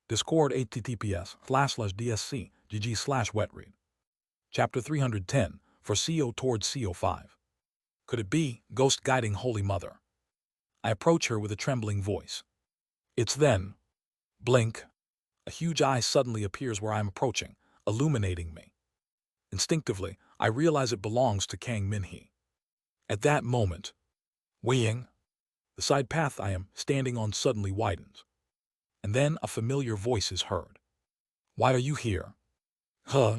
Discord https://dsc gg/wetread. Chapter 310 For CO towards CO5. Could it be Ghost guiding Holy Mother? I approach her with a trembling voice. It's then. Blink. A huge eye suddenly appears where I am approaching, illuminating me. Instinctively, I realize it belongs to Kang Min-hee. At that moment, weighing, the side path I am standing on suddenly widens. And then a familiar voice is heard. Why are you here? Huh?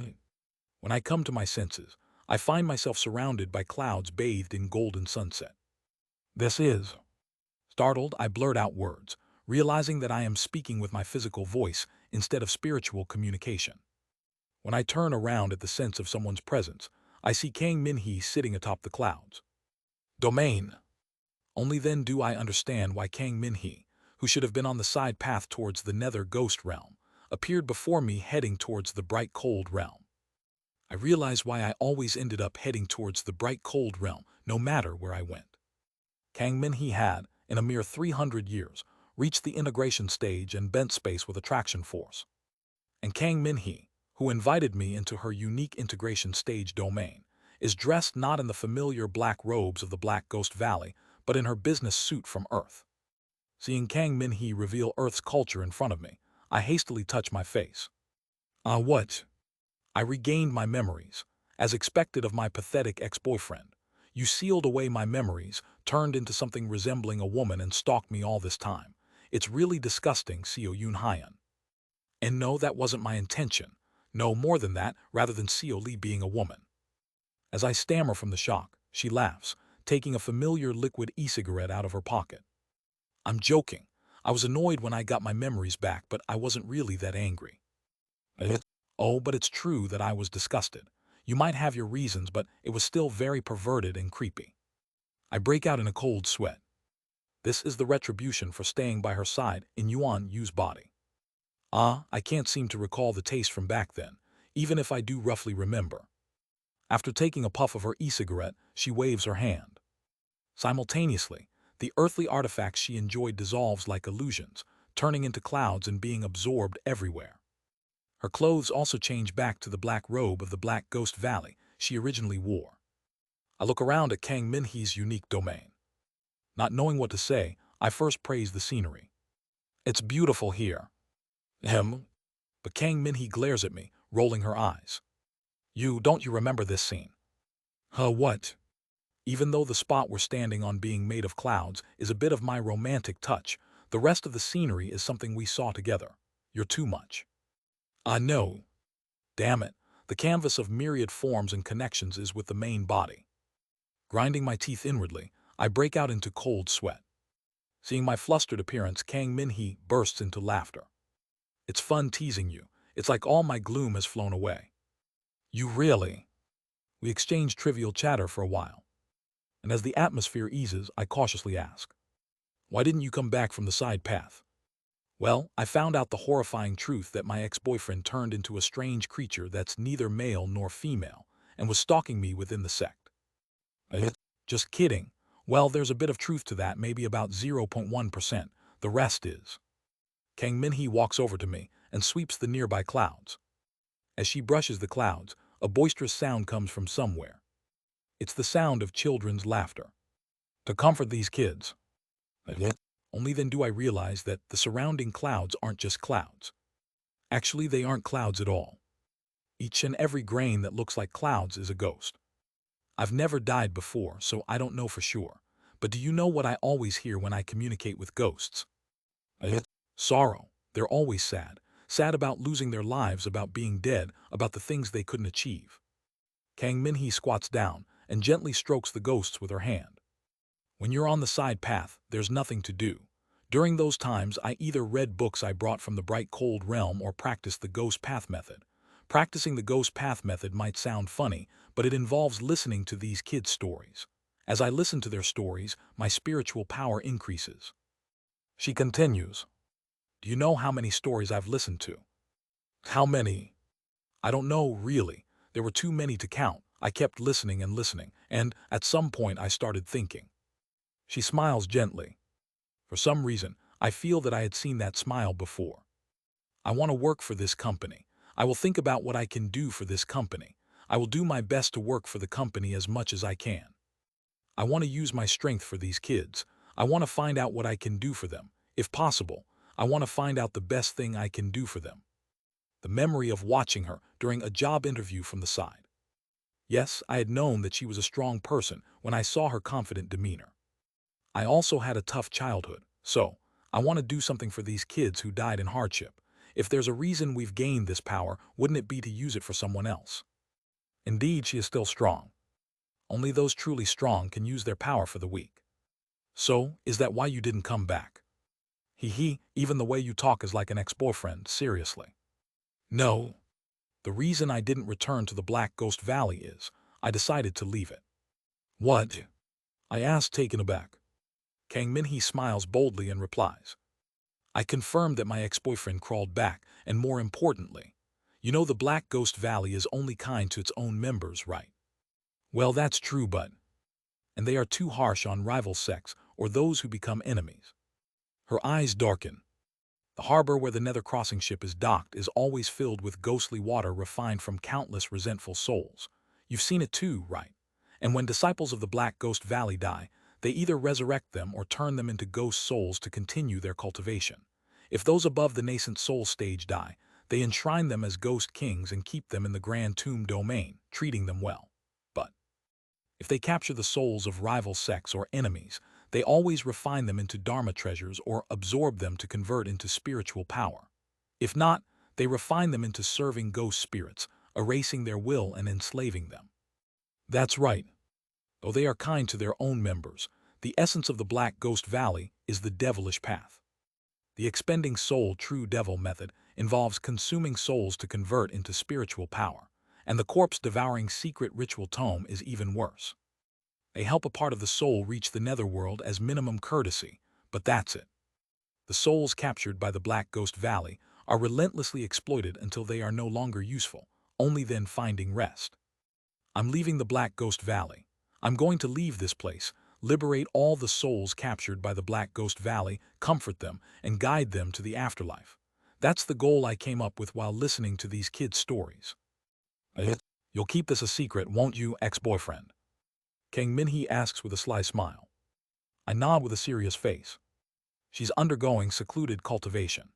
When I come to my senses, I find myself surrounded by clouds bathed in golden sunset. This is. Startled, I blurt out words, realizing that I am speaking with my physical voice instead of spiritual communication. When I turn around at the sense of someone's presence, I see Kang Min-hee sitting atop the clouds. Domain. Only then do I understand why Kang Min-hee, who should have been on the side path towards the nether ghost realm, appeared before me heading towards the bright cold realm. I realize why I always ended up heading towards the bright cold realm, no matter where I went. Kang Min-hee had, in a mere 300 years, reached the integration stage and bent space with attraction force. And Kang Min-hee, who invited me into her unique integration stage domain, is dressed not in the familiar black robes of the Black Ghost Valley, but in her business suit from Earth. Seeing Kang Min-hee reveal Earth's culture in front of me, I hastily touch my face. What? I regained my memories. As expected of my pathetic ex-boyfriend, you sealed away my memories, turned into something resembling a woman and stalked me all this time. It's really disgusting, Seo Yoon-hyun. And no, that wasn't my intention. No, more than that, rather than Seo Lee being a woman. As I stammer from the shock, she laughs, taking a familiar liquid e-cigarette out of her pocket. I'm joking. I was annoyed when I got my memories back, but I wasn't really that angry. Oh, but it's true that I was disgusted. You might have your reasons, but it was still very perverted and creepy. I break out in a cold sweat. This is the retribution for staying by her side in Yuan Yu's body. I can't seem to recall the taste from back then, even if I do roughly remember. After taking a puff of her e-cigarette, she waves her hand. Simultaneously, the earthly artifacts she enjoyed dissolves like illusions, turning into clouds and being absorbed everywhere. Her clothes also change back to the black robe of the Black Ghost Valley she originally wore. I look around at Kang Min-hee's unique domain. Not knowing what to say, I first praise the scenery. It's beautiful here. But Kang Min-hee glares at me, rolling her eyes. Don't you remember this scene? What? Even though the spot we're standing on being made of clouds is a bit of my romantic touch, the rest of the scenery is something we saw together. You're too much. No. Damn it, the canvas of myriad forms and connections is with the main body. Grinding my teeth inwardly, I break out into cold sweat. Seeing my flustered appearance, Kang Min-hee bursts into laughter. It's fun teasing you. It's like all my gloom has flown away. You really? We exchange trivial chatter for a while. And as the atmosphere eases, I cautiously ask, why didn't you come back from the side path? Well, I found out the horrifying truth that my ex-boyfriend turned into a strange creature that's neither male nor female and was stalking me within the sect. Just kidding. Well, there's a bit of truth to that, maybe about 0.1%. The rest is. Kang Min-hee walks over to me and sweeps the nearby clouds. As she brushes the clouds, a boisterous sound comes from somewhere. It's the sound of children's laughter. To comfort these kids. Only then do I realize that the surrounding clouds aren't just clouds. Actually, they aren't clouds at all. Each and every grain that looks like clouds is a ghost. I've never died before, so I don't know for sure. But do you know what I always hear when I communicate with ghosts? Sorrow. They're always sad. Sad about losing their lives, about being dead, about the things they couldn't achieve. Kang Min-hee squats down and gently strokes the ghosts with her hand. When you're on the side path, there's nothing to do. During those times, I either read books I brought from the bright cold realm or practiced the ghost path method. Practicing the ghost path method might sound funny, but it involves listening to these kids' stories. As I listen to their stories, my spiritual power increases. She continues, do you know how many stories I've listened to? How many? I don't know, really. There were too many to count. I kept listening and listening, and at some point I started thinking. She smiles gently. For some reason, I feel that I had seen that smile before. I want to work for this company. I will think about what I can do for this company. I will do my best to work for the company as much as I can. I want to use my strength for these kids. I want to find out what I can do for them. If possible, I want to find out the best thing I can do for them. The memory of watching her during a job interview from the side. Yes, I had known that she was a strong person when I saw her confident demeanor. I also had a tough childhood, so I want to do something for these kids who died in hardship. If there's a reason we've gained this power, wouldn't it be to use it for someone else? Indeed, she is still strong. Only those truly strong can use their power for the weak. So, is that why you didn't come back? Even the way you talk is like an ex-boyfriend, seriously. No. The reason I didn't return to the Black Ghost Valley is, I decided to leave it. What? I asked, taken aback. Kang Minhee smiles boldly and replies. I confirmed that my ex-boyfriend crawled back, and more importantly, you know the Black Ghost Valley is only kind to its own members, right? Well, that's true, but... And they are too harsh on rival sects or those who become enemies. Her eyes darken. The harbor where the Nether crossing ship is docked is always filled with ghostly water refined from countless resentful souls. You've seen it too, right? And when disciples of the Black Ghost Valley die, they either resurrect them or turn them into ghost souls to continue their cultivation. If those above the nascent soul stage die, they enshrine them as ghost kings and keep them in the grand tomb domain, treating them well. But if they capture the souls of rival sects or enemies, they always refine them into dharma treasures or absorb them to convert into spiritual power. If not, they refine them into serving ghost spirits, erasing their will and enslaving them. That's right. Though they are kind to their own members, the essence of the Black Ghost Valley is the devilish path. The expending soul true devil method involves consuming souls to convert into spiritual power, and the corpse-devouring secret ritual tome is even worse. They help a part of the soul reach the netherworld as minimum courtesy, but that's it. The souls captured by the Black Ghost Valley are relentlessly exploited until they are no longer useful, only then finding rest. I'm leaving the Black Ghost Valley. I'm going to leave this place, liberate all the souls captured by the Black Ghost Valley, comfort them, and guide them to the afterlife. That's the goal I came up with while listening to these kids' stories. You'll keep this a secret, won't you, ex-boyfriend? Kang Minhee asks with a sly smile. I nod with a serious face. She's undergoing secluded cultivation.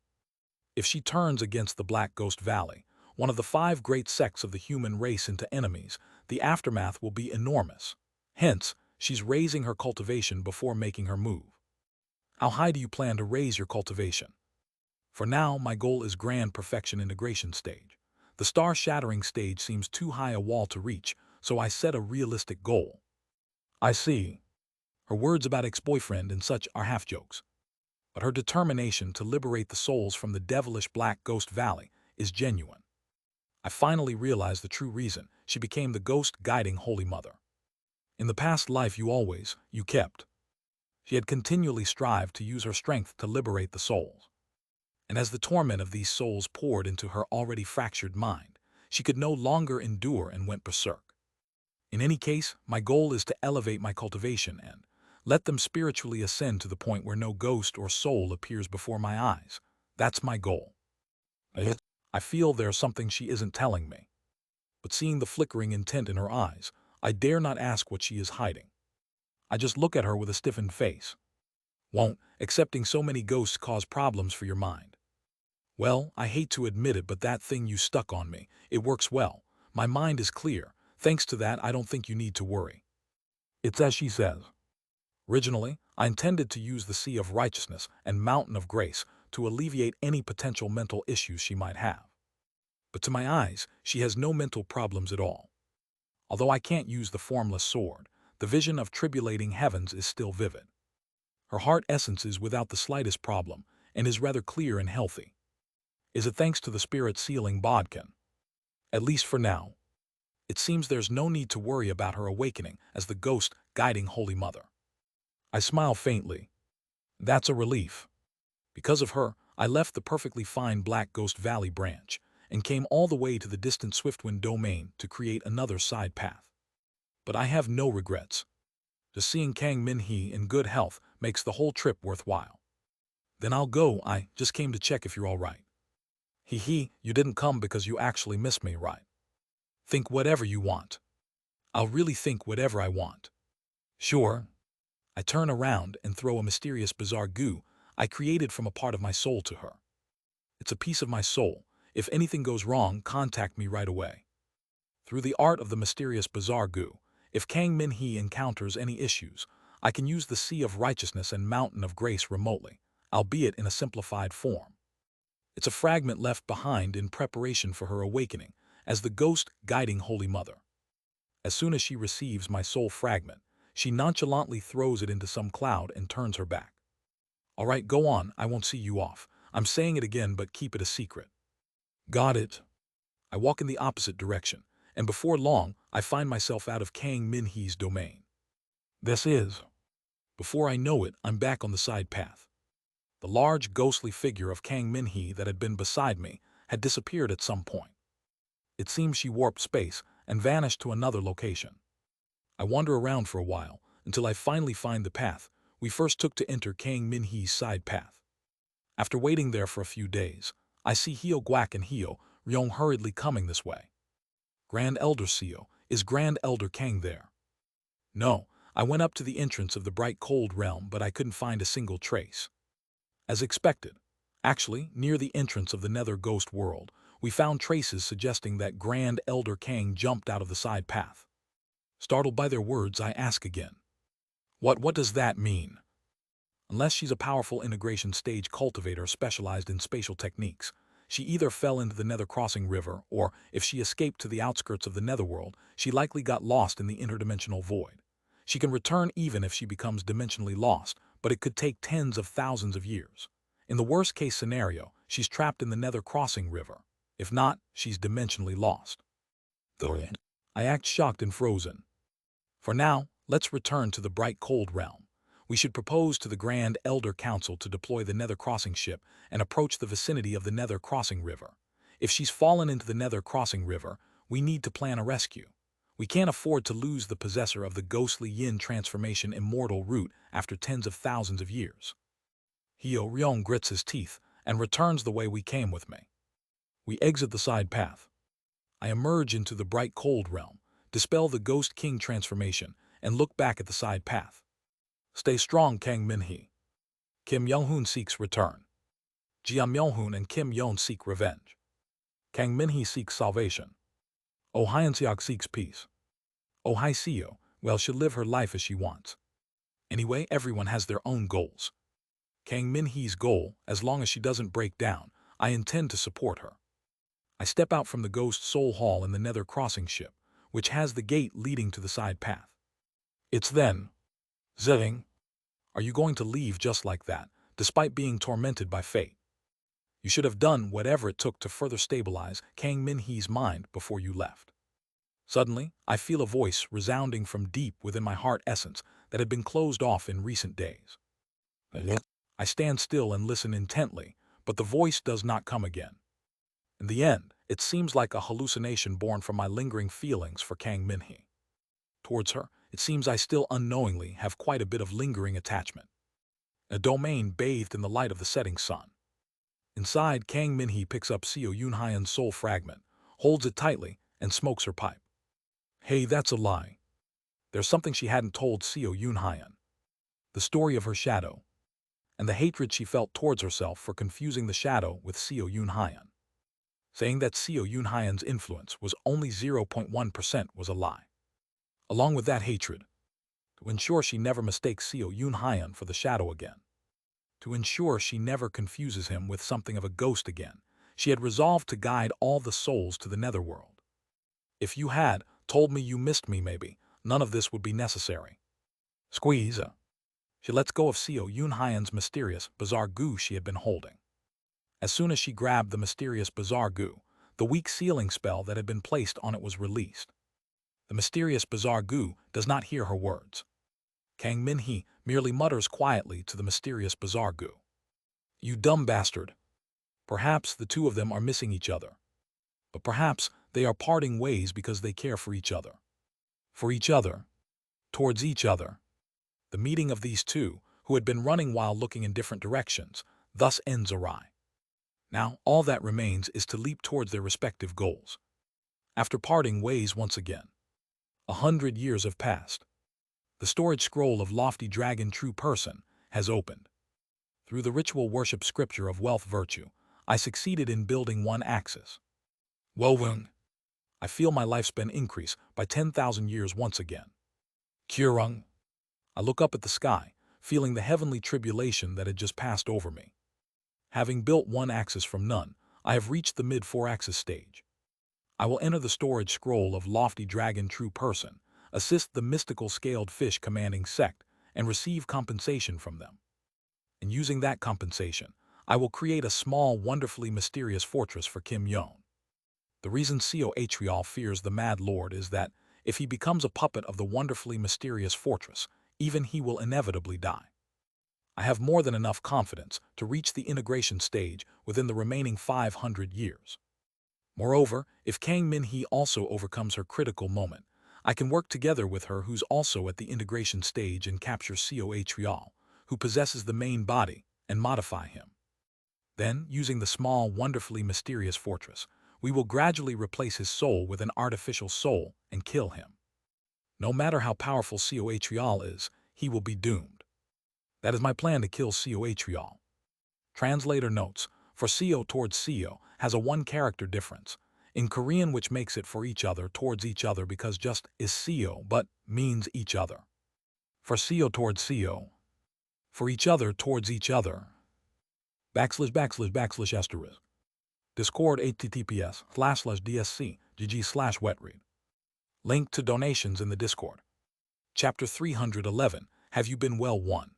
If she turns against the Black Ghost Valley, one of the 5 great sects of the human race, into enemies, the aftermath will be enormous. Hence, she's raising her cultivation before making her move. How high do you plan to raise your cultivation? For now, my goal is grand perfection integration stage. The star-shattering stage seems too high a wall to reach, so I set a realistic goal. I see. Her words about ex-boyfriend and such are half-jokes. But her determination to liberate the souls from the devilish Black Ghost Valley is genuine. I finally realized the true reason she became the ghost-guiding Holy Mother. In the past life you kept. She had continually strived to use her strength to liberate the souls. And as the torment of these souls poured into her already fractured mind, she could no longer endure and went berserk. In any case, my goal is to elevate my cultivation and let them spiritually ascend to the point where no ghost or soul appears before my eyes. That's my goal. I feel there's something she isn't telling me. But seeing the flickering intent in her eyes, I dare not ask what she is hiding. I just look at her with a stiffened face. Won't accepting so many ghosts cause problems for your mind? Well, I hate to admit it, but that thing you stuck on me, it works well. My mind is clear. Thanks to that, I don't think you need to worry. It's as she says. Originally, I intended to use the Sea of Righteousness and Mountain of Grace to alleviate any potential mental issues she might have. But to my eyes, she has no mental problems at all. Although I can't use the formless sword, the vision of tribulating heavens is still vivid. Her heart essence is without the slightest problem and is rather clear and healthy. Is it thanks to the spirit sealing bodkin? At least for now. It seems there's no need to worry about her awakening as the ghost guiding Holy Mother. I smile faintly. That's a relief. Because of her, I left the perfectly fine Black Ghost Valley branch and came all the way to the distant Swiftwind domain to create another side path. But I have no regrets. Just seeing Kang Minhee in good health makes the whole trip worthwhile. Then I'll go. I just came to check if you're all right. You didn't come because you actually miss me, right? Think whatever you want. I'll really think whatever I want. Sure. I turn around and throw a mysterious bizarre goo I created from a part of my soul to her. It's a piece of my soul. If anything goes wrong, contact me right away. Through the art of the mysterious bizarre goo, if Kang Min-hee encounters any issues, I can use the Sea of Righteousness and Mountain of Grace remotely, albeit in a simplified form. It's a fragment left behind in preparation for her awakening as the ghost guiding Holy Mother. As soon as she receives my soul fragment, she nonchalantly throws it into some cloud and turns her back. All right, go on, I won't see you off. I'm saying it again, but keep it a secret. Got it. I walk in the opposite direction, and before long, I find myself out of Kang Min-hee's domain. Before I know it, I'm back on the side path. The large, ghostly figure of Kang Min-hee that had been beside me had disappeared at some point. It seems she warped space and vanished to another location. I wander around for a while until I finally find the path we first took to enter Kang Min-hee's side path. After waiting there for a few days, I see Heo Guak and Heo Ryong hurriedly coming this way. Grand Elder Seo, is Grand Elder Kang there? No, I went up to the entrance of the bright cold realm, but I couldn't find a single trace. As expected, actually, near the entrance of the Nether Ghost World, we found traces suggesting that Grand Elder Kang jumped out of the side path. Startled by their words, I ask again. What does that mean? Unless she's a powerful integration stage cultivator specialized in spatial techniques, she either fell into the Nether Crossing River, or, if she escaped to the outskirts of the Netherworld, she likely got lost in the interdimensional void. She can return even if she becomes dimensionally lost, but it could take tens of thousands of years. In the worst-case scenario, she's trapped in the Nether Crossing River. If not, she's dimensionally lost. I act shocked and frozen. For now, let's return to the bright cold realm. We should propose to the Grand Elder Council to deploy the Nether Crossing ship and approach the vicinity of the Nether Crossing River. If she's fallen into the Nether Crossing River, we need to plan a rescue. We can't afford to lose the possessor of the ghostly yin transformation immortal root after tens of thousands of years. Heo Ryong grits his teeth and returns the way we came with me. We exit the side path. I emerge into the bright cold realm, dispel the Ghost King transformation, and look back at the side path. Stay strong, Kang Min-hee. Kim Young-hoon seeks return. Jia Myung-hoon and Kim Yeon seek revenge. Kang Min-hee seeks salvation. Oh Hyun-seok seeks peace. Oh Hai Seo, well, she'll live her life as she wants. Anyway, everyone has their own goals. Kang Min-hee's goal, as long as she doesn't break down, I intend to support her. I step out from the Ghost Soul Hall in the Nether Crossing ship, which has the gate leading to the side path. It's then. Zing. Are you going to leave just like that, despite being tormented by fate? You should have done whatever it took to further stabilize Kang Min-hee's mind before you left. Suddenly, I feel a voice resounding from deep within my heart essence that had been closed off in recent days. I stand still and listen intently, but the voice does not come again. In the end, it seems like a hallucination born from my lingering feelings for Kang Min-hee. Towards her, it seems I still unknowingly have quite a bit of lingering attachment. A domain bathed in the light of the setting sun. Inside, Kang Min-hee picks up Seo Yoon-hyun's soul fragment, holds it tightly, and smokes her pipe. Hey, that's a lie. There's something she hadn't told Seo Yoon-hyun. The story of her shadow, and the hatred she felt towards herself for confusing the shadow with Seo Yoon-hyun. Saying that Seo Yoon-hyun's influence was only 0.1% was a lie. Along with that hatred, to ensure she never mistakes Seo Yoon-hyun for the shadow again. To ensure she never confuses him with something of a ghost again, she had resolved to guide all the souls to the netherworld. If you had told me you missed me maybe, none of this would be necessary. Squeeze. She lets go of Seo Yoon-hyun's mysterious, bizarre goo she had been holding. As soon as she grabbed the mysterious bizarre goo, the weak sealing spell that had been placed on it was released. The mysterious bizarre goo does not hear her words. Kang Min-hee merely mutters quietly to the mysterious bizarre goo. You dumb bastard. Perhaps the two of them are missing each other. But perhaps they are parting ways because they care for each other. For each other. Towards each other. The meeting of these two, who had been running while looking in different directions, thus ends awry. Now, all that remains is to leap towards their respective goals. After parting ways once again, 100 years have passed. The storage scroll of lofty dragon true person has opened. Through the ritual worship scripture of wealth virtue, I succeeded in building one axis. Wowung. I feel my lifespan increase by 10,000 years once again. Kurung. I look up at the sky, feeling the heavenly tribulation that had just passed over me. Having built one axis from none, I have reached the mid-4-axis stage. I will enter the storage scroll of lofty dragon true person, assist the mystical scaled fish commanding sect, and receive compensation from them. And using that compensation, I will create a small, wonderfully mysterious fortress for Kim Yon. The reason Seo Atrial fears the Mad Lord is that, if he becomes a puppet of the wonderfully mysterious fortress, even he will inevitably die. I have more than enough confidence to reach the integration stage within the remaining 500 years. Moreover, if Kang Min-hee also overcomes her critical moment, I can work together with her who's also at the integration stage and capture Seo Atrial, who possesses the main body, and modify him. Then, using the small, wonderfully mysterious fortress, we will gradually replace his soul with an artificial soul and kill him. No matter how powerful Seo Atrial is, he will be doomed. That is my plan to kill Seo Atrial. Translator notes, for Seo towards Seo has a one-character difference, in Korean, which makes it for each other towards each other because just is Seo but means each other. For Seo towards Seo, for each other towards each other. \\\\asterisk. Discord https://dsc.gg/wetread. Link to donations in the Discord. Chapter 311, Have You Been Well 1?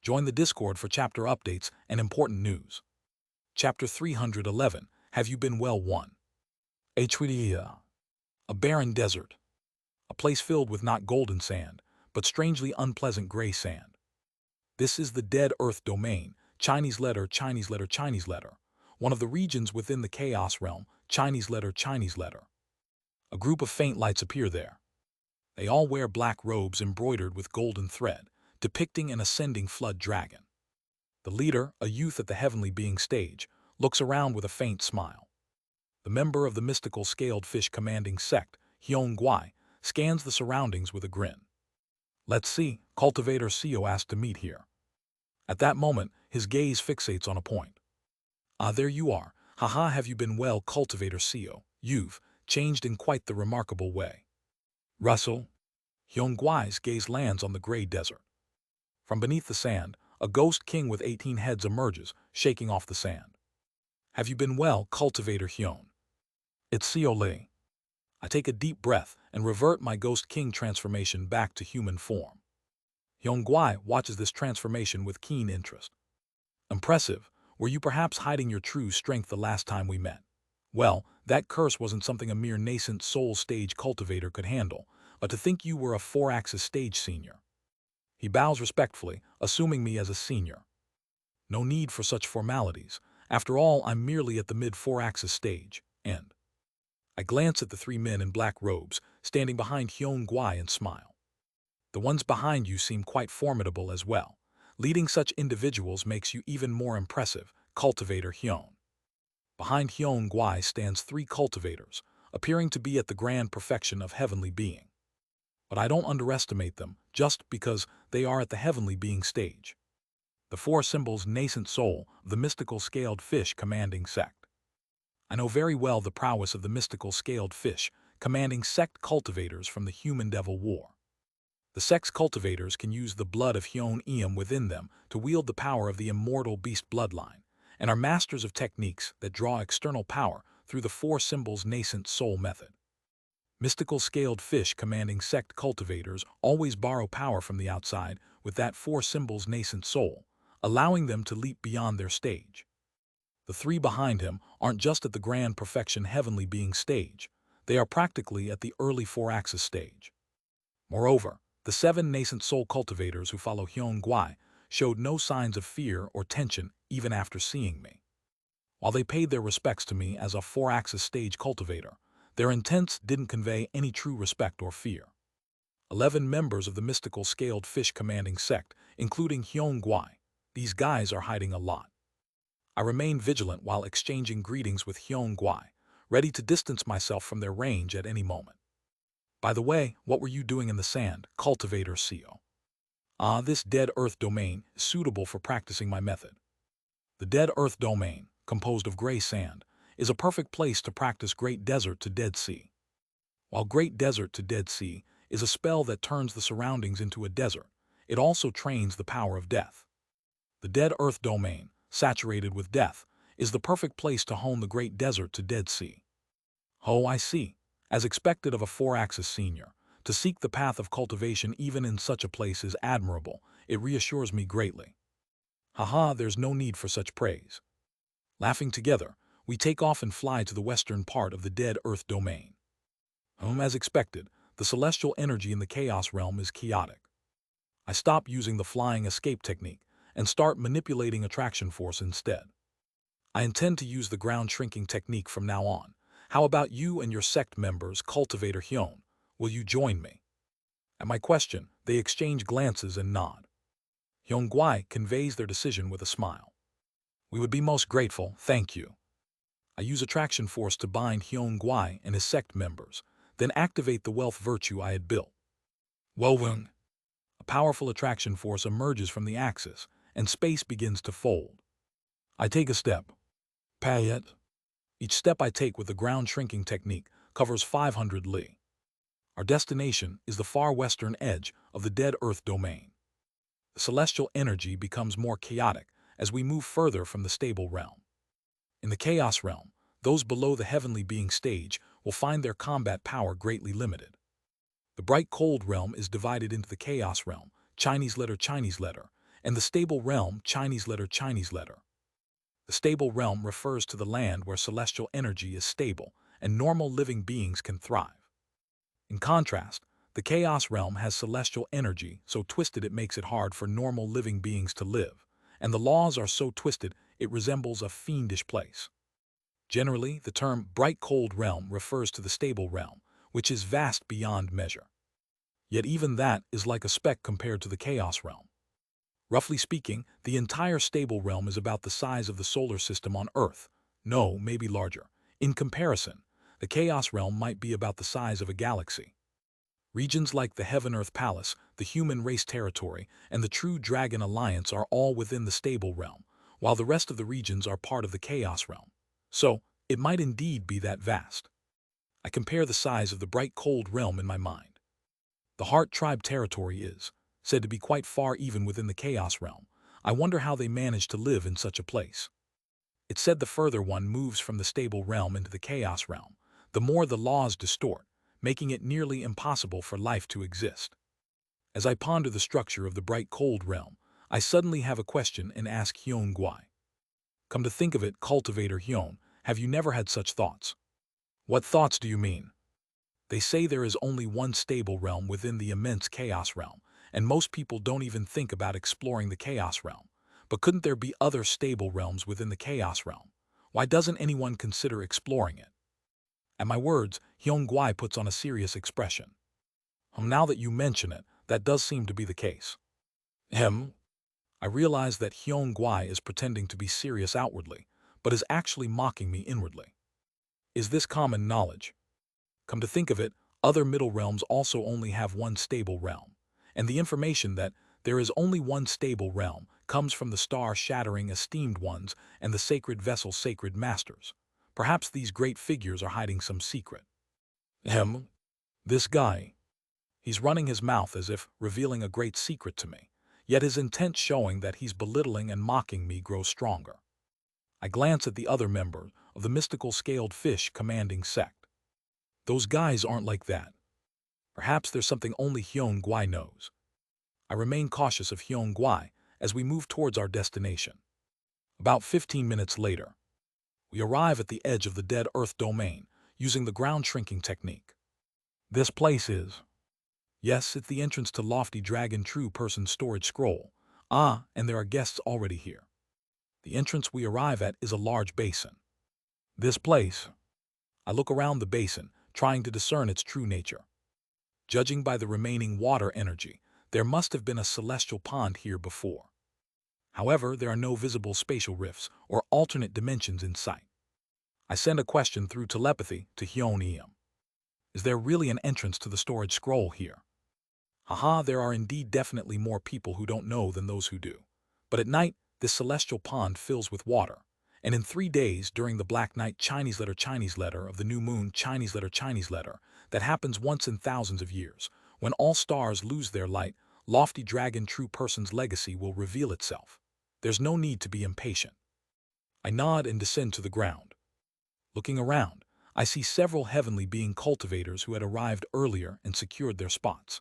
Join the Discord for chapter updates and important news. Chapter 311, Have You Been Well 1? A barren desert. A place filled with not golden sand, but strangely unpleasant gray sand. This is the Dead Earth domain, Chinese letter, one of the regions within the Chaos realm, Chinese letter. A group of faint lights appear there. They all wear black robes embroidered with golden thread, depicting an ascending flood dragon. The leader, a youth at the heavenly being stage, looks around with a faint smile. The member of the mystical scaled fish commanding sect, Hyung Gwai, scans the surroundings with a grin. Let's see, cultivator Seo asked to meet here. At that moment, his gaze fixates on a point. Ah, there you are. Haha, have you been well, cultivator Seo? You've changed in quite the remarkable way. Russell. Hyung Gwai's gaze lands on the gray desert. From beneath the sand, a ghost king with 18 heads emerges, shaking off the sand. Have you been well, cultivator Hyun? It's Seo Lee. I take a deep breath and revert my ghost king transformation back to human form. Hyung Gwai watches this transformation with keen interest. Impressive. Were you perhaps hiding your true strength the last time we met? Well, that curse wasn't something a mere nascent soul stage cultivator could handle, but to think you were a 4-axis stage senior. He bows respectfully, assuming me as a senior. No need for such formalities. After all, I'm merely at the mid-4-axis stage, and I glance at the 3 men in black robes, standing behind Hyung Gwai and smile. The ones behind you seem quite formidable as well. Leading such individuals makes you even more impressive, cultivator Hyun. Behind Hyung Gwai stands 3 cultivators, appearing to be at the grand perfection of heavenly being. But I don't underestimate them, just because they are at the heavenly being stage. The 4 symbols nascent soul, the mystical scaled fish commanding sect. I know very well the prowess of the mystical scaled fish, commanding sect cultivators from the human devil war. The sect's cultivators can use the blood of Hyun Eum within them to wield the power of the immortal beast bloodline, and are masters of techniques that draw external power through the 4 symbols nascent soul method. Mystical scaled fish commanding sect cultivators always borrow power from the outside with that 4 symbols nascent soul, allowing them to leap beyond their stage. The 3 behind him aren't just at the grand perfection heavenly being stage, they are practically at the early 4-axis stage. Moreover, the 7 nascent soul cultivators who follow Hyung Gwai showed no signs of fear or tension even after seeing me. While they paid their respects to me as a 4-axis stage cultivator, their intents didn't convey any true respect or fear. 11 members of the mystical scaled fish commanding sect, including Hyung Gwai. These guys are hiding a lot. I remain vigilant while exchanging greetings with Hyun Gwai, ready to distance myself from their range at any moment. By the way, what were you doing in the sand, cultivator CO? This dead earth domain is suitable for practicing my method. The dead earth domain, composed of gray sand, is a perfect place to practice Great Desert to Dead Sea. While Great Desert to Dead Sea is a spell that turns the surroundings into a desert, it also trains the power of death. The dead earth domain, saturated with death, is the perfect place to hone the Great Desert to Dead Sea. Oh, I see. As expected of a 4-axis senior, to seek the path of cultivation even in such a place is admirable. It reassures me greatly. Haha, there's no need for such praise. Laughing together, we take off and fly to the western part of the dead earth domain. As expected, the celestial energy in the chaos realm is chaotic. I stop using the flying escape technique and start manipulating attraction force instead. I intend to use the ground shrinking technique from now on. How about you and your sect members, Cultivator Hyun? Will you join me? At my question, they exchange glances and nod. Hyun Gwai conveys their decision with a smile. We would be most grateful, thank you. I use attraction force to bind Hyun Gwai and his sect members, then activate the wealth virtue I had built. Wowung! A powerful attraction force emerges from the axis, and space begins to fold. I take a step. Payet. Each step I take with the ground shrinking technique covers 500 li. Our destination is the far western edge of the dead earth domain. The celestial energy becomes more chaotic as we move further from the stable realm. In the chaos realm, those below the heavenly being stage will find their combat power greatly limited. The bright cold realm is divided into the chaos realm, Chinese letter, and the stable realm, Chinese letter. The stable realm refers to the land where celestial energy is stable and normal living beings can thrive. In contrast, the chaos realm has celestial energy so twisted it makes it hard for normal living beings to live, and the laws are so twisted it resembles a fiendish place. Generally, the term bright cold realm refers to the stable realm, which is vast beyond measure. Yet even that is like a speck compared to the chaos realm. Roughly speaking, the entire stable realm is about the size of the solar system on Earth. No, maybe larger. In comparison, the chaos realm might be about the size of a galaxy. Regions like the Heaven-Earth Palace, the Human Race Territory, and the True Dragon Alliance are all within the stable realm, while the rest of the regions are part of the chaos realm. So, it might indeed be that vast. I compare the size of the bright cold realm in my mind. The Heart Tribe territory is said to be quite far even within the chaos realm. I wonder how they manage to live in such a place. It's said the further one moves from the stable realm into the chaos realm, the more the laws distort, making it nearly impossible for life to exist. As I ponder the structure of the bright cold realm, I suddenly have a question and ask Hyun Gwai. Come to think of it, Cultivator Hyun, have you never had such thoughts? What thoughts do you mean? They say there is only one stable realm within the immense chaos realm, and most people don't even think about exploring the chaos realm. But couldn't there be other stable realms within the chaos realm? Why doesn't anyone consider exploring it? At my words, Hyun Gwai puts on a serious expression. Now that you mention it, that does seem to be the case. I realize that Hyun Gwai is pretending to be serious outwardly, but is actually mocking me inwardly. Is this common knowledge? Come to think of it, other middle realms also only have one stable realm, and the information that there is only one stable realm comes from the star-shattering esteemed ones and the sacred vessel sacred masters. Perhaps these great figures are hiding some secret. This guy. He's running his mouth as if revealing a great secret to me, yet his intent showing that he's belittling and mocking me grows stronger. I glance at the other member of the mystical scaled fish commanding sect. Those guys aren't like that. Perhaps there's something only Hyun Gwai knows. I remain cautious of Hyun Gwai as we move towards our destination. About 15 minutes later, we arrive at the edge of the dead earth domain using the ground shrinking technique. This place is... Yes, it's the entrance to Lofty Dragon True Person Storage Scroll. And there are guests already here. The entrance we arrive at is a large basin. This place... I look around the basin, trying to discern its true nature. Judging by the remaining water energy, there must have been a celestial pond here before. However, there are no visible spatial rifts or alternate dimensions in sight. I send a question through telepathy to Hyun-Eum. Is there really an entrance to the storage scroll here? Haha, there are indeed definitely more people who don't know than those who do. But at night, this celestial pond fills with water. And in 3 days, during the black night Chinese letter of the new moon Chinese letter, that happens once in thousands of years, when all stars lose their light, lofty dragon true person's legacy will reveal itself. There's no need to be impatient. I nod and descend to the ground. Looking around, I see several heavenly being cultivators who had arrived earlier and secured their spots.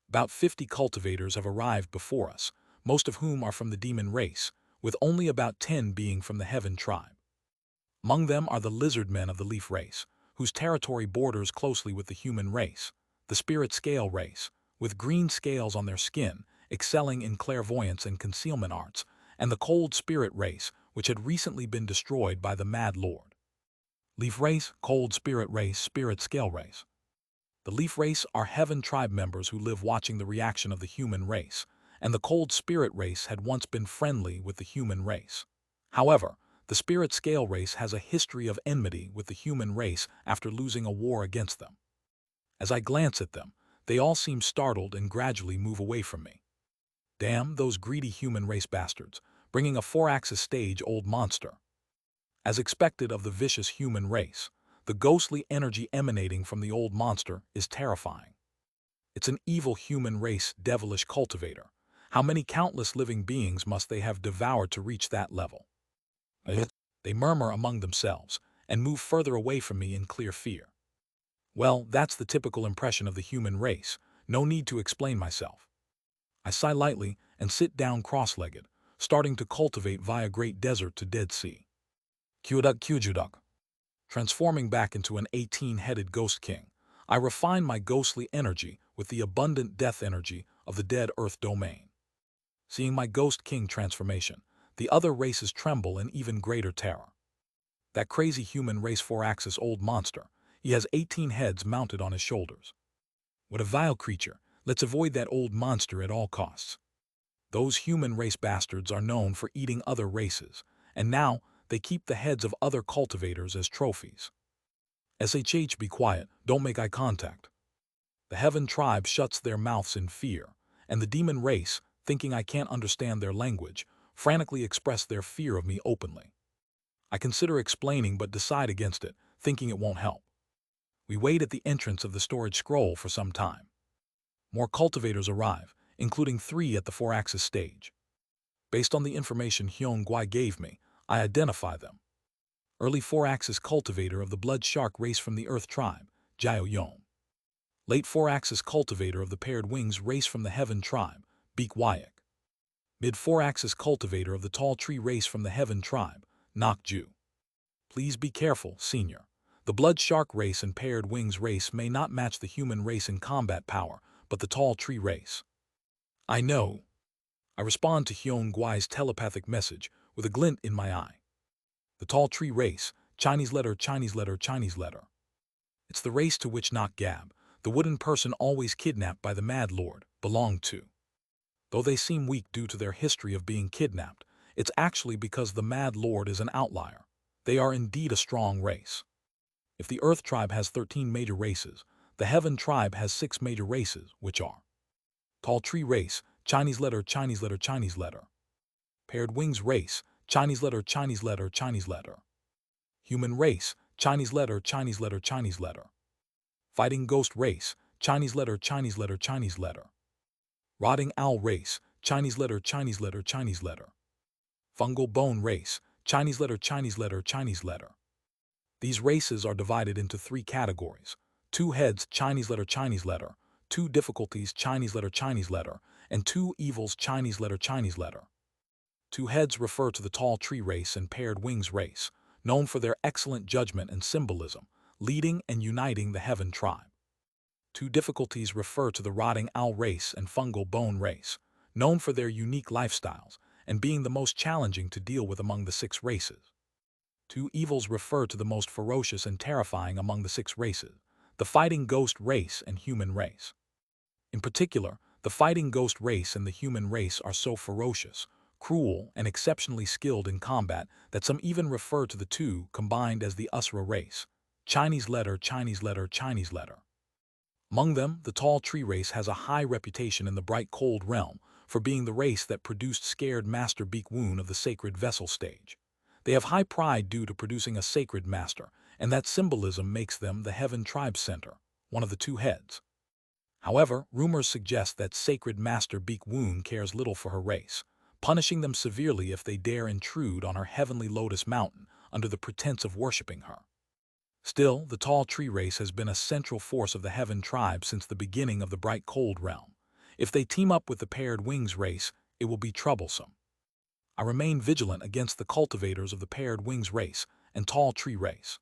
About 50 cultivators have arrived before us, most of whom are from the demon race, with only about 10 being from the heaven tribe. Among them are the lizard men of the leaf race, whose territory borders closely with the human race, the spirit scale race, with green scales on their skin, excelling in clairvoyance and concealment arts, and the cold spirit race, which had recently been destroyed by the Mad Lord. Leaf race, cold spirit race, spirit scale race. The leaf race are heaven tribe members who live watching the reaction of the human race, and the cold spirit race had once been friendly with the human race. However, the spirit scale race has a history of enmity with the human race after losing a war against them. As I glance at them, they all seem startled and gradually move away from me. Damn those greedy human race bastards, bringing a 4-axis stage old monster. As expected of the vicious human race, the ghostly energy emanating from the old monster is terrifying. It's an evil human race devilish cultivator. How many countless living beings must they have devoured to reach that level? They murmur among themselves and move further away from me in clear fear. Well, that's the typical impression of the human race. No need to explain myself. I sigh lightly and sit down cross-legged, starting to cultivate via Great Desert to Dead Sea. Kyuduk. Transforming back into an 18-headed ghost king, I refine my ghostly energy with the abundant death energy of the dead earth domain. Seeing my ghost king transformation, the other races tremble in even greater terror. That crazy human race 4-axis old monster, he has 18 heads mounted on his shoulders. What a vile creature, let's avoid that old monster at all costs. Those human race bastards are known for eating other races, and now they keep the heads of other cultivators as trophies. SHH, be quiet, don't make eye contact. The heaven tribe shuts their mouths in fear, and the demon race, thinking I can't understand their language, frantically express their fear of me openly. I consider explaining but decide against it, thinking it won't help. We wait at the entrance of the storage scroll for some time. More cultivators arrive, including 3 at the 4-axis stage. Based on the information Hyun Gwai gave me, I identify them. Early 4-axis cultivator of the blood shark race from the earth tribe, Jiao Yong. Late 4-axis cultivator of the paired wings race from the heaven tribe, Beek Wyack. Mid 4-axis cultivator of the tall tree race from the heaven tribe, Nok Ju. Please be careful, senior. The blood shark race and paired wings race may not match the human race in combat power, but the tall tree race. I know. I respond to Hyun Gwai's telepathic message with a glint in my eye. The tall tree race, Chinese letter. It's the race to which Nok Gab, the wooden person always kidnapped by the Mad Lord, belonged to. Though they seem weak due to their history of being kidnapped, it's actually because the Mad Lord is an outlier. They are indeed a strong race. If the Earth tribe has 13 major races, the Heaven tribe has 6 major races, which are Tall tree race, Chinese letter. Paired wings race, Chinese letter. Human race, Chinese letter. Fighting ghost race, Chinese letter. Rotting owl race, Chinese letter. Fungal bone race, Chinese letter. These races are divided into 3 categories: 2 heads, Chinese letter, 2 difficulties, Chinese letter, and 2 evils, Chinese letter. 2 heads refer to the tall tree race and paired wings race, known for their excellent judgment and symbolism, leading and uniting the heaven tribe. 2 difficulties refer to the rotting owl race and fungal bone race, known for their unique lifestyles and being the most challenging to deal with among the 6 races. 2 evils refer to the most ferocious and terrifying among the 6 races, the fighting ghost race and human race. In particular, the fighting ghost race and the human race are so ferocious, cruel, and exceptionally skilled in combat that some even refer to the two combined as the Usra race. Chinese letter, Chinese letter, Chinese letter. Among them, the tall tree race has a high reputation in the bright cold realm for being the race that produced scared master Beak Woon of the sacred vessel stage. They have high pride due to producing a sacred master, and that symbolism makes them the Heaven Tribe Center, one of the two heads. However, rumors suggest that sacred master Beak Woon cares little for her race, punishing them severely if they dare intrude on her heavenly lotus mountain under the pretense of worshipping her. Still, the tall tree race has been a central force of the Heaven Tribe since the beginning of the bright cold realm. If they team up with the paired wings race, it will be troublesome. I remain vigilant against the cultivators of the paired wings race and tall tree race.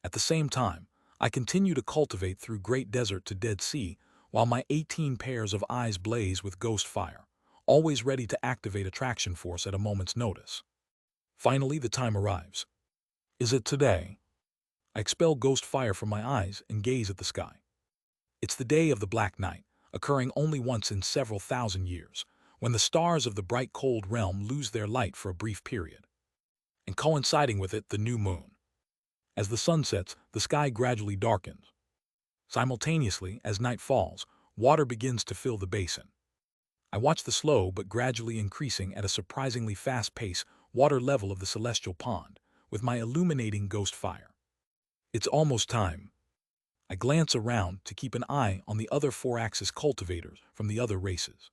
At the same time, I continue to cultivate through Great Desert to Dead Sea while my 18 pairs of eyes blaze with ghost fire, always ready to activate attraction force at a moment's notice. Finally, the time arrives. Is it today? I expel ghost fire from my eyes and gaze at the sky. It's the day of the Black Night, occurring only once in several thousand years, when the stars of the bright cold realm lose their light for a brief period. And coinciding with it, the new moon. As the sun sets, the sky gradually darkens. Simultaneously, as night falls, water begins to fill the basin. I watch the slow but gradually increasing at a surprisingly fast pace water level of the celestial pond, with my illuminating ghost fire. It's almost time. I glance around to keep an eye on the other four-axis cultivators from the other races.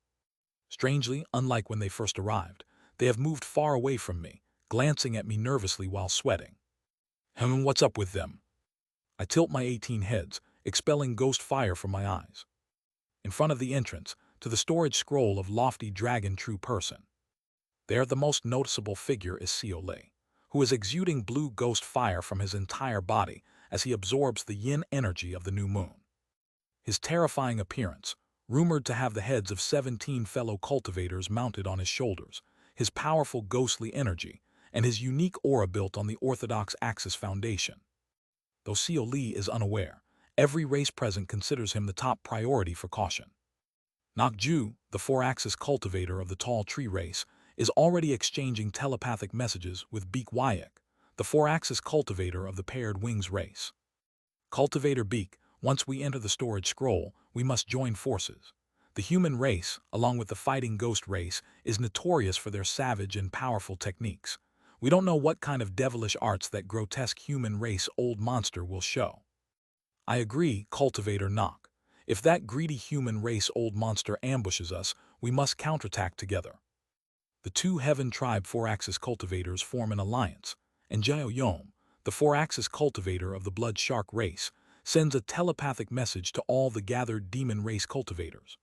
Strangely, unlike when they first arrived, they have moved far away from me, glancing at me nervously while sweating. What's up with them? I tilt my 18 heads, expelling ghost fire from my eyes. In front of the entrance, to the storage scroll of lofty dragon true person. There the most noticeable figure is Seole, who is exuding blue ghost fire from his entire body as he absorbs the yin energy of the new moon. His terrifying appearance, rumored to have the heads of 17 fellow cultivators mounted on his shoulders, his powerful ghostly energy, and his unique aura built on the orthodox Axis foundation. Though Seole is unaware, every race present considers him the top priority for caution. Nakju, the four-axis cultivator of the tall tree race, is already exchanging telepathic messages with Beak Wyack, the four-axis cultivator of the paired wings race. Cultivator Beak, once we enter the storage scroll, we must join forces. The human race, along with the fighting ghost race, is notorious for their savage and powerful techniques. We don't know what kind of devilish arts that grotesque human race old monster will show. I agree, Cultivator Knock. If that greedy human race old monster ambushes us, we must counterattack together. The two Heaven Tribe four-axis cultivators form an alliance, and Jiao Yom, the four-axis cultivator of the blood shark race, sends a telepathic message to all the gathered demon race cultivators.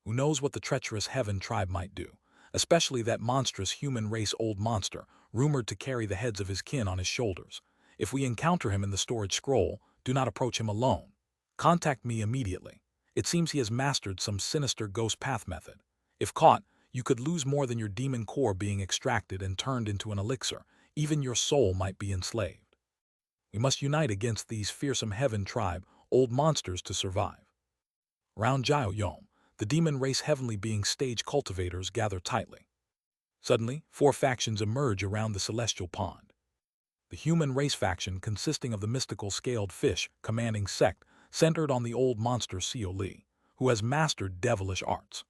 Who knows what the treacherous Heaven Tribe might do, especially that monstrous human race old monster, rumored to carry the heads of his kin on his shoulders. If we encounter him in the storage scroll, do not approach him alone. Contact me immediately. It seems he has mastered some sinister ghost path method. If caught, you could lose more than your demon core being extracted and turned into an elixir. Even your soul might be enslaved. We must unite against these fearsome Heaven Tribe old monsters to survive. Around Jiao Yom, the demon race heavenly being stage cultivators gather tightly. Suddenly, four factions emerge around the celestial pond. The human race faction, consisting of the mystical scaled fish commanding sect, centered on the old monster Seole, who has mastered devilish arts.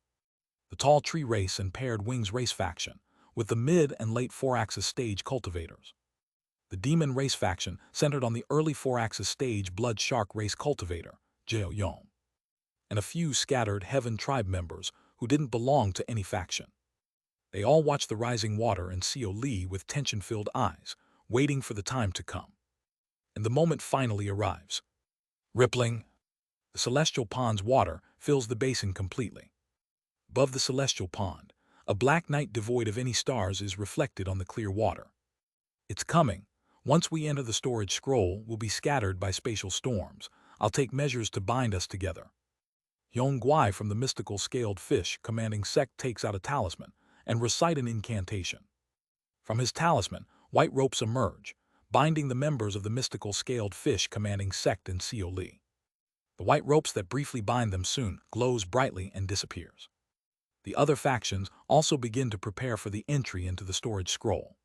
The tall tree race and paired wings race faction, with the mid and late four-axis stage cultivators. The demon race faction, centered on the early four-axis stage blood shark race cultivator, Jiao Yom. And a few scattered Heaven Tribe members who didn't belong to any faction. They all watch the rising water and Seole with tension-filled eyes, waiting for the time to come. And the moment finally arrives. Rippling, the celestial pond's water fills the basin completely. Above the celestial pond, a black night devoid of any stars is reflected on the clear water. It's coming. Once we enter the storage scroll, we'll be scattered by spatial storms. I'll take measures to bind us together. Yong Guai from the mystical scaled fish commanding sect takes out a talisman and recite an incantation. From his talisman, white ropes emerge, binding the members of the mystical scaled fish commanding sect and Seole. The white ropes that briefly bind them soon glows brightly and disappears. The other factions also begin to prepare for the entry into the storage scroll.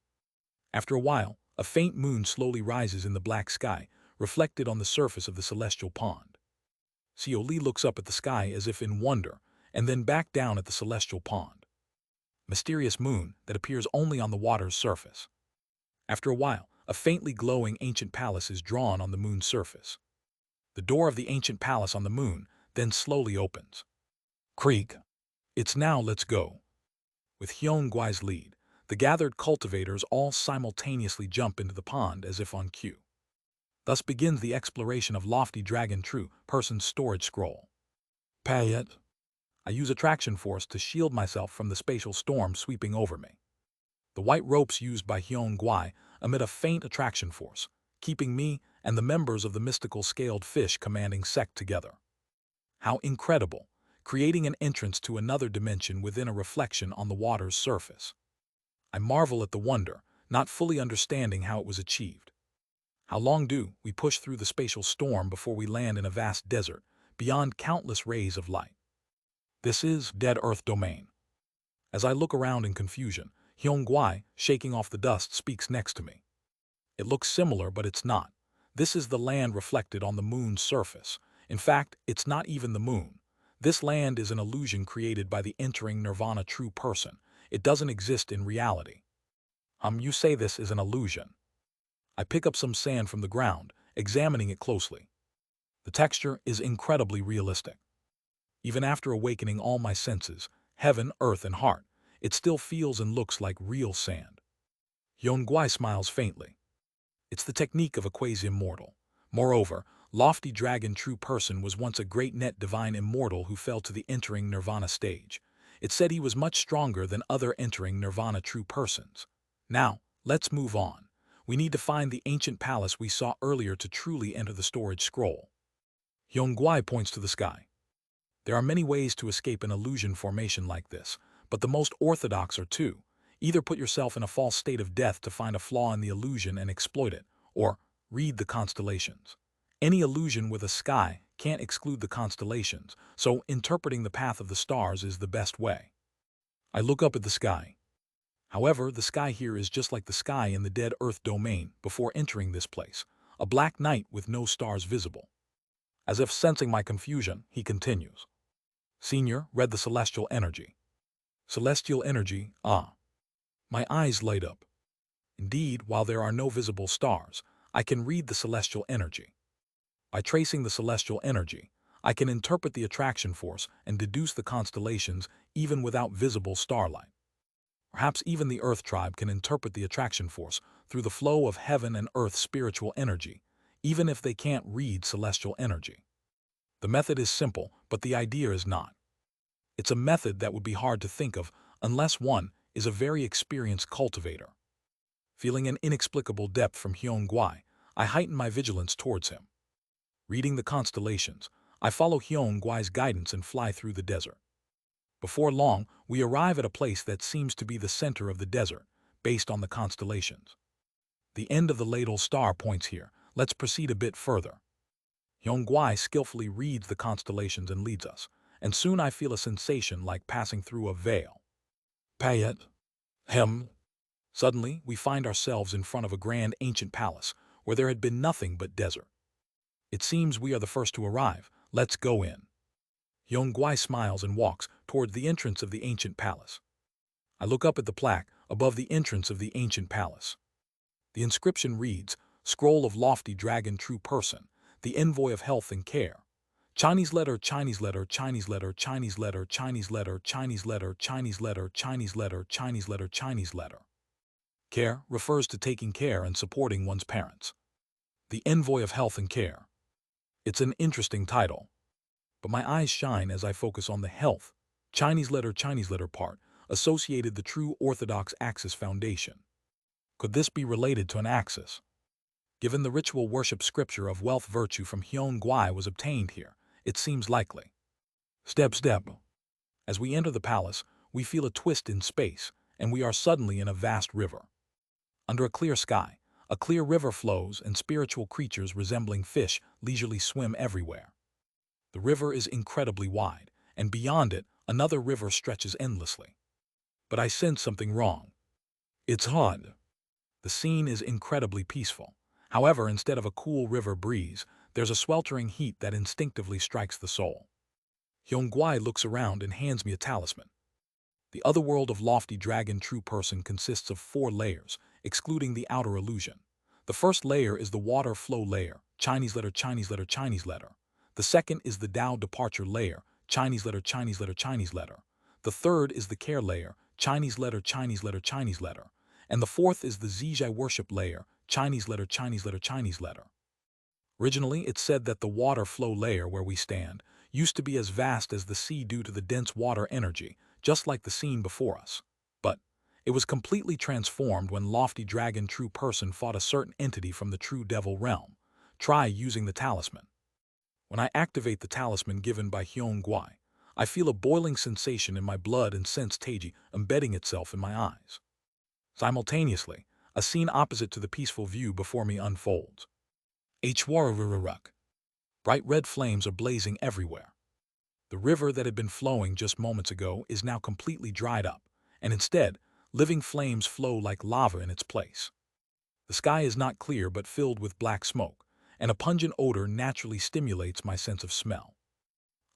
After a while, a faint moon slowly rises in the black sky, reflected on the surface of the celestial pond. Xiao Li looks up at the sky as if in wonder, and then back down at the celestial pond. Mysterious moon that appears only on the water's surface. After a while, a faintly glowing ancient palace is drawn on the moon's surface. The door of the ancient palace on the moon then slowly opens. Creak. It's now, let's go. With Hyun Guai's lead, the gathered cultivators all simultaneously jump into the pond as if on cue. Thus begins the exploration of Lofty Dragon True Person's storage scroll. Pay it. I use attraction force to shield myself from the spatial storm sweeping over me. The white ropes used by Hyun Guai emit a faint attraction force, keeping me and the members of the mystical scaled fish commanding sect together. How incredible, creating an entrance to another dimension within a reflection on the water's surface. I marvel at the wonder, not fully understanding how it was achieved. How long do we push through the spatial storm before we land in a vast desert, beyond countless rays of light? This is Dead Earth Domain. As I look around in confusion, Hyun Guai, shaking off the dust, speaks next to me. It looks similar, but it's not. This is the land reflected on the moon's surface. In fact, it's not even the moon. This land is an illusion created by the entering nirvana true person. It doesn't exist in reality. You say this is an illusion. I pick up some sand from the ground, examining it closely. The texture is incredibly realistic. Even after awakening all my senses, heaven, earth, and heart, it still feels and looks like real sand. Hyun Guai smiles faintly. It's the technique of a quasi-immortal. Moreover, Lofty Dragon True Person was once a great net divine immortal who fell to the entering nirvana stage. It said he was much stronger than other entering nirvana true persons. Now, let's move on. We need to find the ancient palace we saw earlier to truly enter the storage scroll. Hyun Guai points to the sky. There are many ways to escape an illusion formation like this, but the most orthodox are two. Either put yourself in a false state of death to find a flaw in the illusion and exploit it, or read the constellations. Any illusion with a sky can't exclude the constellations, so interpreting the path of the stars is the best way. I look up at the sky. However, the sky here is just like the sky in the Dead Earth Domain before entering this place, a black night with no stars visible. As if sensing my confusion, he continues. Senior read the celestial energy. Celestial energy, ah. My eyes light up. Indeed, while there are no visible stars, I can read the celestial energy. By tracing the celestial energy, I can interpret the attraction force and deduce the constellations even without visible starlight. Perhaps even the Earth tribe can interpret the attraction force through the flow of heaven and earth spiritual energy, even if they can't read celestial energy. The method is simple, but the idea is not. It's a method that would be hard to think of unless one is a very experienced cultivator. Feeling an inexplicable depth from Hyun Guai, I heighten my vigilance towards him. Reading the constellations, I follow Hyun Guai's guidance and fly through the desert. Before long, we arrive at a place that seems to be the center of the desert, based on the constellations. The end of the ladle star points here. Let's proceed a bit further. Hyun Guai skillfully reads the constellations and leads us, and soon I feel a sensation like passing through a veil. Pay it. Suddenly, we find ourselves in front of a grand ancient palace, where there had been nothing but desert. It seems we are the first to arrive. Let's go in. Hyun Guai smiles and walks toward the entrance of the ancient palace. I look up at the plaque above the entrance of the ancient palace. The inscription reads, Scroll of Lofty Dragon True Person, the Envoy of Health and Care. Chinese letter, Chinese letter, Chinese letter, Chinese letter, Chinese letter, Chinese letter, Chinese letter, Chinese letter, Chinese letter, Chinese letter. Care refers to taking care and supporting one's parents. The Envoy of Health and Care. It's an interesting title. But my eyes shine as I focus on the health, Chinese letter part, associated the true Orthodox Axis Foundation. Could this be related to an axis? Given the ritual worship scripture of wealth virtue from Hyun Guai was obtained here, it seems likely. Step. As we enter the palace, we feel a twist in space, and we are suddenly in a vast river. Under a clear sky, a clear river flows and spiritual creatures resembling fish leisurely swim everywhere. The river is incredibly wide, and beyond it, Another river stretches endlessly. But I sense something wrong. It's odd. The scene is incredibly peaceful. However, instead of a cool river breeze, there's a sweltering heat that instinctively strikes the soul. Hyung-Guai looks around and hands me a talisman. The otherworld of lofty dragon true person consists of 4 layers, excluding the outer illusion. The first layer is the water flow layer, Chinese letter, Chinese letter, Chinese letter. The second is the Tao departure layer, Chinese letter, Chinese letter, Chinese letter. The third is the care layer, Chinese letter, Chinese letter, Chinese letter. And the fourth is the Zijai worship layer, Chinese letter, Chinese letter, Chinese letter. Originally, it said that the water flow layer where we stand used to be as vast as the sea due to the dense water energy, just like the scene before us. But it was completely transformed when lofty dragon true person fought a certain entity from the true devil realm. Try using the talisman. When I activate the talisman given by Hyung-Guai, I feel a boiling sensation in my blood and sense Taiji embedding itself in my eyes. Simultaneously, a scene opposite to the peaceful view before me unfolds. Hwararururuk. Bright red flames are blazing everywhere. The river that had been flowing just moments ago is now completely dried up, and instead, living flames flow like lava in its place. The sky is not clear but filled with black smoke, and a pungent odor naturally stimulates my sense of smell.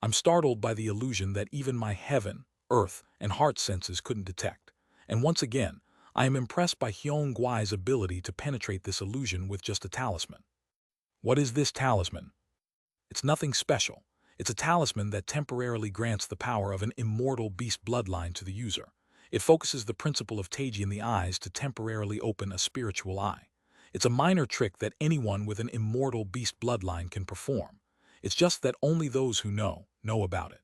I'm startled by the illusion that even my heaven, earth, and heart senses couldn't detect, and once again, I am impressed by Hyung-Guai's ability to penetrate this illusion with just a talisman. What is this talisman? It's nothing special. It's a talisman that temporarily grants the power of an immortal beast bloodline to the user. It focuses the principle of Taiji in the eyes to temporarily open a spiritual eye. It's a minor trick that anyone with an immortal beast bloodline can perform. It's just that only those who know about it.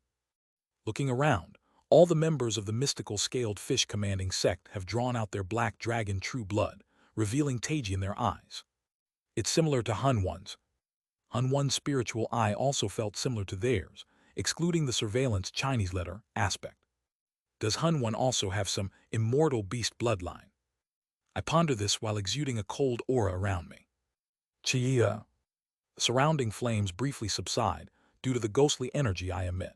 Looking around, all the members of the mystical scaled fish commanding sect have drawn out their black dragon true blood, revealing Taiji in their eyes. It's similar to Hunwon's. Hunwon's spiritual eye also felt similar to theirs, excluding the surveillance Chinese letter aspect. Does Hunwon also have some immortal beast bloodline? I ponder this while exuding a cold aura around me. Chia. The surrounding flames briefly subside due to the ghostly energy I emit.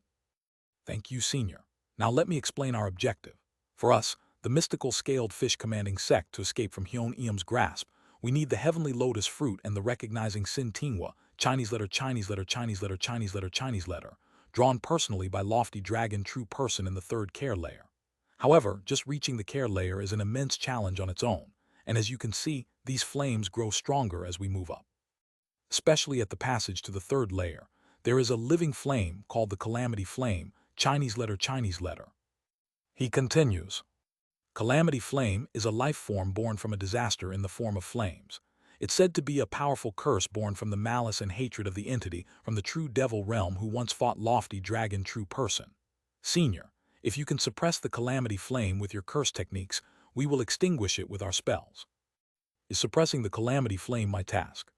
Thank you, Senior. Now let me explain our objective. For us, the mystical scaled fish commanding sect, to escape from Hyung-Eum's grasp, we need the heavenly lotus fruit and the recognizing Sin Tingwa, Chinese letter, Chinese letter, Chinese letter, Chinese letter, Chinese letter, drawn personally by lofty dragon true person in the third care layer. However, just reaching the care layer is an immense challenge on its own, and as you can see, these flames grow stronger as we move up. Especially at the passage to the third layer, there is a living flame called the Calamity Flame, Chinese letter, Chinese letter. He continues. Calamity Flame is a life form born from a disaster in the form of flames. It's said to be a powerful curse born from the malice and hatred of the entity from the true devil realm who once fought lofty dragon true person. Senior, if you can suppress the Calamity Flame with your curse techniques, we will extinguish it with our spells. Is suppressing the Calamity Flame my task?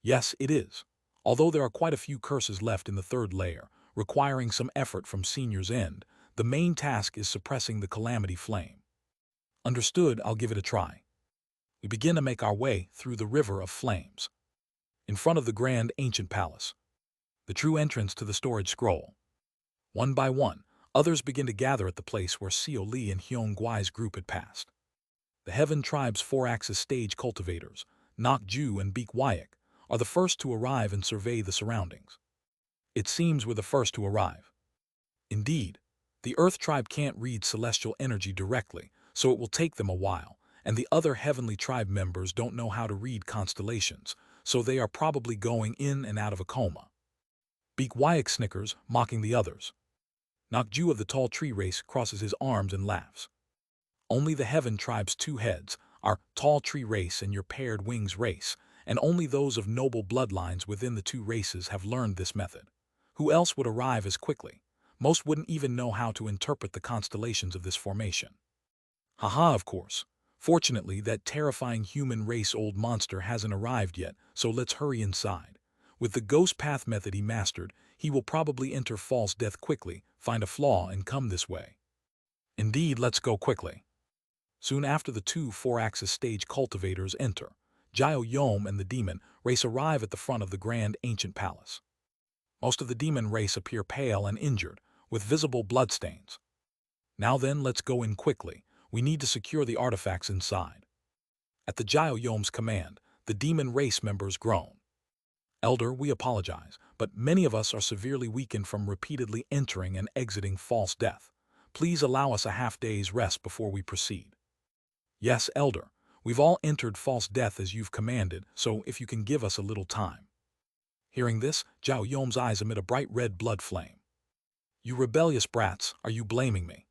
Yes, it is. Although there are quite a few curses left in the third layer, requiring some effort from Senior's end, the main task is suppressing the Calamity Flame. Understood, I'll give it a try. We begin to make our way through the river of flames. In front of the grand ancient palace, the true entrance to the storage scroll. One by one, others begin to gather at the place where Seo Li and Hyung-Guai's group had passed. The Heaven Tribe's 4-axis stage cultivators, Nok Ju and Beek Wyack, are the first to arrive and survey the surroundings. It seems we're the first to arrive. Indeed, the Earth Tribe can't read celestial energy directly, so it will take them a while, and the other Heavenly Tribe members don't know how to read constellations, so they are probably going in and out of a coma. Beek Wyack snickers, mocking the others. Nok Ju of the tall tree race crosses his arms and laughs. Only the Heaven Tribe's 2 heads, our tall tree race and your paired wings race, and only those of noble bloodlines within the 2 races have learned this method. Who else would arrive as quickly? Most wouldn't even know how to interpret the constellations of this formation. Haha, of course. Fortunately, that terrifying human race old monster hasn't arrived yet, so let's hurry inside. With the ghost path method he mastered, he will probably enter false death quickly, find a flaw, and come this way. Indeed, let's go quickly. Soon after the 2 4-axis stage cultivators enter, Jiao Yom and the demon race arrive at the front of the grand ancient palace. Most of the demon race appear pale and injured, with visible bloodstains. Now then, let's go in quickly. We need to secure the artifacts inside. At the Jayom's command, the demon race members groan. Elder, we apologize, but many of us are severely weakened from repeatedly entering and exiting false death. Please allow us a half-day's rest before we proceed. Yes, Elder, we've all entered false death as you've commanded, so if you can give us a little time. Hearing this, Jayom's eyes emit a bright red blood flame. You rebellious brats, are you blaming me?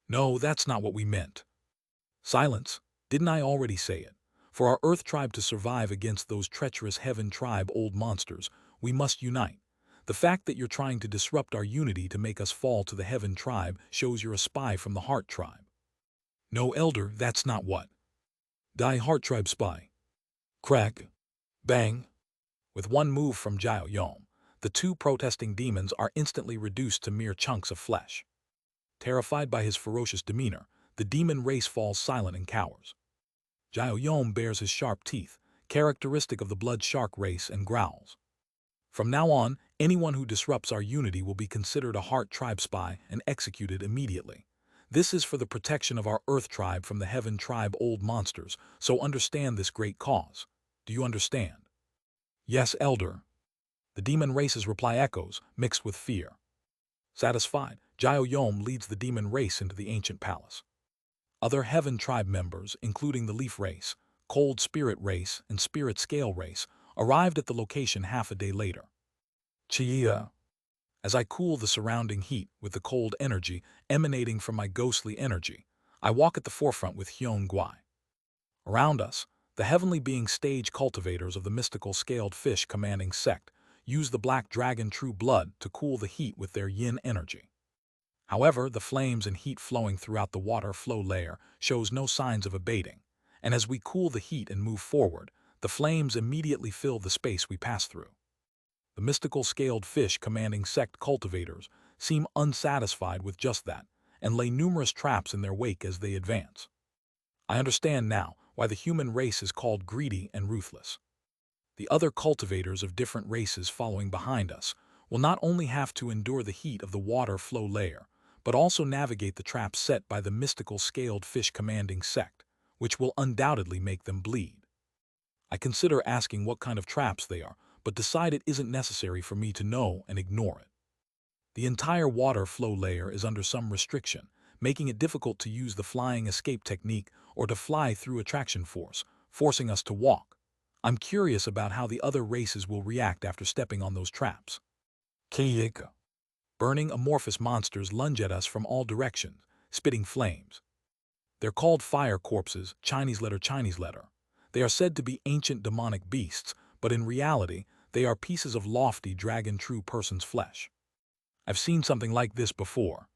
No, that's not what we meant. Silence, didn't I already say it? For our Earth tribe to survive against those treacherous Heaven tribe old monsters, we must unite. The fact that you're trying to disrupt our unity to make us fall to the Heaven tribe shows you're a spy from the Heart tribe. No, Elder, that's not what. Die Heart tribe spy. Crack. Bang. With one move from Jayom, the two protesting demons are instantly reduced to mere chunks of flesh. Terrified by his ferocious demeanor, the demon race falls silent and cowers. Jayom bares his sharp teeth, characteristic of the blood shark race, and growls. From now on, anyone who disrupts our unity will be considered a Heart tribe spy and executed immediately. This is for the protection of our Earth tribe from the Heaven tribe old monsters, so understand this great cause. Do you understand? Yes, Elder. The demon race's reply echoes, mixed with fear. Satisfied, Jayom leads the demon race into the ancient palace. Other Heaven tribe members, including the Leaf race, Cold Spirit race, and Spirit Scale race, arrived at the location half a day later. Chia. As I cool the surrounding heat with the cold energy emanating from my ghostly energy, I walk at the forefront with Hyung-Gwai. Around us, the heavenly being stage cultivators of the mystical scaled fish commanding sect use the black dragon true blood to cool the heat with their yin energy. However, the flames and heat flowing throughout the water flow layer shows no signs of abating, and as we cool the heat and move forward, the flames immediately fill the space we pass through. The mystical scaled fish commanding sect cultivators seem unsatisfied with just that, and lay numerous traps in their wake as they advance. I understand now why the human race is called greedy and ruthless. The other cultivators of different races following behind us will not only have to endure the heat of the water flow layer, but also navigate the traps set by the mystical scaled fish commanding sect, which will undoubtedly make them bleed. I consider asking what kind of traps they are, but decide it isn't necessary for me to know and ignore it. The entire water flow layer is under some restriction, making it difficult to use the flying escape technique or to fly through attraction force, forcing us to walk. I'm curious about how the other races will react after stepping on those traps. Kiyika. Burning amorphous monsters lunge at us from all directions, spitting flames. They're called fire corpses, Chinese letter. They are said to be ancient demonic beasts, but in reality, they are pieces of lofty dragon true person's flesh. I've seen something like this before.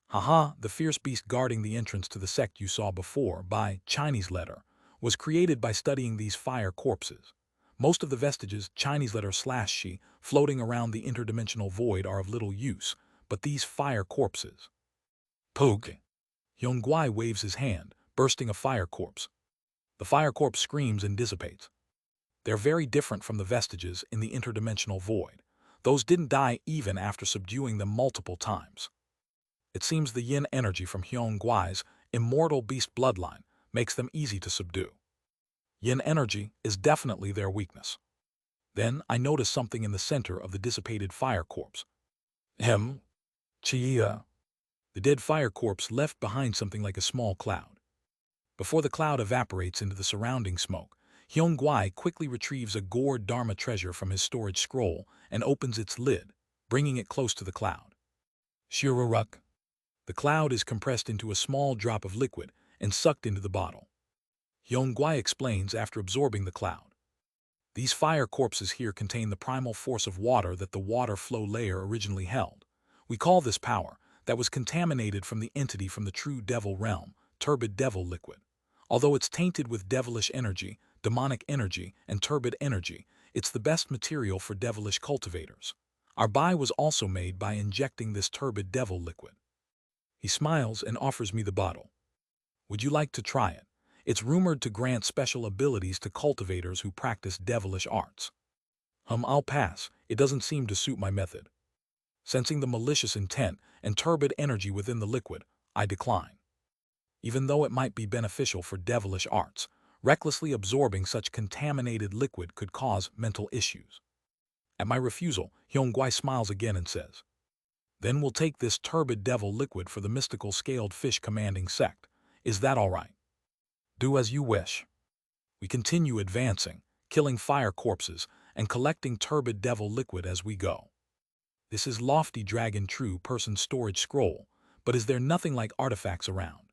Haha, the fierce beast guarding the entrance to the sect you saw before by Chinese letter was created by studying these fire corpses. Most of the vestiges Chinese letter/she floating around the interdimensional void are of little use, but these fire corpses. Poog. Hyung-Gwai waves his hand, bursting a fire corpse. The fire corpse screams and dissipates. They're very different from the vestiges in the interdimensional void. Those didn't die even after subduing them multiple times. It seems the yin energy from Hyung-Gwai's immortal beast bloodline makes them easy to subdue. Yin energy is definitely their weakness. Then I notice something in the center of the dissipated fire corpse. Chia. The dead fire corpse left behind something like a small cloud. Before the cloud evaporates into the surrounding smoke, Hyung-Gwai quickly retrieves a gourd dharma treasure from his storage scroll and opens its lid, bringing it close to the cloud. Shiruruk. The cloud is compressed into a small drop of liquid and sucked into the bottle. Hyung-Gwai explains after absorbing the cloud. These fire corpses here contain the primal force of water that the water flow layer originally held. We call this power that was contaminated from the entity from the true devil realm, turbid devil liquid. Although it's tainted with devilish energy, demonic energy, and turbid energy, it's the best material for devilish cultivators. Our buy was also made by injecting this turbid devil liquid. He smiles and offers me the bottle. Would you like to try it? It's rumored to grant special abilities to cultivators who practice devilish arts. I'll pass. It doesn't seem to suit my method. Sensing the malicious intent and turbid energy within the liquid, I decline. Even though it might be beneficial for devilish arts, recklessly absorbing such contaminated liquid could cause mental issues. At my refusal, Hyung-Gui smiles again and says, "Then we'll take this turbid devil liquid for the mystical scaled fish commanding sect. Is that all right?" "Do as you wish." We continue advancing, killing fire corpses and collecting turbid devil liquid as we go. This is lofty dragon true person storage scroll, but is there nothing like artifacts around?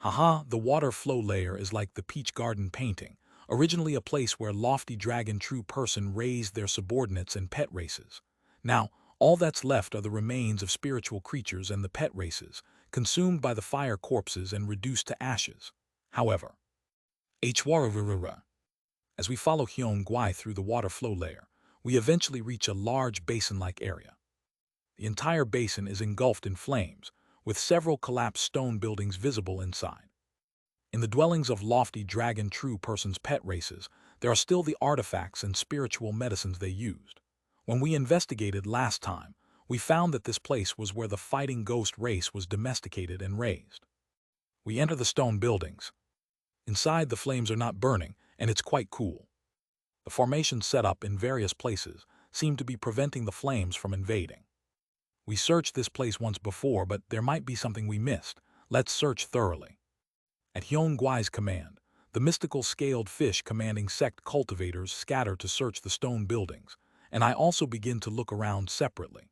Haha, the water flow layer is like the Peach Garden painting, originally a place where lofty dragon true person raised their subordinates in pet races. Now, all that's left are the remains of spiritual creatures and the pet races, consumed by the fire corpses and reduced to ashes. However, as we follow Hyung-Gui through the water flow layer, we eventually reach a large basin-like area. The entire basin is engulfed in flames, with several collapsed stone buildings visible inside. In the dwellings of lofty dragon true person's pet races, there are still the artifacts and spiritual medicines they used. When we investigated last time, we found that this place was where the fighting ghost race was domesticated and raised. We enter the stone buildings. Inside, the flames are not burning, and it's quite cool. The formations set up in various places seem to be preventing the flames from invading. We searched this place once before, but there might be something we missed. Let's search thoroughly. At Hyung-Gui's command, the mystical scaled fish commanding sect cultivators scatter to search the stone buildings, and I also begin to look around separately.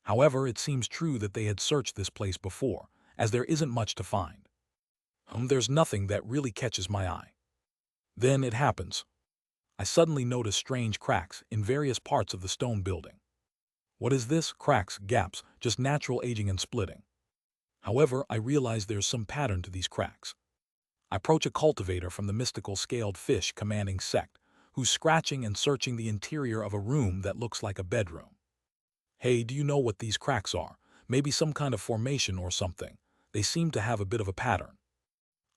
However, it seems true that they had searched this place before, as there isn't much to find. There's nothing that really catches my eye. Then it happens. I suddenly notice strange cracks in various parts of the stone building. What is this? Cracks, gaps, just natural aging and splitting. However, I realize there's some pattern to these cracks. I approach a cultivator from the mystical scaled fish commanding sect, who's scratching and searching the interior of a room that looks like a bedroom. "Hey, do you know what these cracks are? Maybe some kind of formation or something. They seem to have a bit of a pattern."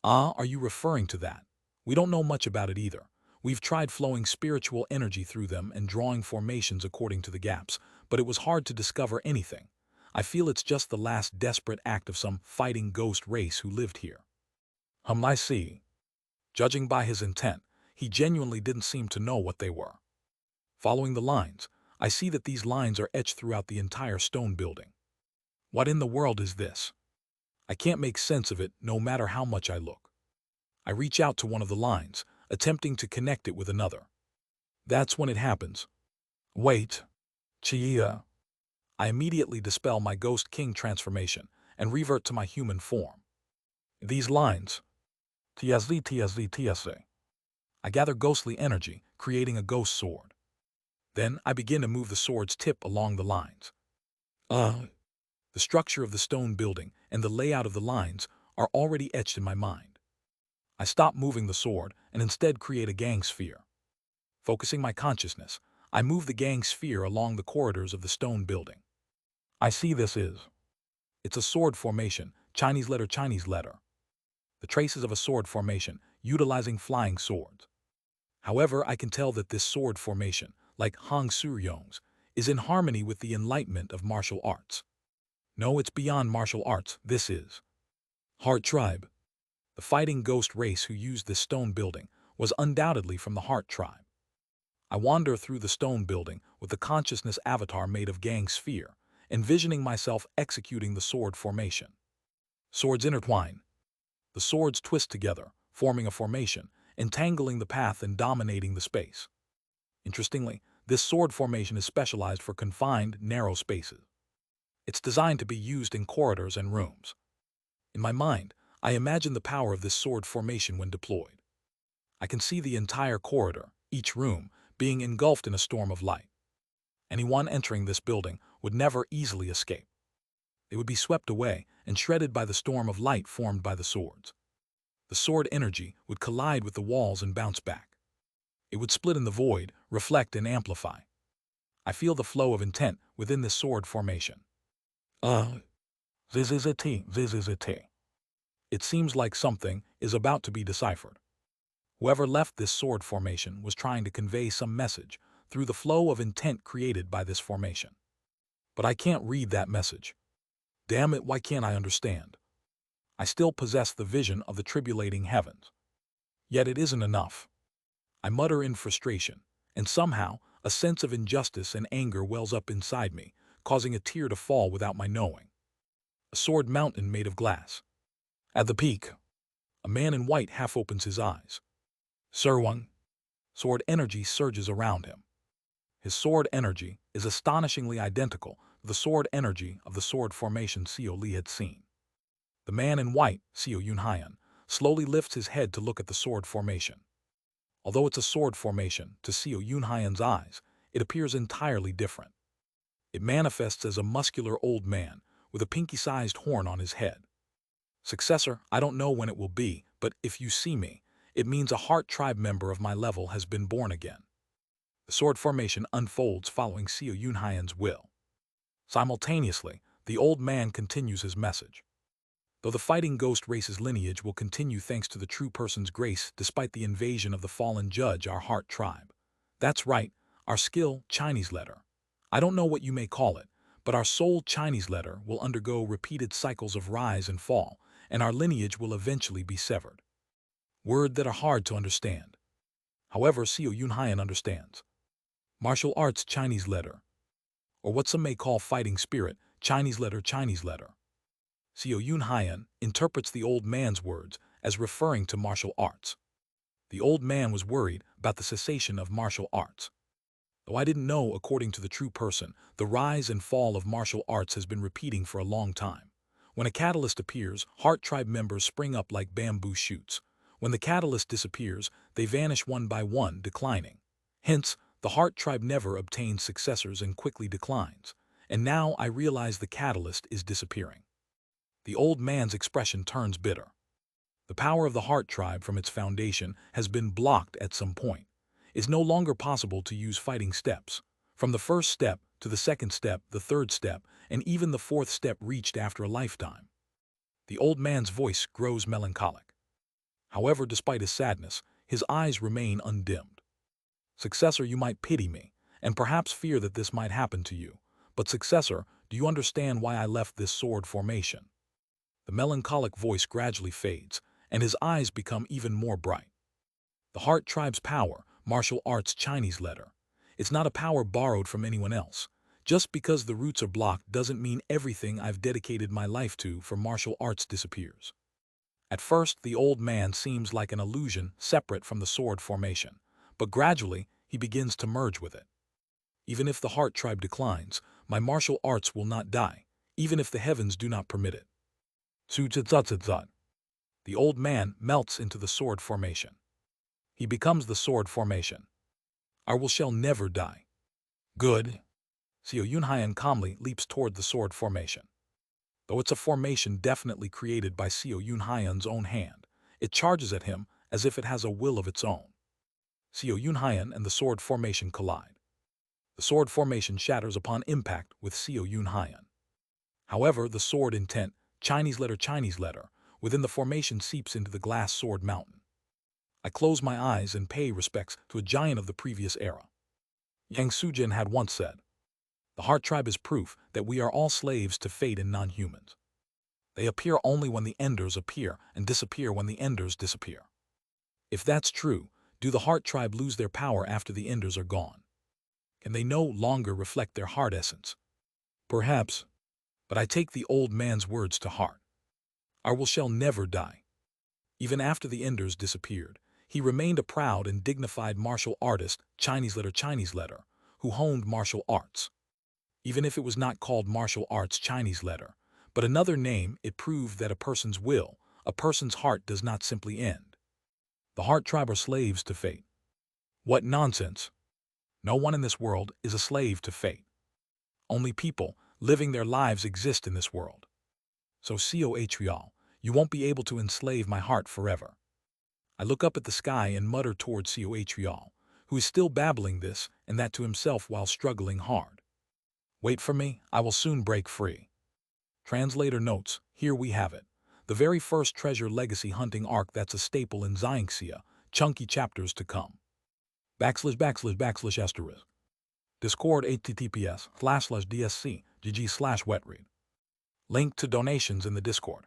"Ah, are you referring to that? We don't know much about it either. We've tried flowing spiritual energy through them and drawing formations according to the gaps, but it was hard to discover anything. I feel it's just the last desperate act of some fighting ghost race who lived here." I see. Judging by his intent, he genuinely didn't seem to know what they were. Following the lines, I see that these lines are etched throughout the entire stone building. What in the world is this? I can't make sense of it no matter how much I look. I reach out to one of the lines, attempting to connect it with another. That's when it happens. Wait. Chia. I immediately dispel my Ghost King transformation and revert to my human form. These lines. TSZ. I gather ghostly energy, creating a ghost sword. Then I begin to move the sword's tip along the lines. The structure of the stone building and the layout of the lines are already etched in my mind. I stop moving the sword and instead create a gang sphere. Focusing my consciousness, I move the gang sphere along the corridors of the stone building. I see this is. It's a sword formation, Chinese letter. The traces of a sword formation, utilizing flying swords. However, I can tell that this sword formation, like Hong Su-ryong's, is in harmony with the enlightenment of martial arts. No, it's beyond martial arts. This is Heart Tribe. The fighting ghost race who used this stone building was undoubtedly from the Heart Tribe. I wander through the stone building with the consciousness avatar made of gang sphere, envisioning myself executing the sword formation. Swords intertwine. The swords twist together, forming a formation, entangling the path and dominating the space. Interestingly, this sword formation is specialized for confined, narrow spaces. It's designed to be used in corridors and rooms. In my mind, I imagine the power of this sword formation when deployed. I can see the entire corridor, each room, being engulfed in a storm of light. Anyone entering this building would never easily escape. They would be swept away and shredded by the storm of light formed by the swords. The sword energy would collide with the walls and bounce back. It would split in the void, reflect and amplify. I feel the flow of intent within this sword formation. This is a T. It seems like something is about to be deciphered. Whoever left this sword formation was trying to convey some message through the flow of intent created by this formation. But I can't read that message. Damn it, why can't I understand? I still possess the vision of the tribulating heavens. Yet it isn't enough. I mutter in frustration, and somehow a sense of injustice and anger wells up inside me, causing a tear to fall without my knowing. A sword mountain made of glass. At the peak, a man in white half opens his eyes. Sirwang. Sword energy surges around him. His sword energy is astonishingly identical to the sword energy of the sword formation Seo Li had seen. The man in white, Seo Yunhyan, slowly lifts his head to look at the sword formation. Although it's a sword formation, to Seo Yunhyan's eyes, it appears entirely different. It manifests as a muscular old man with a pinky-sized horn on his head. Successor, I don't know when it will be, but if you see me, it means a heart tribe member of my level has been born again. The sword formation unfolds following Seo Yunhyan's will. Simultaneously, the old man continues his message. Though the fighting ghost race's lineage will continue thanks to the true person's grace despite the invasion of the fallen judge, our heart tribe. That's right, our skill, Chinese letter. I don't know what you may call it, but our soul Chinese letter will undergo repeated cycles of rise and fall, and our lineage will eventually be severed. Words that are hard to understand. However, Seo Yunhyan understands. Martial arts Chinese letter, or what some may call fighting spirit, Chinese letter. Seo Yunhyan interprets the old man's words as referring to martial arts. The old man was worried about the cessation of martial arts. Though I didn't know, according to the true person, the rise and fall of martial arts has been repeating for a long time. When a catalyst appears, heart tribe members spring up like bamboo shoots. When the catalyst disappears, they vanish one by one, declining. Hence, the heart tribe never obtains successors and quickly declines. And now I realize the catalyst is disappearing. The old man's expression turns bitter. The power of the heart tribe from its foundation has been blocked at some point. It's no longer possible to use fighting steps. From the first step to the second step, the third step, and even the fourth step reached after a lifetime. The old man's voice grows melancholic. However, despite his sadness, his eyes remain undimmed. Successor, you might pity me, and perhaps fear that this might happen to you. But successor, do you understand why I left this sword formation? The melancholic voice gradually fades, and his eyes become even more bright. The heart tribe's power, martial arts Chinese letter. It's not a power borrowed from anyone else. Just because the roots are blocked doesn't mean everything I've dedicated my life to for martial arts disappears. At first, the old man seems like an illusion separate from the sword formation, but gradually he begins to merge with it. Even if the heart tribe declines, my martial arts will not die, even if the heavens do not permit it. The old man melts into the sword formation. He becomes the sword formation. Our will shall never die. Good. Seo Yunhyan calmly leaps toward the sword formation. Though it's a formation definitely created by Seo Yunhyan's own hand, it charges at him as if it has a will of its own. Seo Yunhyan and the sword formation collide. The sword formation shatters upon impact with Seo Yunhyan. However, the sword intent, Chinese letter, within the formation seeps into the glass sword mountain. I close my eyes and pay respects to a giant of the previous era. Yang Sujin had once said, "The heart tribe is proof that we are all slaves to fate and non-humans. They appear only when the enders appear and disappear when the enders disappear." If that's true, do the heart tribe lose their power after the enders are gone? Can they no longer reflect their heart essence? Perhaps, but I take the old man's words to heart. Our will shall never die. Even after the enders disappeared, he remained a proud and dignified martial artist, Chinese letter, who honed martial arts. Even if it was not called martial arts Chinese letter, but another name, it proved that a person's will, a person's heart does not simply end. The heart tribe are slaves to fate. What nonsense! No one in this world is a slave to fate. Only people living their lives exist in this world. So Seo Atrial, you won't be able to enslave my heart forever. I look up at the sky and mutter towards Seo Atrial, who is still babbling this and that to himself while struggling hard. Wait for me, I will soon break free. Translator notes, here we have it. The very first treasure legacy hunting arc that's a staple in Xianxia, chunky chapters to come. // Discord https://dsc.gg/wetread. Link to donations in the Discord.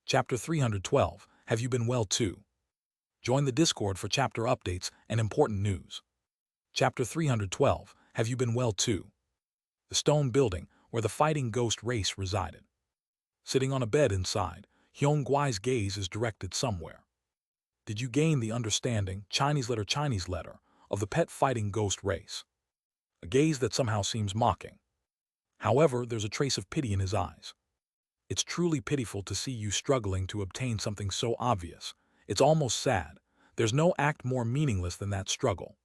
Chapter 312, Have You Been Well Too? Join the Discord for chapter updates and important news. Chapter 312, Have You Been Well Too? The stone building where the fighting ghost race resided. Sitting on a bed inside, Hyung Gwai's gaze is directed somewhere. Did you gain the understanding, Chinese letter, of the pet fighting ghost race? A gaze that somehow seems mocking. However, there's a trace of pity in his eyes. It's truly pitiful to see you struggling to obtain something so obvious. It's almost sad. There's no act more meaningless than that struggle.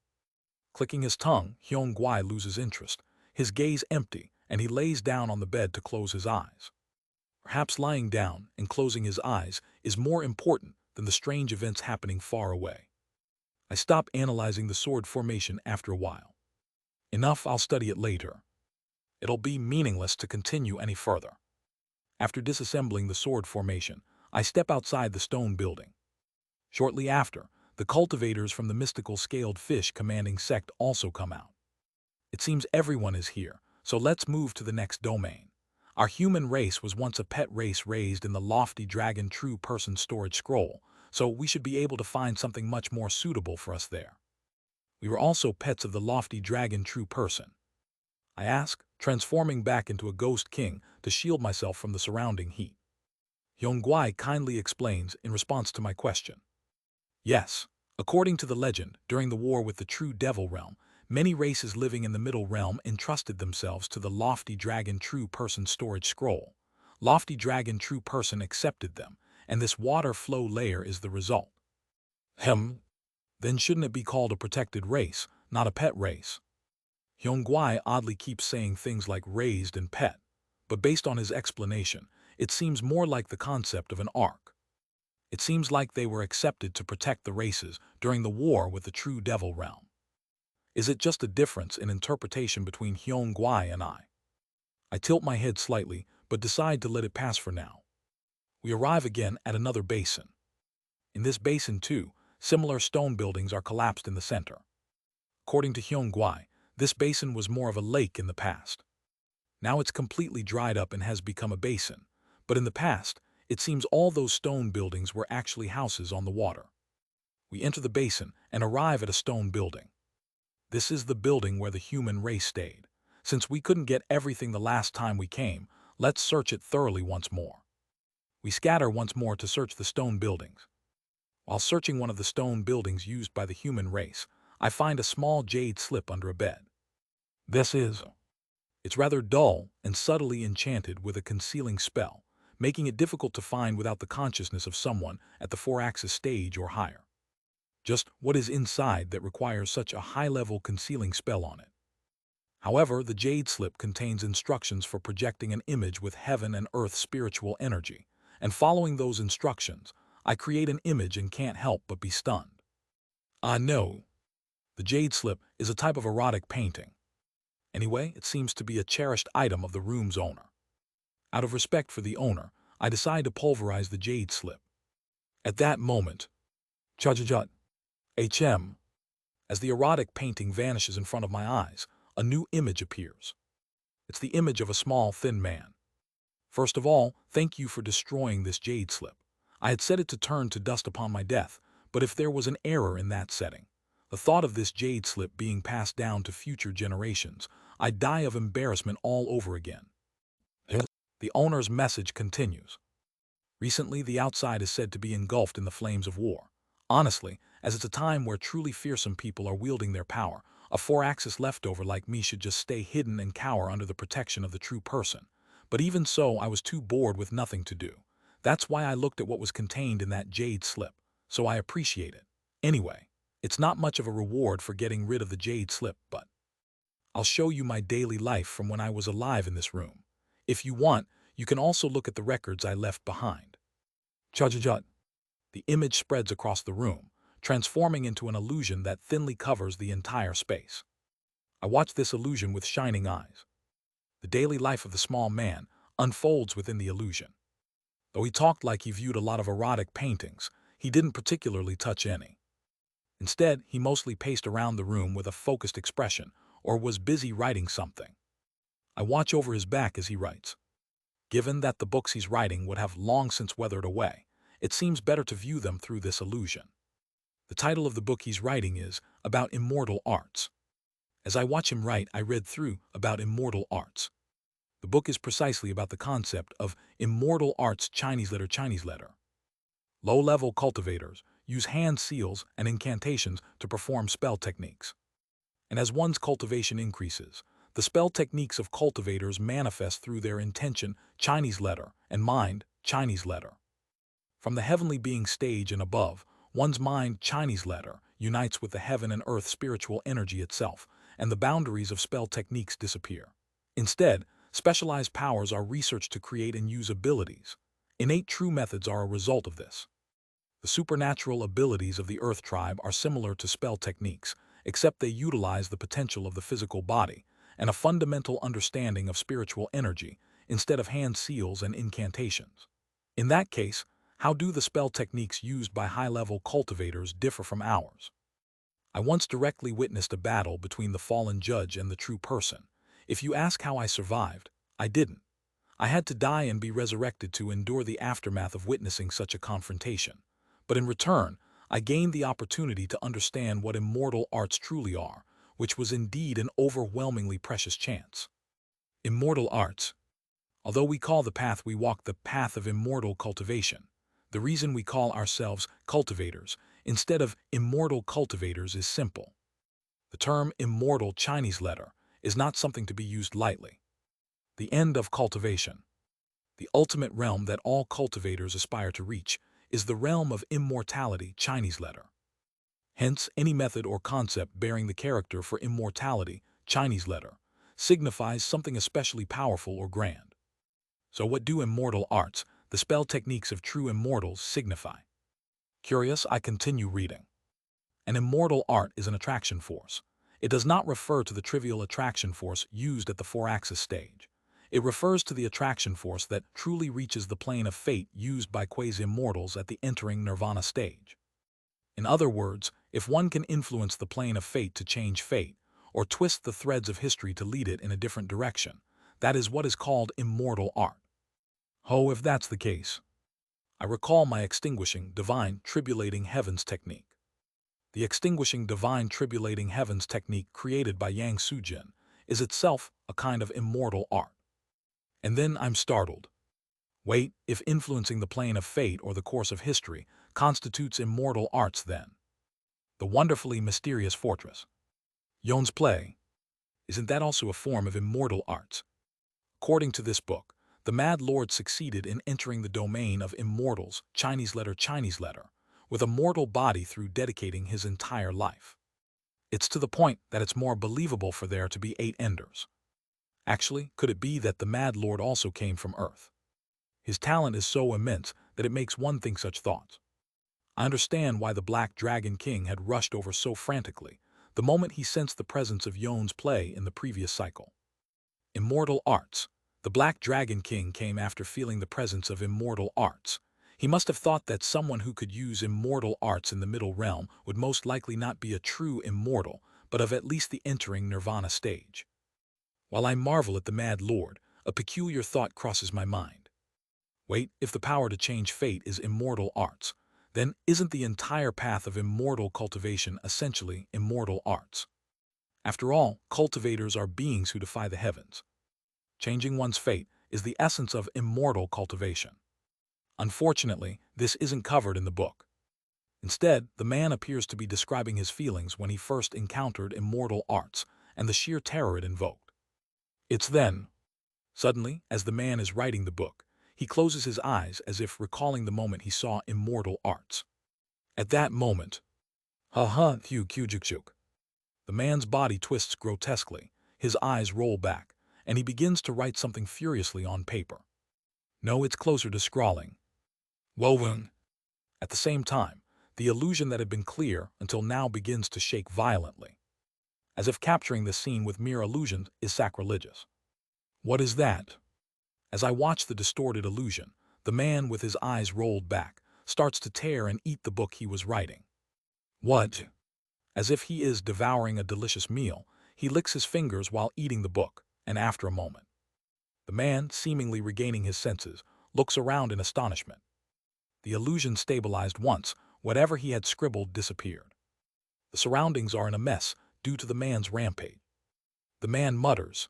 Clicking his tongue, Hyung Gwai loses interest, his gaze empty, and he lays down on the bed to close his eyes. Perhaps lying down and closing his eyes is more important than the strange events happening far away. I stop analyzing the sword formation after a while. Enough, I'll study it later. It'll be meaningless to continue any further. After disassembling the sword formation, I step outside the stone building. Shortly after, the cultivators from the mystical scaled fish commanding sect also come out. It seems everyone is here, so let's move to the next domain. Our human race was once a pet race raised in the lofty dragon true person storage scroll, so we should be able to find something much more suitable for us there. We were also pets of the lofty dragon true person. I ask, transforming back into a ghost king to shield myself from the surrounding heat. Hyung Gwai kindly explains in response to my question. Yes, according to the legend, during the war with the true devil realm, many races living in the middle realm entrusted themselves to the lofty dragon true person storage scroll. Lofty dragon true person accepted them, and this water flow layer is the result. Then shouldn't it be called a protected race, not a pet race? Hyung Gwai oddly keeps saying things like raised and pet, but based on his explanation, it seems more like the concept of an ark. It seems like they were accepted to protect the races during the war with the true devil realm. Is it just a difference in interpretation between Hyung Gwai and I? I tilt my head slightly, but decide to let it pass for now. We arrive again at another basin. In this basin too, similar stone buildings are collapsed in the center. According to Hyung Gwai, this basin was more of a lake in the past. Now it's completely dried up and has become a basin, but in the past, it seems all those stone buildings were actually houses on the water. We enter the basin and arrive at a stone building. This is the building where the human race stayed. Since we couldn't get everything the last time we came, let's search it thoroughly once more. We scatter once more to search the stone buildings. While searching one of the stone buildings used by the human race, I find a small jade slip under a bed. It's rather dull and subtly enchanted with a concealing spell, making it difficult to find without the consciousness of someone at the 4-axis stage or higher. Just what is inside that requires such a high-level concealing spell on it? However, the jade slip contains instructions for projecting an image with heaven and earth spiritual energy, and following those instructions, I create an image and can't help but be stunned. No. The jade slip is a type of erotic painting. Anyway, it seems to be a cherished item of the room's owner. Out of respect for the owner, I decide to pulverize the jade slip. At that moment, chajajut, as the erotic painting vanishes in front of my eyes, a new image appears. It's the image of a small, thin man. First of all, thank you for destroying this jade slip. I had set it to turn to dust upon my death, but if there was an error in that setting, the thought of this jade slip being passed down to future generations, I'd die of embarrassment all over again. The owner's message continues. Recently, the outside is said to be engulfed in the flames of war. Honestly, as it's a time where truly fearsome people are wielding their power, a 4-axis leftover like me should just stay hidden and cower under the protection of the true person. But even so, I was too bored with nothing to do. That's why I looked at what was contained in that jade slip, so I appreciate it. Anyway, it's not much of a reward for getting rid of the jade slip, but I'll show you my daily life from when I was alive in this room. If you want, you can also look at the records I left behind. Chajajut. The image spreads across the room, transforming into an illusion that thinly covers the entire space. I watch this illusion with shining eyes. The daily life of the small man unfolds within the illusion. Though he talked like he viewed a lot of erotic paintings, he didn't particularly touch any. Instead, he mostly paced around the room with a focused expression, or was busy writing something. I watch over his back as he writes. Given that the books he's writing would have long since weathered away, it seems better to view them through this illusion. The title of the book he's writing is About Immortal Arts. As I watch him write, I read through About Immortal Arts. The book is precisely about the concept of immortal arts. Chinese letter. Low-level cultivators use hand seals and incantations to perform spell techniques. And as one's cultivation increases, the spell techniques of cultivators manifest through their intention, Chinese letter, and mind, Chinese letter. From the heavenly being stage and above, one's mind, Chinese letter, unites with the heaven and earth spiritual energy itself, and the boundaries of spell techniques disappear. Instead, specialized powers are researched to create and use abilities. Innate true methods are a result of this. The supernatural abilities of the Earth tribe are similar to spell techniques, except they utilize the potential of the physical body and a fundamental understanding of spiritual energy instead of hand seals and incantations. In that case, how do the spell techniques used by high-level cultivators differ from ours? I once directly witnessed a battle between the fallen judge and the true person. If you ask how I survived, I didn't. I had to die and be resurrected to endure the aftermath of witnessing such a confrontation. But in return, I gained the opportunity to understand what immortal arts truly are, which was indeed an overwhelmingly precious chance. Immortal arts. Although we call the path we walk the path of immortal cultivation, the reason we call ourselves cultivators instead of immortal cultivators is simple. The term immortal Chinese letter is not something to be used lightly. The end of cultivation. The ultimate realm that all cultivators aspire to reach is the realm of immortality, Chinese letter. Hence, any method or concept bearing the character for immortality, Chinese letter, signifies something especially powerful or grand. So what do immortal arts, the spell techniques of true immortals, signify? Curious, I continue reading. An immortal art is an attraction force. It does not refer to the trivial attraction force used at the four-axis stage. It refers to the attraction force that truly reaches the plane of fate used by quasi-immortals at the entering nirvana stage. In other words, if one can influence the plane of fate to change fate, or twist the threads of history to lead it in a different direction, that is what is called immortal art. Oh, if that's the case. I recall my extinguishing, divine, tribulating heavens technique. The extinguishing, divine, tribulating heavens technique created by Yang Sujin is itself a kind of immortal art. And then I'm startled. Wait, if influencing the plane of fate or the course of history constitutes immortal arts then? The wonderfully mysterious fortress. Yon's play. Isn't that also a form of immortal arts? According to this book, the Mad Lord succeeded in entering the domain of immortals, Chinese letter, with a mortal body through dedicating his entire life. It's to the point that it's more believable for there to be 8 enders. Actually, could it be that the Mad Lord also came from Earth? His talent is so immense that it makes one think such thoughts. I understand why the Black Dragon King had rushed over so frantically the moment he sensed the presence of Yon's play in the previous cycle. Immortal arts. The Black Dragon King came after feeling the presence of immortal arts. He must have thought that someone who could use immortal arts in the middle realm would most likely not be a true immortal, but of at least the entering nirvana stage. While I marvel at the Mad Lord, a peculiar thought crosses my mind. Wait, if the power to change fate is immortal arts, then isn't the entire path of immortal cultivation essentially immortal arts? After all, cultivators are beings who defy the heavens. Changing one's fate is the essence of immortal cultivation. Unfortunately, this isn't covered in the book. Instead, the man appears to be describing his feelings when he first encountered immortal arts and the sheer terror it invoked. It's then, suddenly, as the man is writing the book, he closes his eyes as if recalling the moment he saw immortal arts. At that moment, the man's body twists grotesquely, his eyes roll back, and he begins to write something furiously on paper. No, it's closer to scrawling. Woven. At the same time, the illusion that had been clear until now begins to shake violently. As if capturing the scene with mere illusions is sacrilegious. What is that? As I watch the distorted illusion, the man with his eyes rolled back starts to tear and eat the book he was writing. What? As if he is devouring a delicious meal, He licks his fingers while eating the book, and after a moment, the man, seemingly regaining his senses, looks around in astonishment. The illusion stabilized once, whatever he had scribbled disappeared. The surroundings are in a mess due to the man's rampage. The man mutters,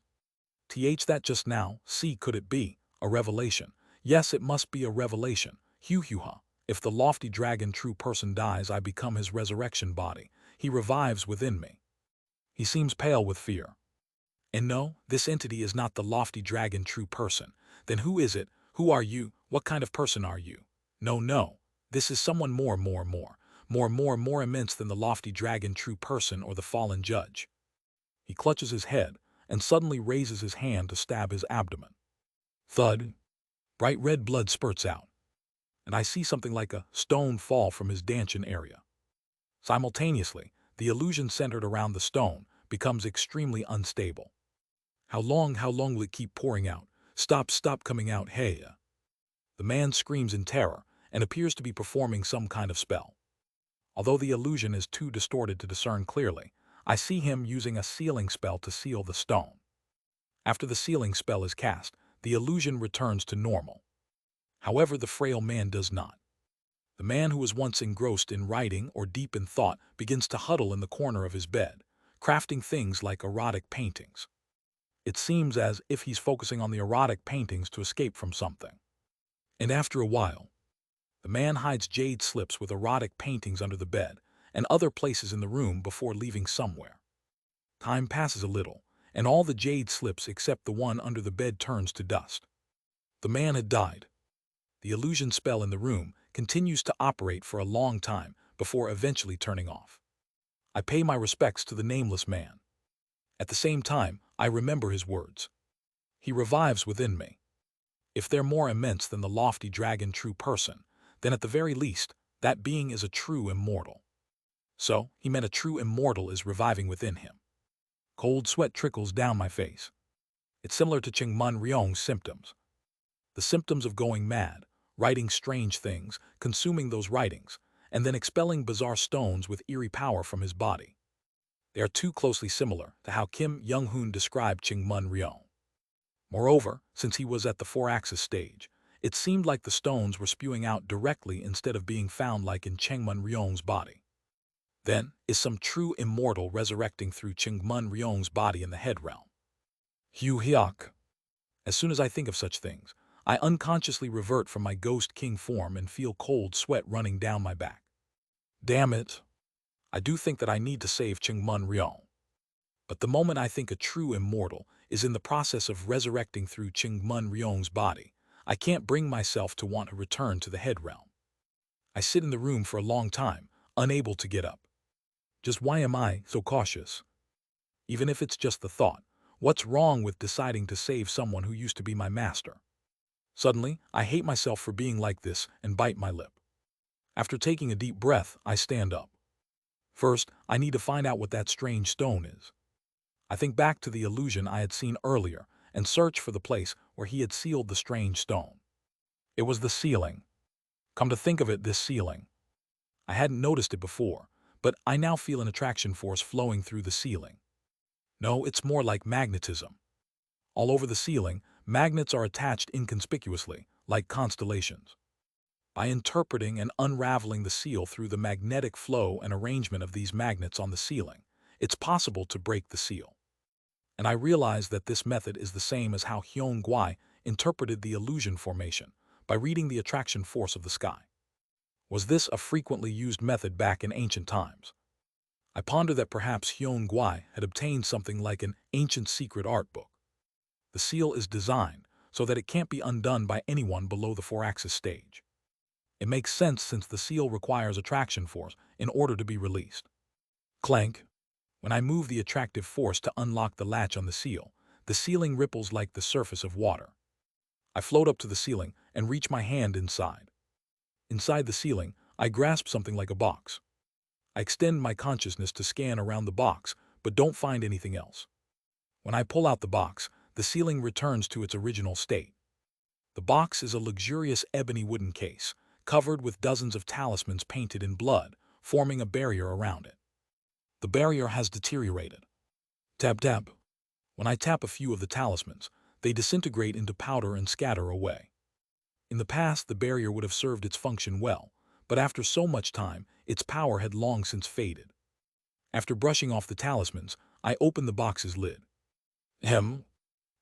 that just now, see, could it be a revelation? Yes, it must be a revelation. Hu-hu-ha. If the lofty dragon true person dies, I become his resurrection body. He revives within me. He seems pale with fear. And no, this entity is not the lofty dragon true person. Then who is it? Who are you? What kind of person are you? No, no. This is someone more immense than the lofty dragon true person or the fallen judge. He clutches his head and suddenly raises his hand to stab his abdomen. Thud. Bright red blood spurts out, and I see something like a stone fall from his dantian area. Simultaneously, the illusion centered around the stone becomes extremely unstable. How long will it keep pouring out? Stop coming out, hey. The man screams in terror and appears to be performing some kind of spell. Although the illusion is too distorted to discern clearly, I see him using a sealing spell to seal the stone. After the sealing spell is cast, the illusion returns to normal. However, the frail man does not. The man who was once engrossed in writing or deep in thought begins to huddle in the corner of his bed, crafting things like erotic paintings. It seems as if he's focusing on the erotic paintings to escape from something. And after a while, the man hides Jade slips with erotic paintings under the bed and other places in the room before leaving somewhere. Time passes a little, and all the Jade slips except the one under the bed turns to dust. The man had died. The illusion spell in the room continues to operate for a long time before eventually turning off. I pay my respects to the nameless man. At the same time, I remember his words. He revives within me. If they're more immense than the lofty dragon true person, then at the very least, that being is a true immortal. So, he meant a true immortal is reviving within him. Cold sweat trickles down my face. It's similar to Ching-mun Ryong's symptoms. The symptoms of going mad, writing strange things, consuming those writings, and then expelling bizarre stones with eerie power from his body. They are too closely similar to how Kim Young-hoon described Ching-mun Ryong. Moreover, since he was at the 4-axis stage, it seemed like the stones were spewing out directly instead of being found like in Ching-mun Ryong's body. Then, is some true immortal resurrecting through Ching-mun Ryong's body in the head realm? Hyuk. As soon as I think of such things, I unconsciously revert from my ghost king form and feel cold sweat running down my back. Damn it. I do think that I need to save Ching-mun Ryong. But the moment I think a true immortal is in the process of resurrecting through Ching-mun Ryong's body, I can't bring myself to want to return to the head realm. I sit in the room for a long time, unable to get up. Just why am I so cautious? Even if it's just the thought, what's wrong with deciding to save someone who used to be my master? Suddenly, I hate myself for being like this and bite my lip. After taking a deep breath, I stand up. First, I need to find out what that strange stone is. I think back to the illusion I had seen earlier and search for the place where he had sealed the strange stone. It was the ceiling. Come to think of it, this ceiling. I hadn't noticed it before, but I now feel an attraction force flowing through the ceiling. No, it's more like magnetism. All over the ceiling, magnets are attached inconspicuously, like constellations. By interpreting and unraveling the seal through the magnetic flow and arrangement of these magnets on the ceiling, it's possible to break the seal. And I realize that this method is the same as how Hyun Gwai interpreted the illusion formation, by reading the attraction force of the sky. Was this a frequently used method back in ancient times? I ponder that perhaps Hyun Gwai had obtained something like an ancient secret art book. The seal is designed so that it can't be undone by anyone below the 4-axis stage. It makes sense since the seal requires attraction force in order to be released. Clank. When I move the attractive force to unlock the latch on the seal, the ceiling ripples like the surface of water. I float up to the ceiling and reach my hand inside. Inside the ceiling, I grasp something like a box. I extend my consciousness to scan around the box, but don't find anything else. When I pull out the box, the ceiling returns to its original state. The box is a luxurious ebony wooden case, covered with dozens of talismans painted in blood, forming a barrier around it. The barrier has deteriorated. Tap tap. When I tap a few of the talismans, they disintegrate into powder and scatter away. In the past, the barrier would have served its function well, but after so much time, its power had long since faded. After brushing off the talismans, I open the box's lid. Hem.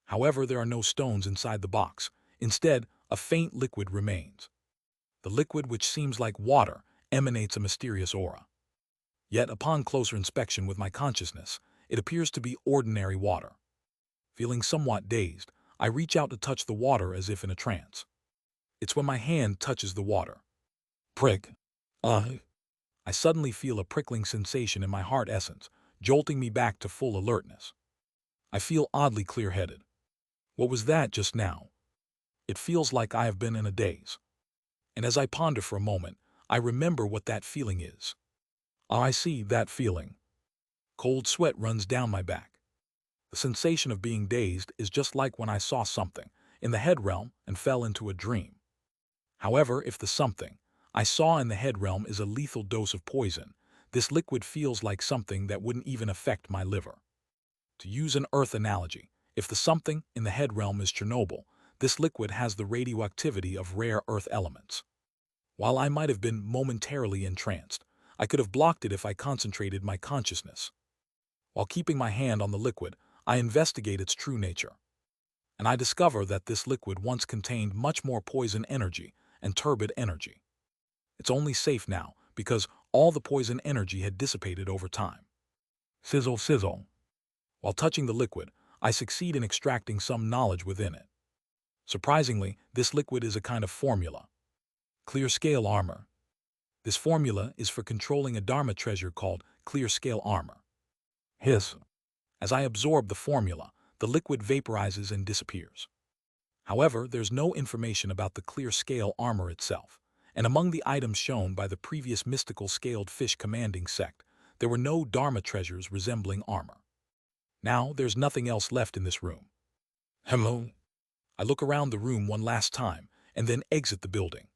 However, there are no stones inside the box. Instead, a faint liquid remains. The liquid, which seems like water, emanates a mysterious aura. Yet, upon closer inspection with my consciousness, it appears to be ordinary water. Feeling somewhat dazed, I reach out to touch the water as if in a trance. It's when my hand touches the water. Prick. I suddenly feel a prickling sensation in my heart essence, jolting me back to full alertness. I feel oddly clear-headed. What was that just now? It feels like I have been in a daze. And as I ponder for a moment, I remember what that feeling is. I see that feeling. Cold sweat runs down my back. The sensation of being dazed is just like when I saw something in the head realm and fell into a dream. However, if the something I saw in the head realm is a lethal dose of poison, this liquid feels like something that wouldn't even affect my liver. To use an Earth analogy, if the something in the head realm is Chernobyl, this liquid has the radioactivity of rare Earth elements. While I might have been momentarily entranced, I could have blocked it if I concentrated my consciousness. While keeping my hand on the liquid, I investigate its true nature. And I discover that this liquid once contained much more poison energy and turbid energy. It's only safe now because all the poison energy had dissipated over time. Sizzle, sizzle. While touching the liquid, I succeed in extracting some knowledge within it. Surprisingly, this liquid is a kind of formula. Clear scale armor. This formula is for controlling a Dharma treasure called clear scale armor. Hiss. As I absorb the formula, the liquid vaporizes and disappears. However, there's no information about the clear scale armor itself, and among the items shown by the previous mystical scaled fish commanding sect, there were no Dharma treasures resembling armor. Now, there's nothing else left in this room. Hello? I look around the room one last time, and then exit the building.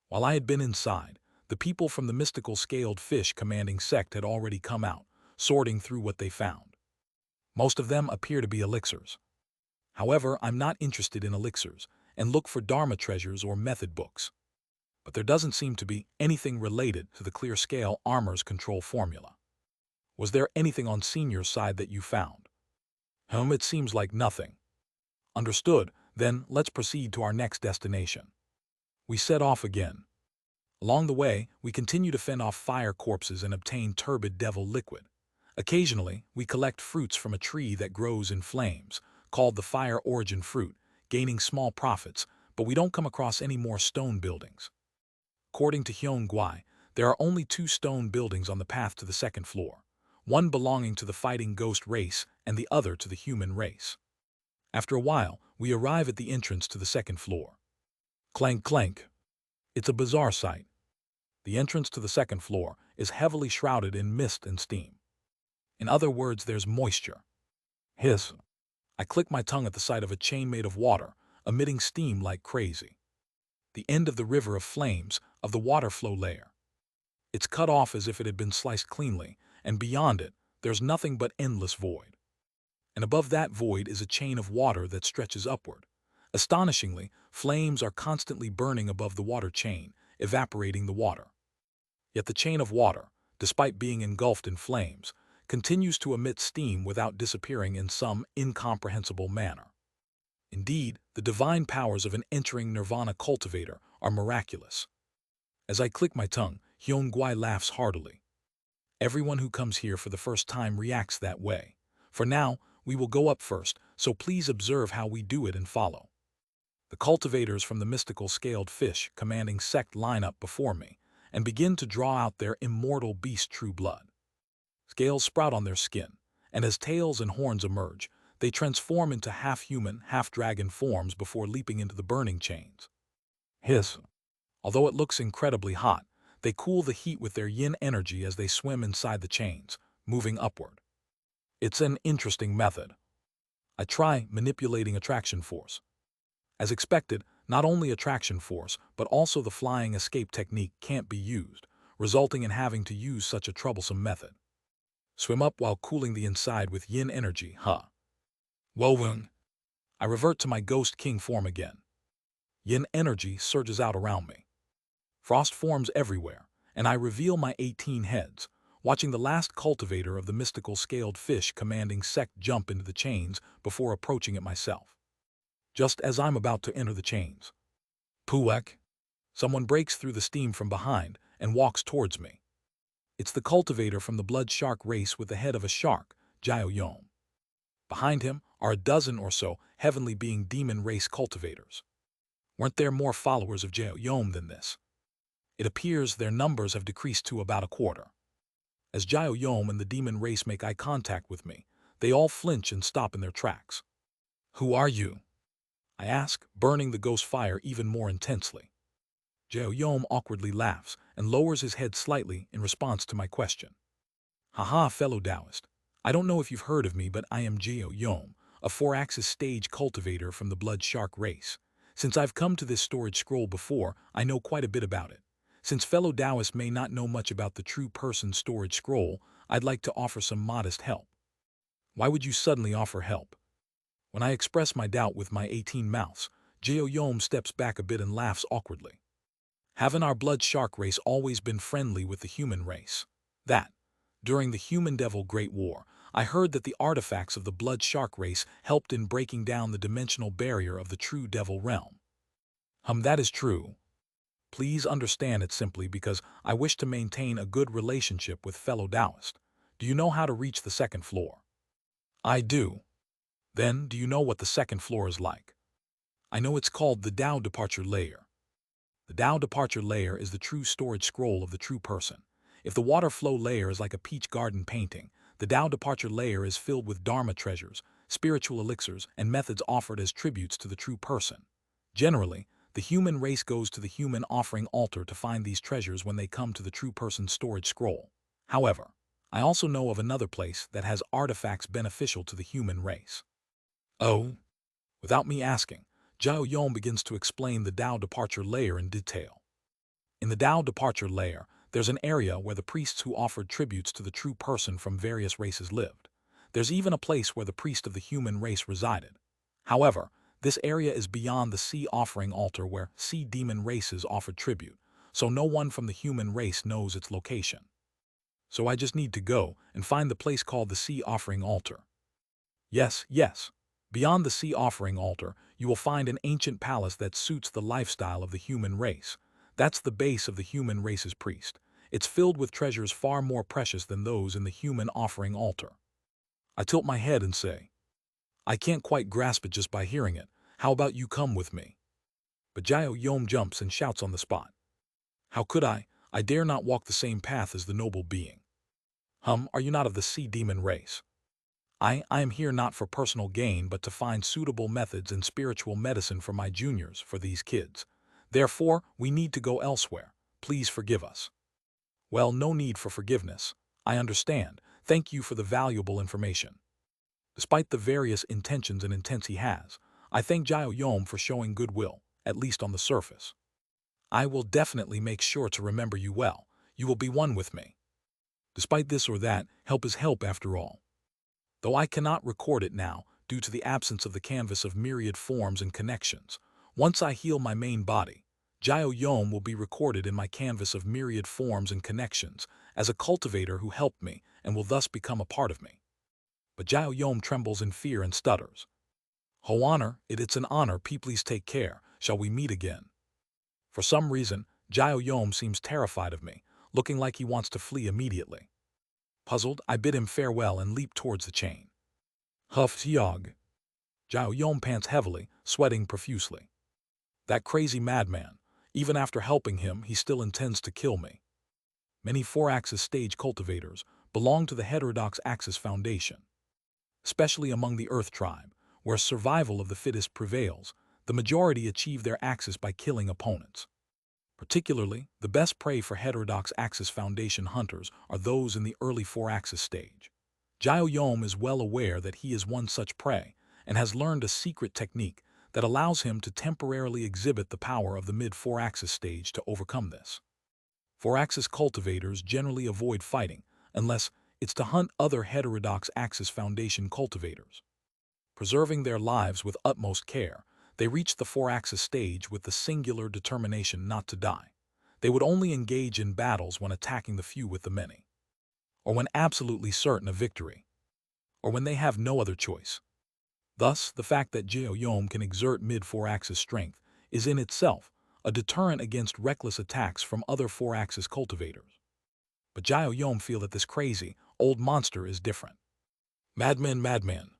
While I had been inside, the people from the mystical scaled fish commanding sect had already come out, sorting through what they found. Most of them appear to be elixirs. However, I'm not interested in elixirs, and look for Dharma treasures or method books. But there doesn't seem to be anything related to the clear scale armor's control formula. Was there anything on Senior's side that you found? It seems like nothing. Understood, then let's proceed to our next destination. We set off again. Along the way, we continue to fend off fire corpses and obtain turbid devil liquid. Occasionally, we collect fruits from a tree that grows in flames, called the fire origin fruit, gaining small profits, but we don't come across any more stone buildings. According to Hyun Gwai, there are only 2 stone buildings on the path to the 2nd floor, one belonging to the fighting ghost race and the other to the human race. After a while, we arrive at the entrance to the 2nd floor. Clank clank. It's a bizarre sight. The entrance to the 2nd floor is heavily shrouded in mist and steam. In other words, there's moisture. Hiss. I click my tongue at the sight of a chain made of water, emitting steam like crazy. The end of the river of flames of the water flow layer. It's cut off as if it had been sliced cleanly, and beyond it, there's nothing but endless void. And above that void is a chain of water that stretches upward. Astonishingly, flames are constantly burning above the water chain, evaporating the water. Yet the chain of water, despite being engulfed in flames, continues to emit steam without disappearing in some incomprehensible manner. Indeed, the divine powers of an entering nirvana cultivator are miraculous. As I click my tongue, Hyun Gwai laughs heartily. Everyone who comes here for the first time reacts that way. For now, we will go up first, so please observe how we do it and follow. The cultivators from the mystical scaled fish commanding sect line up before me and begin to draw out their immortal beast true blood. Scales sprout on their skin, and as tails and horns emerge, they transform into half-human, half-dragon forms before leaping into the burning chains. Hiss. Although it looks incredibly hot, they cool the heat with their yin energy as they swim inside the chains, moving upward. It's an interesting method. I try manipulating attraction force. As expected, not only attraction force, but also the flying escape technique can't be used, resulting in having to use such a troublesome method. Swim up while cooling the inside with yin energy, huh? Woven. I revert to my ghost king form again. Yin energy surges out around me. Frost forms everywhere, and I reveal my 18 heads, watching the last cultivator of the mystical scaled fish commanding sect jump into the chains before approaching it myself. Just as I'm about to enter the chains. Puwek. Someone breaks through the steam from behind and walks towards me. It's the cultivator from the blood shark race with the head of a shark, Jade. Behind him are a dozen or so heavenly being demon race cultivators. Weren't there more followers of Jade than this? It appears their numbers have decreased to about a quarter. As Jade and the demon race make eye contact with me, they all flinch and stop in their tracks. Who are you? I ask, burning the ghost fire even more intensely. Jade awkwardly laughs and lowers his head slightly in response to my question. Haha, fellow Taoist. I don't know if you've heard of me, but I am Jade, a 4-axis stage cultivator from the blood shark race. Since I've come to this storage scroll before, I know quite a bit about it. Since fellow Taoists may not know much about the true person storage scroll, I'd like to offer some modest help. Why would you suddenly offer help? When I express my doubt with my 18 mouths, Jade steps back a bit and laughs awkwardly. Haven't our blood shark race always been friendly with the human race? That, during the human-devil Great War, I heard that the artifacts of the blood shark race helped in breaking down the dimensional barrier of the true devil realm. That is true. Please understand it simply because I wish to maintain a good relationship with fellow Taoists. Do you know how to reach the second floor? I do. Then, do you know what the second floor is like? I know it's called the Tao Departure Layer. The Tao Departure Layer is the true storage scroll of the true person. If the water flow layer is like a peach garden painting, the Tao Departure Layer is filled with Dharma treasures, spiritual elixirs, and methods offered as tributes to the true person. Generally, the human race goes to the human offering altar to find these treasures when they come to the true person's storage scroll. However, I also know of another place that has artifacts beneficial to the human race. Oh? Without me asking, Jade begins to explain the Tao Departure Layer in detail. In the Tao Departure Layer, there's an area where the priests who offered tributes to the true person from various races lived. There's even a place where the priest of the human race resided. However, this area is beyond the sea offering altar where sea demon races offered tribute, so no one from the human race knows its location. So I just need to go and find the place called the sea offering altar. Yes. Beyond the sea offering altar, you will find an ancient palace that suits the lifestyle of the human race. That's the base of the human race's priest. It's filled with treasures far more precious than those in the human offering altar. I tilt my head and say, I can't quite grasp it just by hearing it. How about you come with me? But Jade jumps and shouts on the spot. How could I? I dare not walk the same path as the noble being. Are you not of the sea demon race? I am here not for personal gain but to find suitable methods and spiritual medicine for my juniors, for these kids. Therefore, we need to go elsewhere. Please forgive us. Well, no need for forgiveness. I understand. Thank you for the valuable information. Despite the various intentions and intents he has, I thank Jade for showing goodwill, at least on the surface. I will definitely make sure to remember you well. You will be one with me. Despite this or that, help is help after all. Though I cannot record it now due to the absence of the canvas of myriad forms and connections, once I heal my main body, Jade will be recorded in my canvas of myriad forms and connections as a cultivator who helped me and will thus become a part of me. But Jade trembles in fear and stutters. Ho honor, it's an honor, please take care, shall we meet again? For some reason, Jade seems terrified of me, looking like he wants to flee immediately. Puzzled, I bid him farewell and leap towards the chain. Huff Yog. Jade pants heavily, sweating profusely. That crazy madman, even after helping him, he still intends to kill me. Many 4-axis stage cultivators belong to the heterodox axis foundation. Especially among the Earth tribe, where survival of the fittest prevails, the majority achieve their axis by killing opponents. Particularly, the best prey for heterodox axis foundation hunters are those in the early 4-axis stage. Jade is well aware that he is one such prey and has learned a secret technique that allows him to temporarily exhibit the power of the mid-4-axis stage to overcome this. 4-axis cultivators generally avoid fighting unless it's to hunt other heterodox Axis Foundation cultivators. Preserving their lives with utmost care, they reached the 4-axis stage with the singular determination not to die. They would only engage in battles when attacking the few with the many, or when absolutely certain of victory, or when they have no other choice. Thus, the fact that Jade can exert mid-4-axis strength is in itself a deterrent against reckless attacks from other 4-axis cultivators. But Jade feel that this crazy, old monster is different. Madman.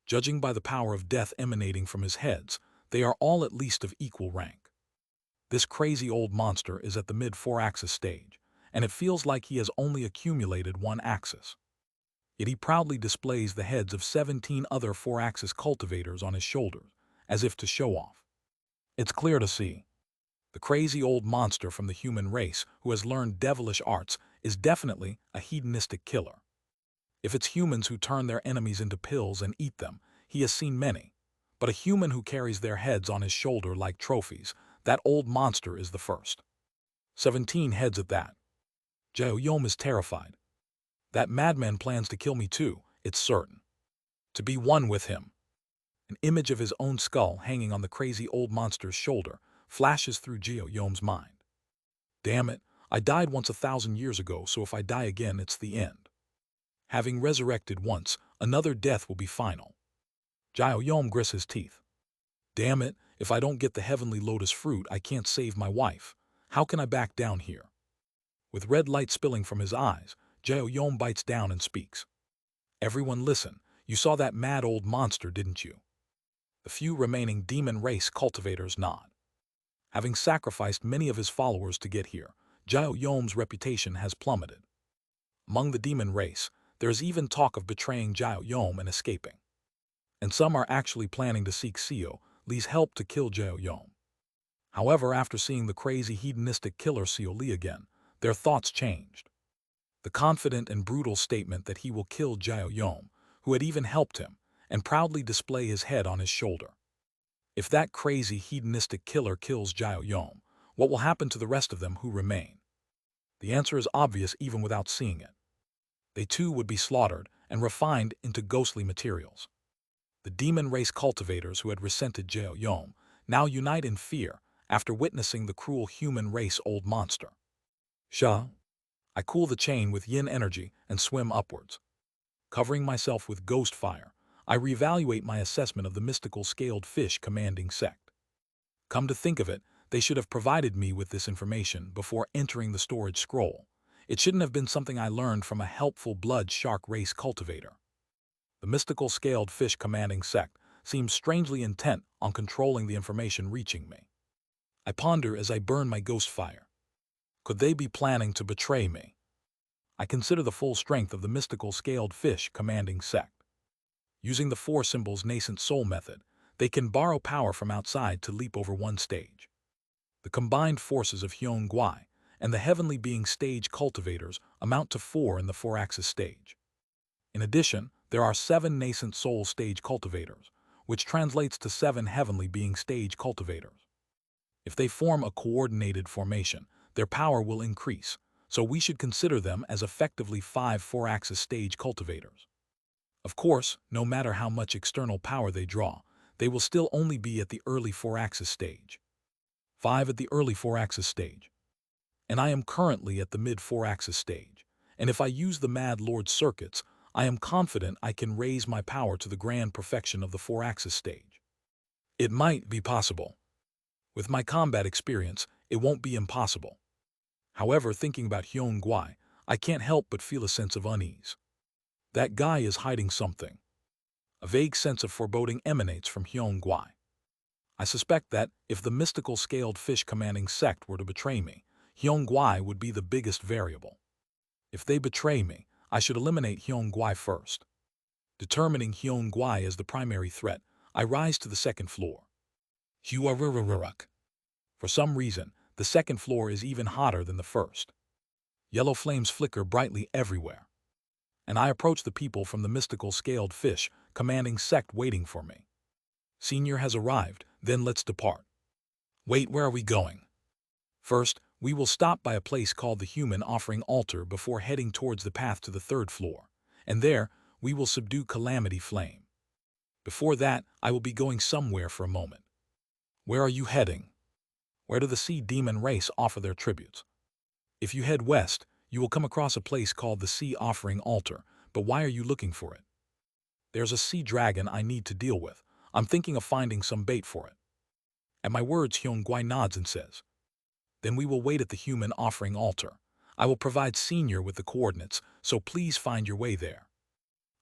Judging by the power of death emanating from his heads, they are all at least of equal rank. This crazy old monster is at the mid-4-axis stage, and it feels like he has only accumulated one axis. Yet he proudly displays the heads of 17 other 4-axis cultivators on his shoulders, as if to show off. It's clear to see. The crazy old monster from the human race who has learned devilish arts is definitely a hedonistic killer. If it's humans who turn their enemies into pills and eat them, he has seen many. But a human who carries their heads on his shoulder like trophies, that old monster is the first. 17 heads at that. Jade is terrified. That madman plans to kill me too, it's certain. To be one with him. An image of his own skull hanging on the crazy old monster's shoulder flashes through Jade's mind. Damn it, I died once 1,000 years ago, so if I die again, it's the end. Having resurrected once, another death will be final. Jade grits his teeth. Damn it, if I don't get the heavenly lotus fruit, I can't save my wife. How can I back down here? With red light spilling from his eyes, Jade bites down and speaks. Everyone listen, you saw that mad old monster, didn't you? The few remaining demon race cultivators nod. Having sacrificed many of his followers to get here, Jade's reputation has plummeted. Among the demon race, there is even talk of betraying Jade and escaping. And some are actually planning to seek Lee's help to kill Jade. However, after seeing the crazy hedonistic killer Lee again, their thoughts changed. The confident and brutal statement that he will kill Jade, who had even helped him, and proudly display his head on his shoulder. If that crazy hedonistic killer kills Jade, what will happen to the rest of them who remain? The answer is obvious even without seeing it. They too would be slaughtered and refined into ghostly materials. The demon race cultivators who had resented Jade now unite in fear after witnessing the cruel human race old monster. I cool the chain with yin energy and swim upwards. Covering myself with ghost fire, I reevaluate my assessment of the mystical scaled fish commanding sect. Come to think of it, they should have provided me with this information before entering the storage scroll. It shouldn't have been something I learned from a helpful blood shark race cultivator. The mystical scaled fish commanding sect seems strangely intent on controlling the information reaching me. I ponder as I burn my ghost fire. Could they be planning to betray me? I consider the full strength of the mystical scaled fish commanding sect. Using the 4 symbols nascent soul method, they can borrow power from outside to leap over one stage. The combined forces of Hyun Gwai and the heavenly being stage cultivators amount to 4 in the 4-axis stage. In addition, there are 7 nascent soul stage cultivators, which translates to 7 heavenly being stage cultivators. If they form a coordinated formation, their power will increase, so we should consider them as effectively 5 4-axis stage cultivators. Of course, no matter how much external power they draw, they will still only be at the early 4-axis stage. 5 at the early 4-axis stage. And I am currently at the mid 4-axis stage, and if I use the Mad Lord circuits, I am confident I can raise my power to the grand perfection of the 4-axis stage. It might be possible. With my combat experience, it won't be impossible. However, thinking about Hyun Gwai, I can't help but feel a sense of unease. That guy is hiding something. A vague sense of foreboding emanates from Hyun Gwai. I suspect that, if the mystical scaled fish commanding sect were to betray me, Hyun Gwai would be the biggest variable. If they betray me, I should eliminate Hyun Gwai first. Determining Hyun Gwai as the primary threat, I rise to the second floor. For some reason, the second floor is even hotter than the first. Yellow flames flicker brightly everywhere. And I approach the people from the mystical scaled fish commanding sect waiting for me. Senior has arrived, then let's depart. Wait, where are we going? First, We will stop by a place called the human offering altar before heading towards the path to the third floor, and there we will subdue Calamity Flame. Before that, I will be going somewhere for a moment. Where are you heading? Where do the sea demon race offer their tributes? If you head west, you will come across a place called the Sea Offering Altar, but why are you looking for it? There's a sea dragon I need to deal with. I'm thinking of finding some bait for it. At my words, Hyung-Gui nods and says, then we will wait at the human offering altar. I will provide Senior with the coordinates, so please find your way there.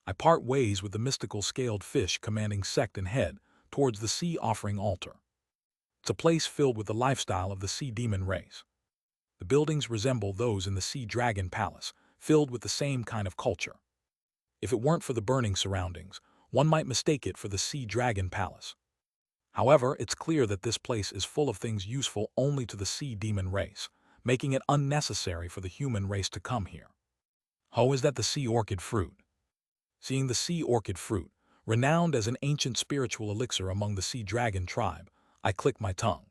I part ways with the mystical scaled fish commanding sect and head towards the sea offering altar. It's a place filled with the lifestyle of the sea demon race. The buildings resemble those in the Sea Dragon Palace, filled with the same kind of culture. If it weren't for the burning surroundings, one might mistake it for the Sea Dragon Palace. However, it's clear that this place is full of things useful only to the sea demon race, making it unnecessary for the human race to come here. Oh, is that the sea orchid fruit? Seeing the sea orchid fruit, renowned as an ancient spiritual elixir among the sea dragon tribe, I click my tongue.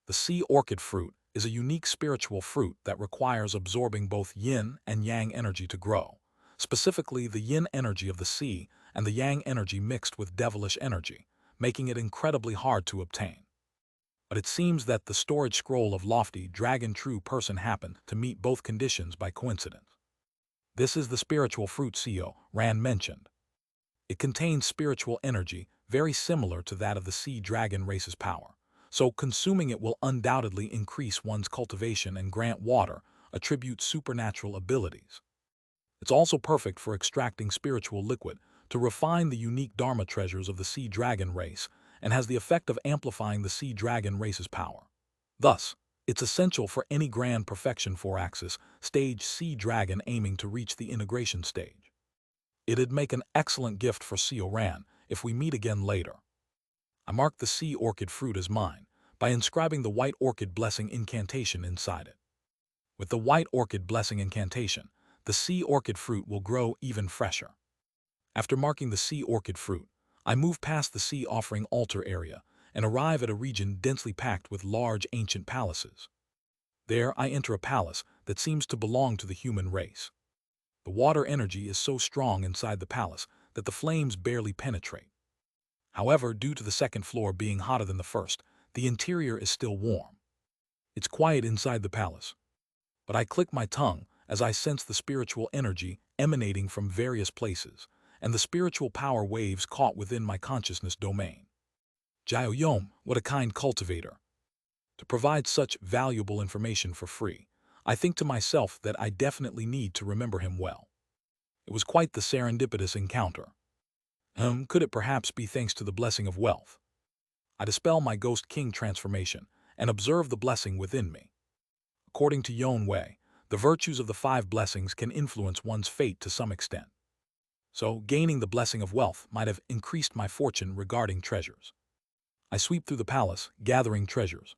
The sea orchid fruit is a unique spiritual fruit that requires absorbing both yin and yang energy to grow, specifically the yin energy of the sea and the yang energy mixed with devilish energy, making it incredibly hard to obtain. But it seems that the storage scroll of lofty dragon true person happened to meet both conditions by coincidence. This is the spiritual fruit CO Rand mentioned. It contains spiritual energy very similar to that of the sea dragon race's power, so consuming it will undoubtedly increase one's cultivation and grant water, attribute supernatural abilities. It's also perfect for extracting spiritual liquid to refine the unique Dharma treasures of the sea dragon race and has the effect of amplifying the sea dragon race's power. Thus, it's essential for any grand perfection 4-axis stage sea dragon aiming to reach the integration stage. It'd make an excellent gift for CO Ran if we meet again later. I mark the sea orchid fruit as mine by inscribing the white orchid blessing incantation inside it. With the white orchid blessing incantation, the sea orchid fruit will grow even fresher. After marking the sea orchid fruit, I move past the sea offering altar area and arrive at a region densely packed with large ancient palaces. There I enter a palace that seems to belong to the human race. The water energy is so strong inside the palace that the flames barely penetrate. However, due to the second floor being hotter than the first, the interior is still warm. It's quiet inside the palace, but I click my tongue as I sense the spiritual energy emanating from various places, and the spiritual power waves caught within my consciousness domain. Jiao Yom, what a kind cultivator. To provide such valuable information for free, I think to myself that I definitely need to remember him well. It was quite the serendipitous encounter. Could it perhaps be thanks to the blessing of wealth? I dispel my Ghost King transformation and observe the blessing within me. According to Yon Wei, the virtues of the 5 blessings can influence one's fate to some extent. So, gaining the blessing of wealth might have increased my fortune regarding treasures. I sweep through the palace, gathering treasures.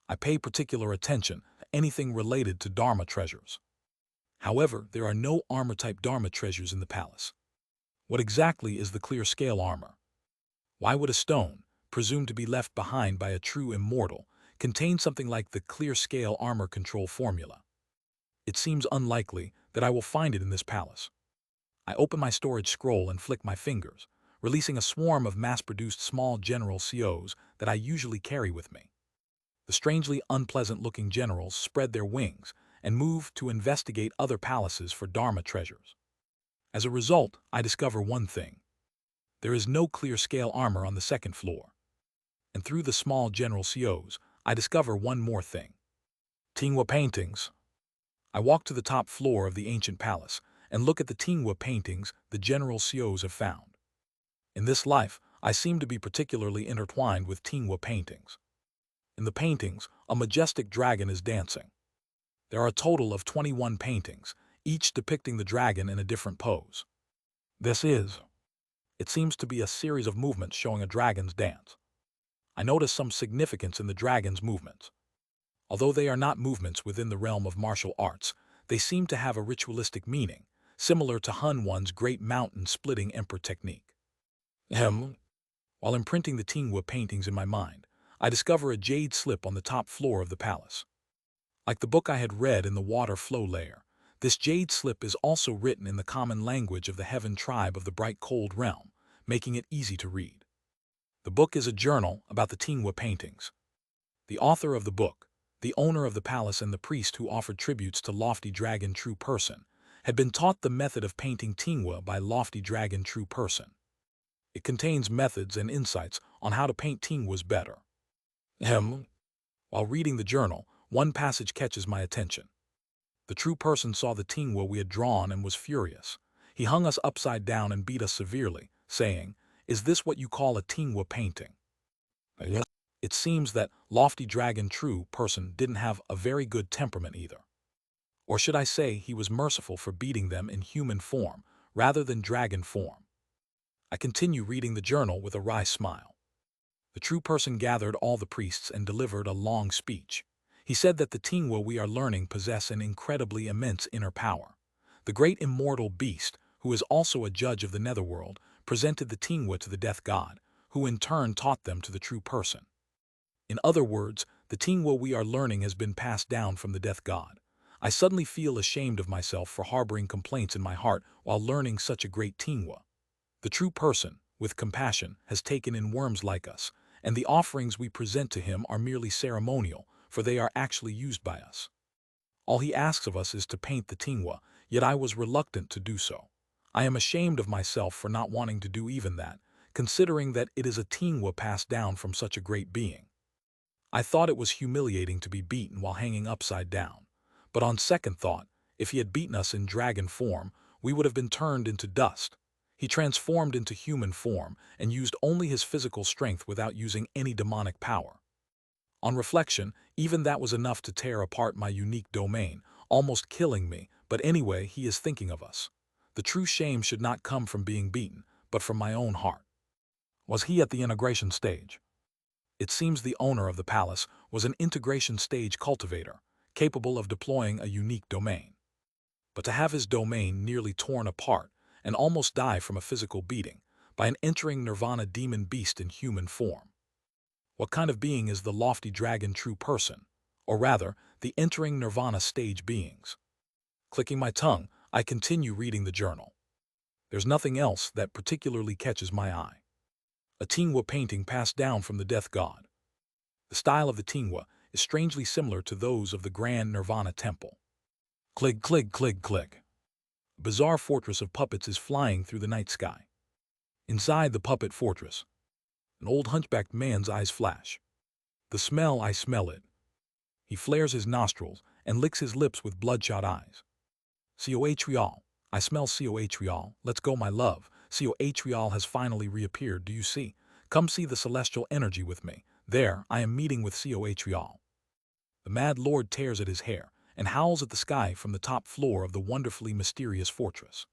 I pay particular attention to anything related to Dharma treasures. However, there are no armor-type Dharma treasures in the palace. What exactly is the clear scale armor? Why would a stone, presumed to be left behind by a true immortal, contain something like the clear scale armor control formula? It seems unlikely that I will find it in this palace. I open my storage scroll and flick my fingers, releasing a swarm of mass-produced small general COs that I usually carry with me. The strangely unpleasant-looking generals spread their wings and move to investigate other palaces for Dharma treasures. As a result, I discover one thing. There is no clear scale armor on the second floor. And through the small general COs, I discover one more thing. Tingwa paintings. I walk to the top floor of the ancient palace and look at the Tingwa paintings the general COs have found. In this life, I seem to be particularly intertwined with Tingwa paintings. In the paintings, a majestic dragon is dancing. There are a total of 21 paintings, each depicting the dragon in a different pose. It seems to be a series of movements showing a dragon's dance. I notice some significance in the dragon's movements. Although they are not movements within the realm of martial arts, they seem to have a ritualistic meaning, similar to Hun Wan's great mountain-splitting emperor technique. While imprinting the Tingwa paintings in my mind, I discover a jade slip on the top floor of the palace. Like the book I had read in the water flow layer, this jade slip is also written in the common language of the heaven tribe of the bright cold realm, making it easy to read. The book is a journal about the Tingwa paintings. The author of the book, the owner of the palace and the priest who offered tributes to Lofty Dragon True Person, had been taught the method of painting Tingwa by Lofty Dragon True Person. It contains methods and insights on how to paint Tingwas better. While reading the journal, one passage catches my attention. The true person saw the Tingwa we had drawn and was furious. He hung us upside down and beat us severely, saying, "Is this what you call a Tingwa painting?" Yes. It seems that Lofty Dragon True Person didn't have a very good temperament either. Or should I say he was merciful for beating them in human form rather than dragon form. I continue reading the journal with a wry smile. The true person gathered all the priests and delivered a long speech. He said that the Tingwa we are learning possess an incredibly immense inner power. The great immortal beast, who is also a judge of the netherworld, presented the Tingwa to the death god, who in turn taught them to the true person. In other words, the Tingwa we are learning has been passed down from the death god. I suddenly feel ashamed of myself for harboring complaints in my heart while learning such a great Tingwa. The true person, with compassion, has taken in worms like us, and the offerings we present to him are merely ceremonial, for they are actually used by us. All he asks of us is to paint the Tingwa, yet I was reluctant to do so. I am ashamed of myself for not wanting to do even that, considering that it is a Tingwa passed down from such a great being. I thought it was humiliating to be beaten while hanging upside down, but on second thought, if he had beaten us in dragon form, we would have been turned into dust. He transformed into human form and used only his physical strength without using any demonic power. On reflection, even that was enough to tear apart my unique domain, almost killing me, but anyway, he is thinking of us. The true shame should not come from being beaten, but from my own heart. Was he at the integration stage? It seems the owner of the palace was an integration stage cultivator, capable of deploying a unique domain. But to have his domain nearly torn apart and almost die from a physical beating by an entering nirvana demon beast in human form. What kind of being is the Lofty Dragon True Person, or rather, the entering nirvana stage beings? Clicking my tongue, I continue reading the journal. There's nothing else that particularly catches my eye. A Tingwa painting passed down from the death god. The style of the Tingwa is strangely similar to those of the Grand Nirvana Temple. Click, click, click, click. A bizarre fortress of puppets is flying through the night sky. Inside the puppet fortress, an old hunchbacked man's eyes flash. The smell, I smell it. He flares his nostrils and licks his lips with bloodshot eyes. Coh, I smell Coh, let's go my love. Coh has finally reappeared, do you see? Come see the celestial energy with me. There, I am meeting with Coh. The mad lord tears at his hair and howls at the sky from the top floor of the wonderfully mysterious fortress.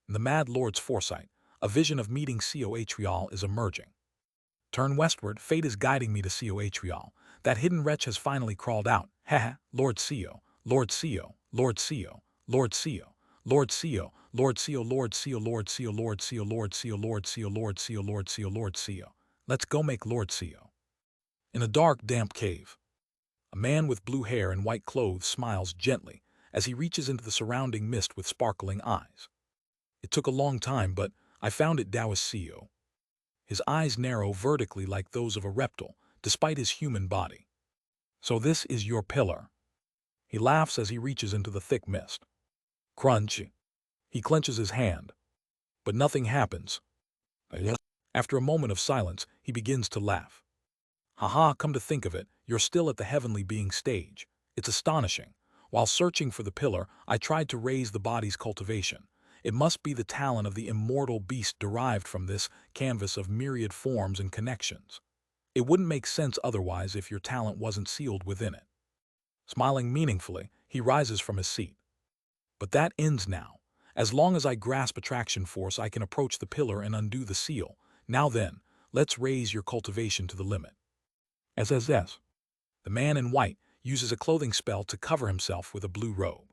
In the mad lord's foresight, a vision of meeting Coh is emerging. Turn westward, fate is guiding me to Coh. That hidden wretch has finally crawled out. Haha, Lord Co, Lord Co, Lord Co, Lord Co, Lord Co, Lord Co, Lord Co, Lord Co, Lord Co, Lord Co, Lord Co, Lord Co, Lord Co, Lord Co. Let's go make Lord Co. In a dark, damp cave, a man with blue hair and white clothes smiles gently as he reaches into the surrounding mist with sparkling eyes. It took a long time, but I found it Taoist Co. His eyes narrow vertically like those of a reptile, despite his human body. So this is your pillar. He laughs as he reaches into the thick mist. Crunch. He clenches his hand. But nothing happens. After a moment of silence, he begins to laugh. Haha, come to think of it, you're still at the heavenly being stage. It's astonishing. While searching for the pillar, I tried to raise the body's cultivation. It must be the talent of the immortal beast derived from this canvas of myriad forms and connections. It wouldn't make sense otherwise if your talent wasn't sealed within it. Smiling meaningfully, he rises from his seat. But that ends now. As long as I grasp attraction force, I can approach the pillar and undo the seal. Now then, let's raise your cultivation to the limit. SSS. The man in white uses a clothing spell to cover himself with a blue robe.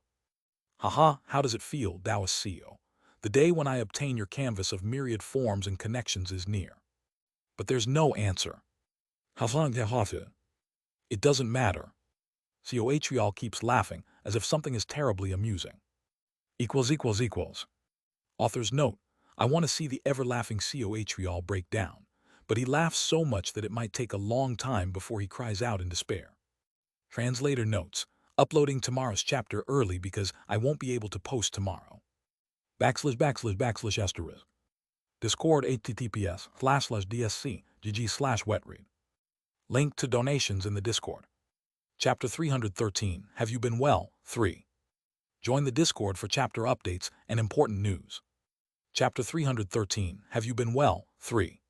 Haha, how does it feel, Taoist Co? The day when I obtain your canvas of myriad forms and connections is near. But there's no answer. It doesn't matter. Coatrial keeps laughing as if something is terribly amusing. == Author's note: I want to see the ever-laughing Coatrial break down, but he laughs so much that it might take a long time before he cries out in despair. Translator notes: uploading tomorrow's chapter early because I won't be able to post tomorrow. \\\\asterisk. Discord https://dsc.gg/wetread. Link to donations in the Discord. Chapter 313, Have You Been Well? 3. Join the Discord for chapter updates and important news. Chapter 313, Have You Been Well? 3.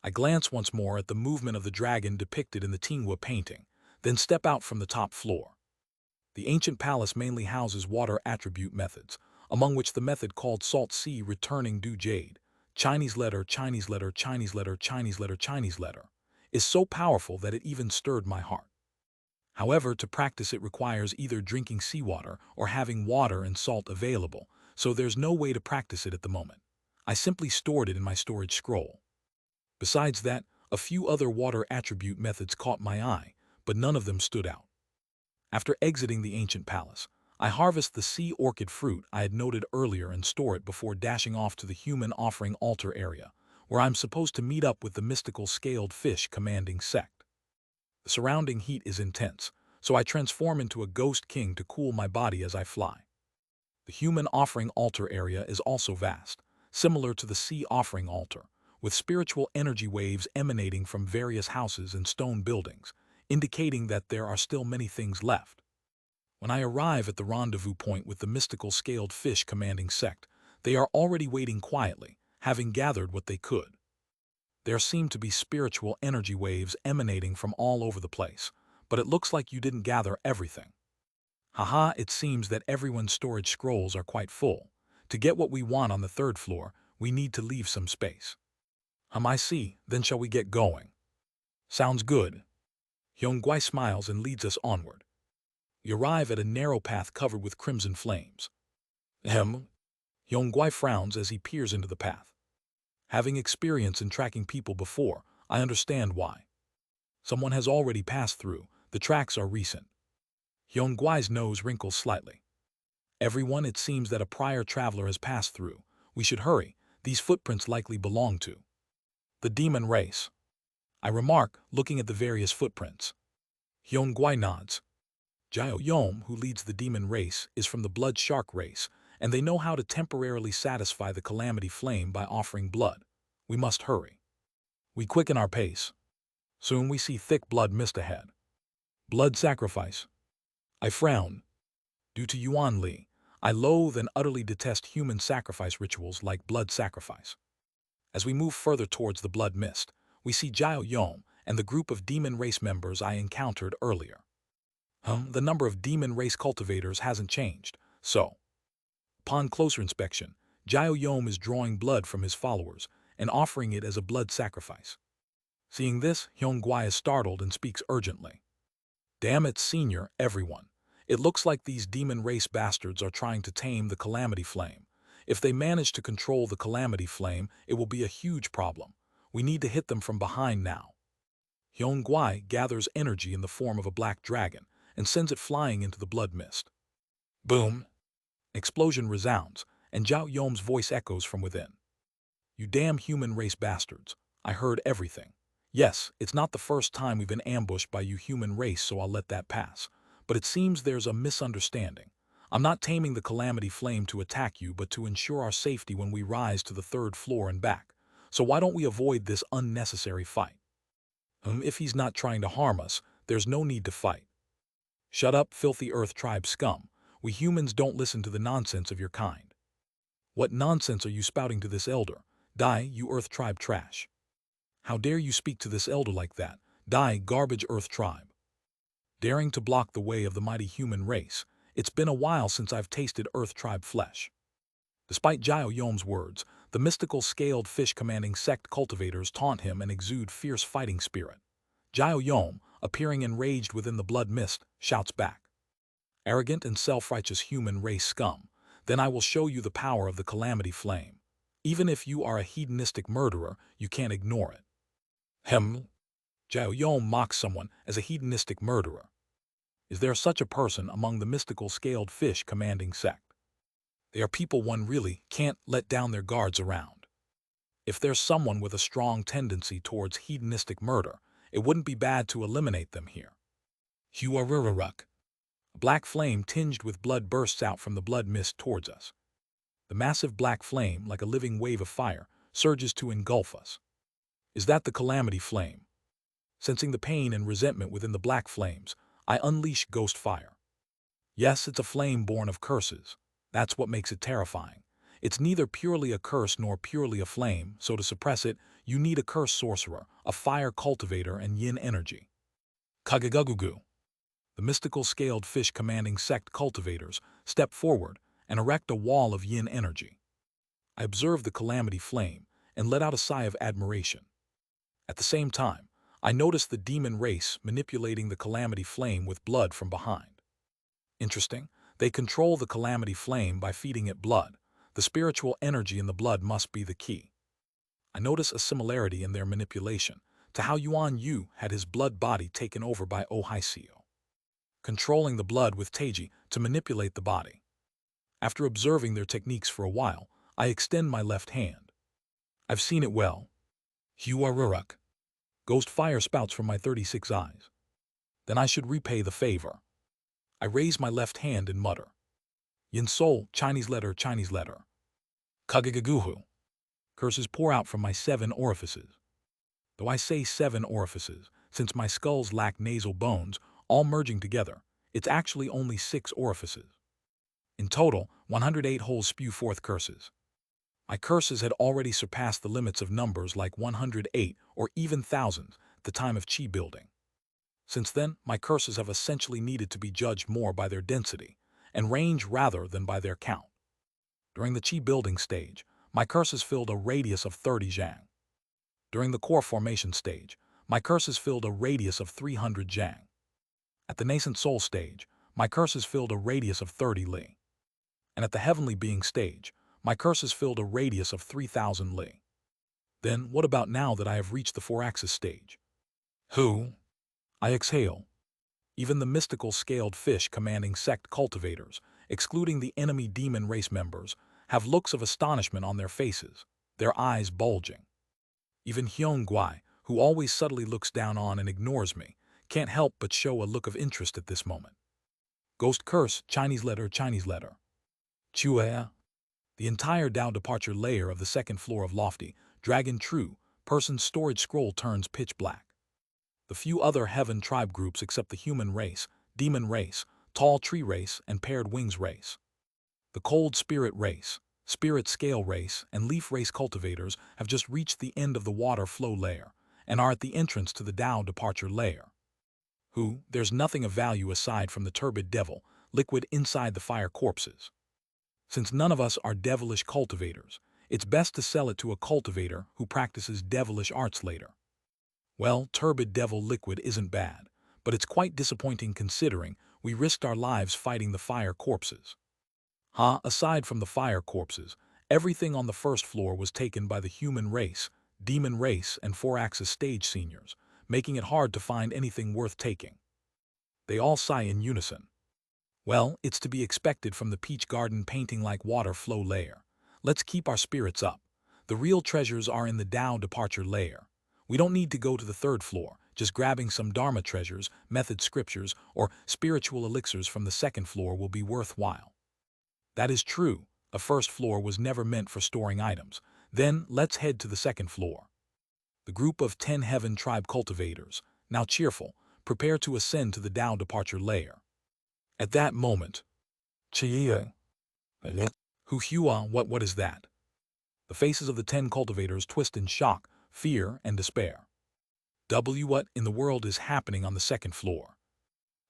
I glance once more at the movement of the dragon depicted in the Tingwa painting, then step out from the top floor. The ancient palace mainly houses water attribute methods, among which the method called Salt Sea Returning Due Jade, Chinese letter, Chinese letter, Chinese letter, Chinese letter, Chinese letter, is so powerful that it even stirred my heart. However, to practice it requires either drinking seawater or having water and salt available, so there's no way to practice it at the moment. I simply stored it in my storage scroll. Besides that, a few other water attribute methods caught my eye, but none of them stood out. After exiting the ancient palace, I harvest the sea orchid fruit I had noted earlier and store it before dashing off to the human offering altar area, where I'm supposed to meet up with the mystical scaled fish commanding sect. The surrounding heat is intense, so I transform into a ghost king to cool my body as I fly. The human offering altar area is also vast, similar to the sea offering altar, with spiritual energy waves emanating from various houses and stone buildings, indicating that there are still many things left. When I arrive at the rendezvous point with the mystical scaled fish commanding sect, they are already waiting quietly, having gathered what they could. There seem to be spiritual energy waves emanating from all over the place, but it looks like you didn't gather everything. Haha, it seems that everyone's storage scrolls are quite full. To get what we want on the third floor, we need to leave some space. I see, then shall we get going? Sounds good. Hyung-Gui smiles and leads us onward. We arrive at a narrow path covered with crimson flames. Hyung-Gui frowns as he peers into the path. Having experience in tracking people before, I understand why. Someone has already passed through, the tracks are recent. Hyung-Gui's nose wrinkles slightly. Everyone, it seems that a prior traveler has passed through. We should hurry, these footprints likely belong to the demon race. I remark, looking at the various footprints. Hyung-Gui nods. Jiao Yom, who leads the demon race, is from the blood shark race, and they know how to temporarily satisfy the calamity flame by offering blood. We must hurry. We quicken our pace. Soon we see thick blood mist ahead. Blood sacrifice. I frown. Due to Yuan Li, I loathe and utterly detest human sacrifice rituals like blood sacrifice. As we move further towards the blood mist, we see Jiao Yom and the group of demon race members I encountered earlier. The number of demon race cultivators hasn't changed, so. Upon closer inspection, Jiao Yom is drawing blood from his followers and offering it as a blood sacrifice. Seeing this, Hyung-Gui is startled and speaks urgently. Damn it, senior, everyone. It looks like these demon race bastards are trying to tame the calamity flame. If they manage to control the calamity flame, it will be a huge problem. We need to hit them from behind now. Hyung-Gui gathers energy in the form of a black dragon and sends it flying into the blood mist. Boom! Explosion resounds, and Jiao Yom's voice echoes from within. You damn human race bastards. I heard everything. Yes, it's not the first time we've been ambushed by you human race, so I'll let that pass. But it seems there's a misunderstanding. I'm not taming the calamity flame to attack you, but to ensure our safety when we rise to the third floor and back. So why don't we avoid this unnecessary fight? If he's not trying to harm us, there's no need to fight. Shut up, filthy Earth tribe scum. We humans don't listen to the nonsense of your kind. What nonsense are you spouting to this elder? Die, you Earth tribe trash. How dare you speak to this elder like that? Die, garbage Earth tribe. Daring to block the way of the mighty human race, it's been a while since I've tasted Earth tribe flesh. Despite Jiao Yom's words, the mystical scaled fish commanding sect cultivators taunt him and exude fierce fighting spirit. Jiao Yom, appearing enraged within the blood mist, shouts back. Arrogant and self-righteous human race scum, then I will show you the power of the calamity flame. Even if you are a hedonistic murderer, you can't ignore it. Jiao Yom mocks someone as a hedonistic murderer. Is there such a person among the mystical scaled fish commanding sect? They are people one really can't let down their guards around. If there's someone with a strong tendency towards hedonistic murder, it wouldn't be bad to eliminate them here. Huaruraruk. A black flame tinged with blood bursts out from the blood mist towards us. The massive black flame, like a living wave of fire, surges to engulf us. Is that the calamity flame? Sensing the pain and resentment within the black flames, I unleash ghost fire. Yes, it's a flame born of curses. That's what makes it terrifying. It's neither purely a curse nor purely a flame, so to suppress it, you need a curse sorcerer, a fire cultivator, and yin energy. Kagagugugu. The mystical scaled fish commanding sect cultivators step forward and erect a wall of yin energy. I observe the calamity flame and let out a sigh of admiration. At the same time, I notice the demon race manipulating the calamity flame with blood from behind. Interesting, they control the calamity flame by feeding it blood. The spiritual energy in the blood must be the key. I notice a similarity in their manipulation to how Yuan Yu had his blood body taken over by Ohaisio, controlling the blood with Teiji to manipulate the body. After observing their techniques for a while, I extend my left hand. I've seen it well. Huaruruk. Ghost fire spouts from my 36 eyes. Then I should repay the favor. I raise my left hand and mutter. Yin Sol, Chinese letter, Chinese letter. Kagagaguhu. Curses pour out from my 7 orifices. Though I say 7 orifices, since my skulls lack nasal bones, all merging together, it's actually only 6 orifices. In total, 108 holes spew forth curses. My curses had already surpassed the limits of numbers like 108 or even thousands at the time of chi building. Since then, my curses have essentially needed to be judged more by their density and range rather than by their count. During the chi building stage, my curses filled a radius of 30 zhang. During the core formation stage, my curses filled a radius of 300 zhang. At the nascent soul stage, my curses filled a radius of 30 li. And at the heavenly being stage, my curses filled a radius of 3,000 li. Then, what about now that I have reached the 4-axis stage? Who? I exhale. Even the mystical scaled fish commanding sect cultivators, excluding the enemy demon race members, have looks of astonishment on their faces, their eyes bulging. Even Hyung Guai, who always subtly looks down on and ignores me, can't help but show a look of interest at this moment. Ghost curse, Chinese letter, Chinese letter. Chua. The entire Dao departure layer of the 2nd floor of Lofty, Dragon True, person's storage scroll turns pitch black. The few other heaven tribe groups except the human race, demon race, tall tree race, and paired wings race. The cold spirit race, spirit scale race, and leaf race cultivators have just reached the end of the water flow layer and are at the entrance to the Dao departure layer. There's nothing of value aside from the turbid devil, liquid inside the fire corpses. Since none of us are devilish cultivators, it's best to sell it to a cultivator who practices devilish arts later. Well, turbid devil liquid isn't bad, but it's quite disappointing considering we risked our lives fighting the fire corpses. Aside from the fire corpses, everything on the 1st floor was taken by the human race, demon race, and 4-axis stage seniors, making it hard to find anything worth taking. They all sigh in unison. Well, it's to be expected from the peach garden painting like water flow layer. Let's keep our spirits up. The real treasures are in the Dao departure layer. We don't need to go to the 3rd floor, just grabbing some Dharma treasures, method scriptures, or spiritual elixirs from the 2nd floor will be worthwhile. That is true, a 1st floor was never meant for storing items. Then, let's head to the 2nd floor. The group of 10 heaven tribe cultivators, now cheerful, prepare to ascend to the Dao departure layer. At that moment, Chia. Hua, what is that? The faces of the 10 cultivators twist in shock, fear, and despair. What in the world is happening on the 2nd floor?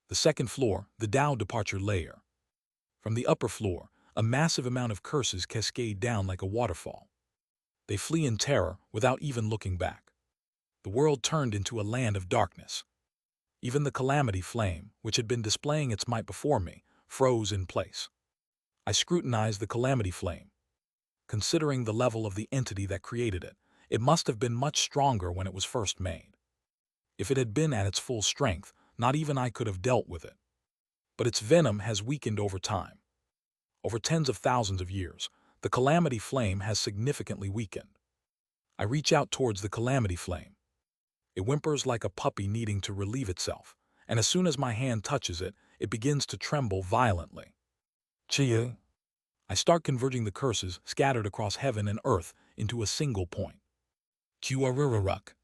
The 2nd floor, the Dao departure layer. From the upper floor, a massive amount of curses cascade down like a waterfall. They flee in terror without even looking back. The world turned into a land of darkness. Even the calamity flame, which had been displaying its might before me, froze in place. I scrutinized the calamity flame. Considering the level of the entity that created it, it must have been much stronger when it was first made. If it had been at its full strength, not even I could have dealt with it. but its venom has weakened over time. Over tens of thousands of years, the calamity flame has significantly weakened. I reach out towards the calamity flame. It whimpers like a puppy needing to relieve itself, and as soon as my hand touches it, it begins to tremble violently. Chia. I start converging the curses scattered across heaven and earth into a single point. Kuaruraruk.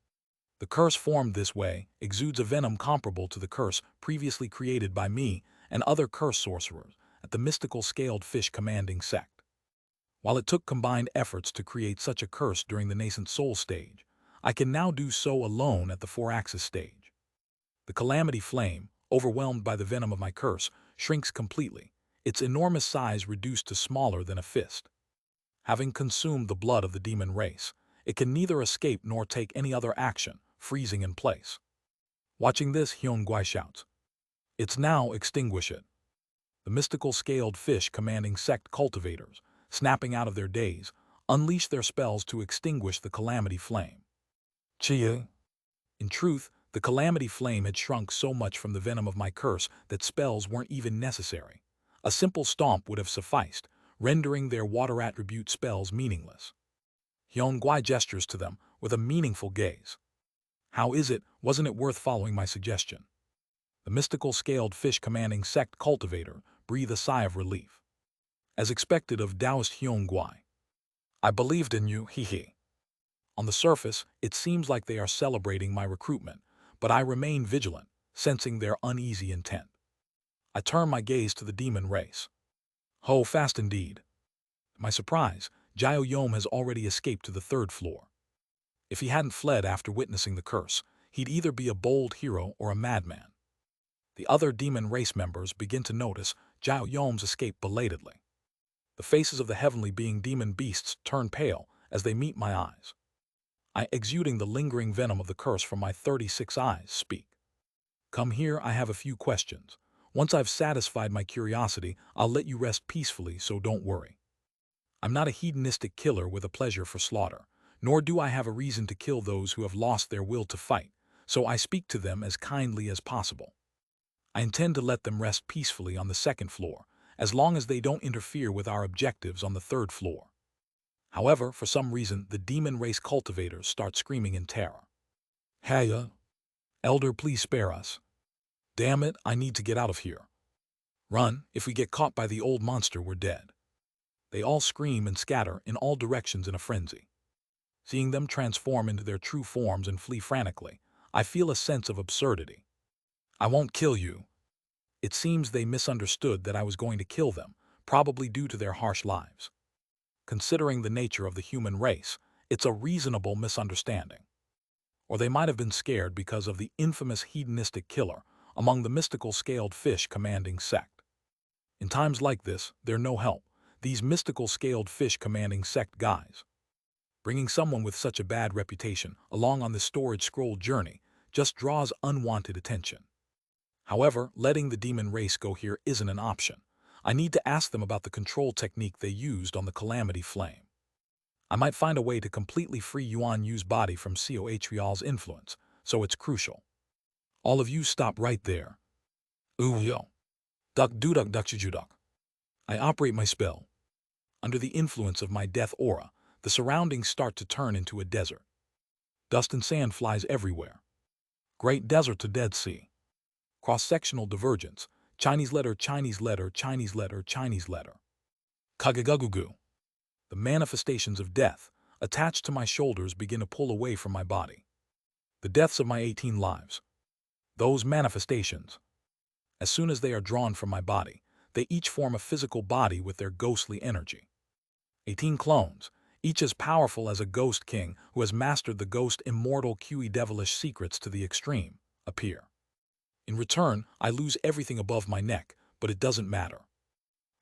The curse formed this way exudes a venom comparable to the curse previously created by me and other curse sorcerers at the mystical scaled fish commanding sect. While it took combined efforts to create such a curse during the nascent soul stage, I can now do so alone at the 4-axis stage. The calamity flame, overwhelmed by the venom of my curse, shrinks completely, its enormous size reduced to smaller than a fist. Having consumed the blood of the demon race, it can neither escape nor take any other action, freezing in place. Watching this, Hyun-Guai shouts, "It's now, extinguish it." The mystical scaled fish commanding sect cultivators, snapping out of their daze, unleash their spells to extinguish the calamity flame. Chia. In truth, the calamity flame had shrunk so much from the venom of my curse that spells weren't even necessary. A simple stomp would have sufficed, rendering their water attribute spells meaningless. Hyun-Guai gestures to them with a meaningful gaze. How is it, wasn't it worth following my suggestion? The mystical scaled fish commanding sect cultivator breathe a sigh of relief. As expected of Taoist Hyun-Guai. I believed in you, hee. On the surface, it seems like they are celebrating my recruitment, but I remain vigilant, sensing their uneasy intent. I turn my gaze to the demon race. Ho, fast indeed. To my surprise, Jiao Yom has already escaped to the 3rd floor. If he hadn't fled after witnessing the curse, he'd either be a bold hero or a madman. The other demon race members begin to notice Jiao Yom's escape belatedly. The faces of the heavenly being demon beasts turn pale as they meet my eyes. I, exuding the lingering venom of the curse from my 36 eyes, speak. Come here, I have a few questions. Once I've satisfied my curiosity, I'll let you rest peacefully, so don't worry. I'm not a hedonistic killer with a pleasure for slaughter, nor do I have a reason to kill those who have lost their will to fight, so I speak to them as kindly as possible. I intend to let them rest peacefully on the 2nd floor, as long as they don't interfere with our objectives on the 3rd floor. However, for some reason, the demon race cultivators start screaming in terror. Hey, Elder, please spare us. Damn it, I need to get out of here. Run, if we get caught by the old monster, we're dead. They all scream and scatter in all directions in a frenzy. Seeing them transform into their true forms and flee frantically, I feel a sense of absurdity. I won't kill you. It seems they misunderstood that I was going to kill them, probably due to their harsh lives. Considering the nature of the human race, it's a reasonable misunderstanding. Or they might have been scared because of the infamous hedonistic killer among the mystical scaled fish commanding sect. In times like this, they're no help, these mystical scaled fish commanding sect guys. Bringing someone with such a bad reputation along on this storage scroll journey just draws unwanted attention. However, letting the demon race go here isn't an option. I need to ask them about the control technique they used on the calamity flame. I might find a way to completely free Yuan Yu's body from Coatrial's influence, so it's crucial. All of you stop right there. Ooh yo. Duck duck duck duck. I operate my spell. Under the influence of my death aura, the surroundings start to turn into a desert. Dust and sand flies everywhere. Great Desert to Dead Sea. Cross-sectional divergence. Chinese letter, Chinese letter, Chinese letter, Chinese letter. Kagagugu. The manifestations of death, attached to my shoulders, begin to pull away from my body. The deaths of my 18 lives. Those manifestations. As soon as they are drawn from my body, they each form a physical body with their ghostly energy. 18 clones, each as powerful as a ghost king who has mastered the ghost immortal QE devilish secrets to the extreme, appear. In return, I lose everything above my neck, but it doesn't matter.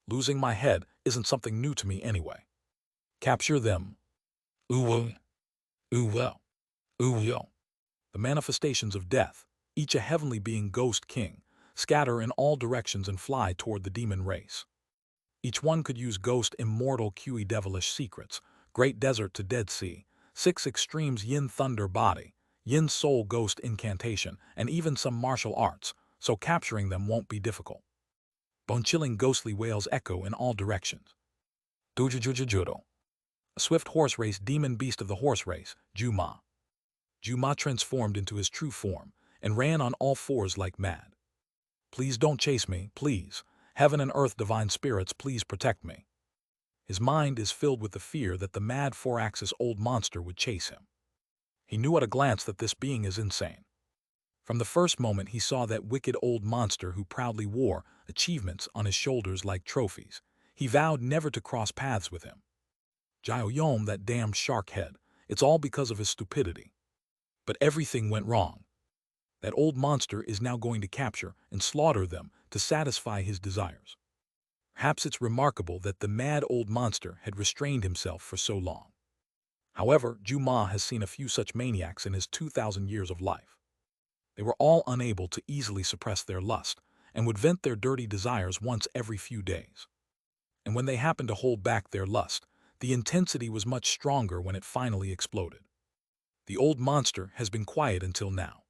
Losing my head isn't something new to me anyway. Capture them. Ooh, ooh, well, ooh, yo. The manifestations of death, each a heavenly being ghost king, scatter in all directions and fly toward the demon race. Each one could use ghost immortal QE devilish secrets, Great Desert to Dead Sea, 6 extremes yin thunder body, yin soul ghost incantation, and even some martial arts, so capturing them won't be difficult. Bone-chilling ghostly wails echo in all directions. Dujujujujuro. A swift horse race demon beast of the horse race, Juma. Juma transformed into his true form and ran on all fours like mad. Please don't chase me, please. Heaven and earth divine spirits, please protect me. His mind is filled with the fear that the mad four-axis old monster would chase him. He knew at a glance that this being is insane. From the first moment he saw that wicked old monster who proudly wore achievements on his shoulders like trophies, he vowed never to cross paths with him. Jioyom, that damned shark head, it's all because of his stupidity. But everything went wrong. That old monster is now going to capture and slaughter them to satisfy his desires. Perhaps it's remarkable that the mad old monster had restrained himself for so long. However, Juma has seen a few such maniacs in his 2,000 years of life. They were all unable to easily suppress their lust and would vent their dirty desires once every few days. And when they happened to hold back their lust, the intensity was much stronger when it finally exploded. The old monster has been quiet until now.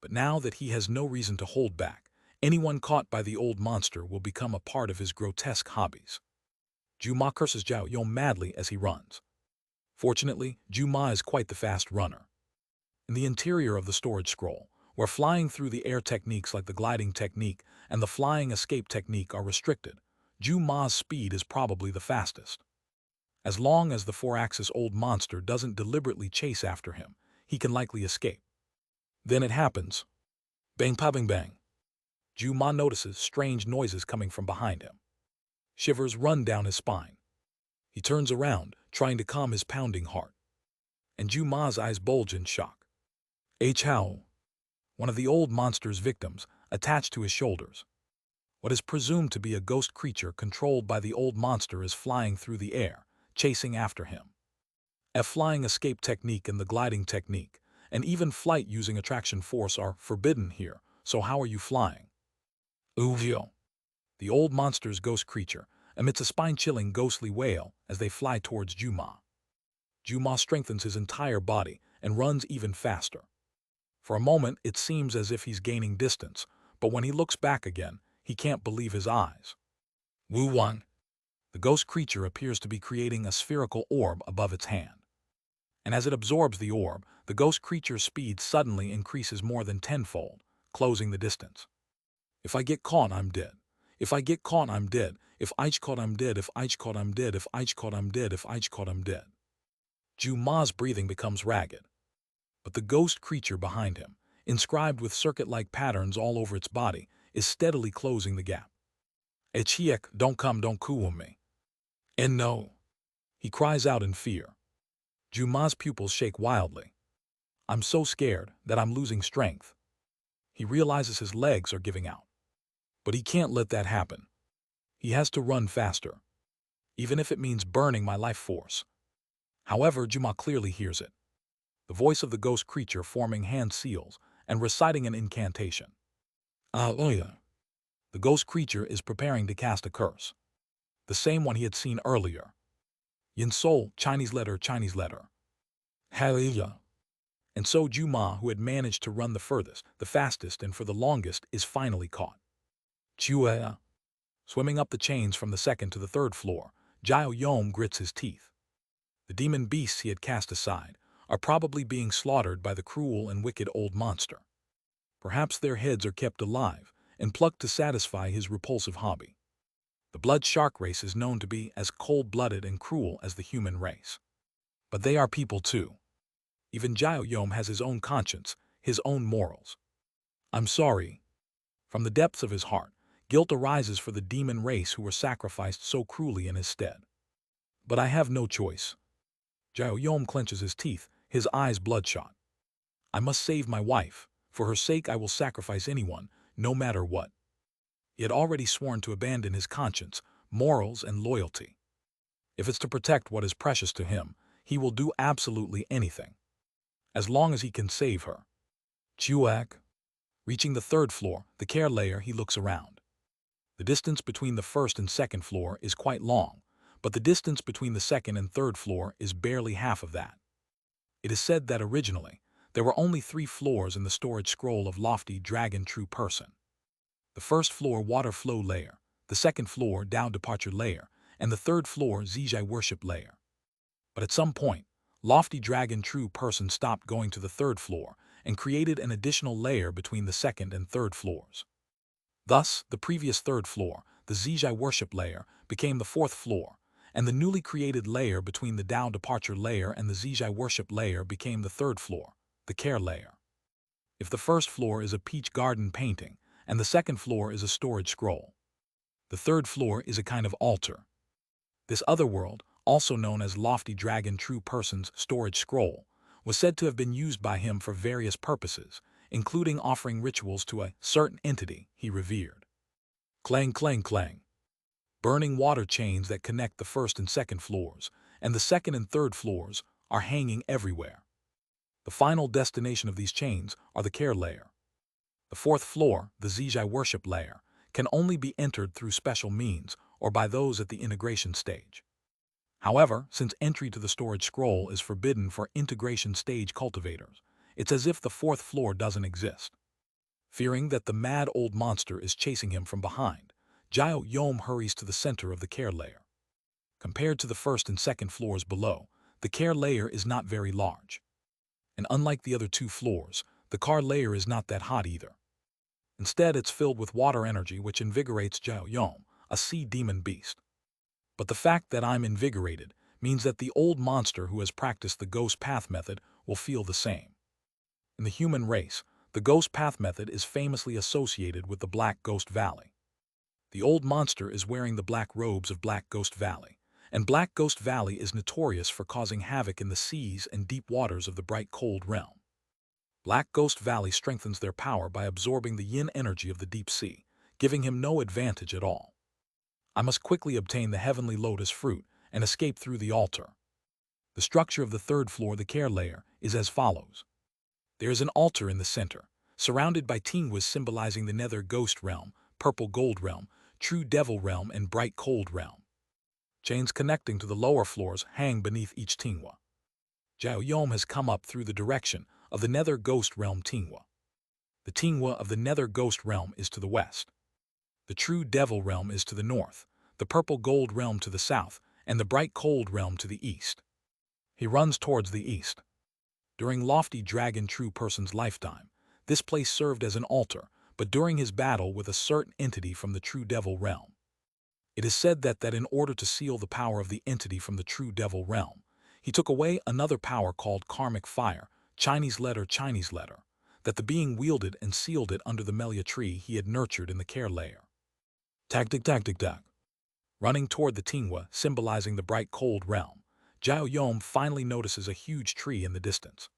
But now that he has no reason to hold back, anyone caught by the old monster will become a part of his grotesque hobbies. Juma curses Jioyom madly as he runs. Fortunately, Juma is quite the fast runner. In the interior of the storage scroll, where flying through the air techniques like the gliding technique and the flying escape technique are restricted, Juma's speed is probably the fastest. As long as the four-axis old monster doesn't deliberately chase after him, he can likely escape. Then it happens. Bang, pa, bang, bang. Juma notices strange noises coming from behind him. Shivers run down his spine. He turns around, trying to calm his pounding heart. And Juma's eyes bulge in shock. How? One of the old monster's victims, attached to his shoulders. What is presumed to be a ghost creature controlled by the old monster is flying through the air, chasing after him. A flying escape technique and the gliding technique, and even flight using attraction force are forbidden here, so how are you flying? Uvio. The old monster's ghost creature emits a spine-chilling ghostly wail as they fly towards Juma. Juma strengthens his entire body and runs even faster. For a moment, it seems as if he's gaining distance, but when he looks back again, he can't believe his eyes. Wu Wang. The ghost creature appears to be creating a spherical orb above its hand. And as it absorbs the orb, the ghost creature's speed suddenly increases more than tenfold, closing the distance. If I get caught, I'm dead. If I get caught, I'm dead. If I'ch caught, I'm dead. If I'ch caught, I'm dead. If I'ch caught, I'm dead. If I'ch caught, I'm dead. Juma's breathing becomes ragged. But the ghost creature behind him, inscribed with circuit-like patterns all over its body, is steadily closing the gap. Echiek, don't come, don't cool me. And no. He cries out in fear. Juma's pupils shake wildly. I'm so scared that I'm losing strength. He realizes his legs are giving out. But he can't let that happen. He has to run faster, even if it means burning my life force. However, Juma clearly hears it. The voice of the ghost creature forming hand seals and reciting an incantation. The ghost creature is preparing to cast a curse. The same one he had seen earlier. Yin Sol, Chinese letter, Chinese letter. Hallelujah. And so Juma, who had managed to run the furthest, the fastest, and for the longest, is finally caught. Chua. Swimming up the chains from the second to the third floor, Jioyom grits his teeth. The demon beasts he had cast aside are probably being slaughtered by the cruel and wicked old monster. Perhaps their heads are kept alive and plucked to satisfy his repulsive hobby. The blood shark race is known to be as cold-blooded and cruel as the human race. But they are people too. Even Jioyom has his own conscience, his own morals. I'm sorry. From the depths of his heart, guilt arises for the demon race who were sacrificed so cruelly in his stead. But I have no choice. Jioyom clenches his teeth, his eyes bloodshot. I must save my wife. For her sake I will sacrifice anyone, no matter what. He had already sworn to abandon his conscience, morals, and loyalty. If it's to protect what is precious to him, he will do absolutely anything. As long as he can save her. Chuak. Reaching the third floor, the care layer, he looks around. The distance between the first and second floor is quite long, but the distance between the second and third floor is barely half of that. It is said that originally, there were only 3 floors in the storage scroll of lofty dragon true person. The first floor water flow layer, the second floor Tao departure layer, and the third floor Zijai worship layer. But at some point, lofty dragon true person stopped going to the third floor and created an additional layer between the second and third floors. Thus, the previous third floor, the Zijai worship layer, became the fourth floor, and the newly created layer between the Tao departure layer and the Zijai worship layer became the third floor, the care layer. If the first floor is a peach garden painting, and the second floor is a storage scroll, the third floor is a kind of altar. This other world, also known as Lofty Dragon True Person's storage scroll, was said to have been used by him for various purposes, including offering rituals to a certain entity he revered. Clang, clang, clang. Burning water chains that connect the first and second floors, and the second and third floors, are hanging everywhere. The final destination of these chains are the care layer. The fourth floor, the Zijai worship layer, can only be entered through special means or by those at the integration stage. However, since entry to the storage scroll is forbidden for integration stage cultivators, it's as if the fourth floor doesn't exist. Fearing that the mad old monster is chasing him from behind, Jiao Yom hurries to the center of the care layer. Compared to the first and second floors below, the care layer is not very large. And unlike the other two floors, the car layer is not that hot either. Instead, it's filled with water energy which invigorates Jiao Yom, a sea demon beast. But the fact that I'm invigorated means that the old monster who has practiced the ghost path method will feel the same. In the human race, the ghost path method is famously associated with the Black Ghost Valley. The old monster is wearing the black robes of Black Ghost Valley, and Black Ghost Valley is notorious for causing havoc in the seas and deep waters of the bright cold realm. Black Ghost Valley strengthens their power by absorbing the yin energy of the deep sea, giving him no advantage at all. I must quickly obtain the heavenly lotus fruit and escape through the altar. The structure of the third floor, the care layer, is as follows. There is an altar in the center, surrounded by tingwas symbolizing the nether ghost realm, purple gold realm, true devil realm, and bright cold realm. Chains connecting to the lower floors hang beneath each tingwa. Jiao Yom has come up through the direction of the nether ghost realm tingwa. The tingwa of the nether ghost realm is to the west. The true devil realm is to the north, the purple gold realm to the south, and the bright cold realm to the east. He runs towards the east. During Lofty Dragon True Person's lifetime, this place served as an altar, but during his battle with a certain entity from the true devil realm, it is said that in order to seal the power of the entity from the true devil realm, he took away another power called karmic fire, Chinese letter, that the being wielded and sealed it under the melia tree he had nurtured in the care layer. Tag. Running toward the tingwa, symbolizing the bright cold realm, Jiao Yom finally notices a huge tree in the distance.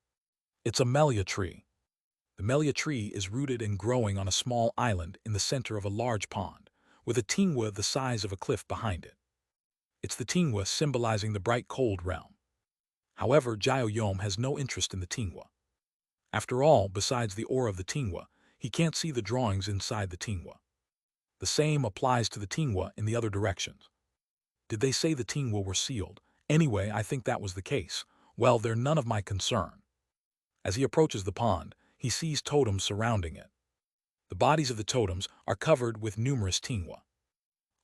It's a melia tree. The melia tree is rooted and growing on a small island in the center of a large pond, with a tingwa the size of a cliff behind it. It's the tingwa symbolizing the bright cold realm. However, Jiao Yom has no interest in the tingwa. After all, besides the aura of the tingwa, he can't see the drawings inside the tingwa. The same applies to the tingwa in the other directions. Did they say the tingwa were sealed? Anyway, I think that was the case. Well, they're none of my concern. As he approaches the pond, he sees totems surrounding it. The bodies of the totems are covered with numerous tingwa.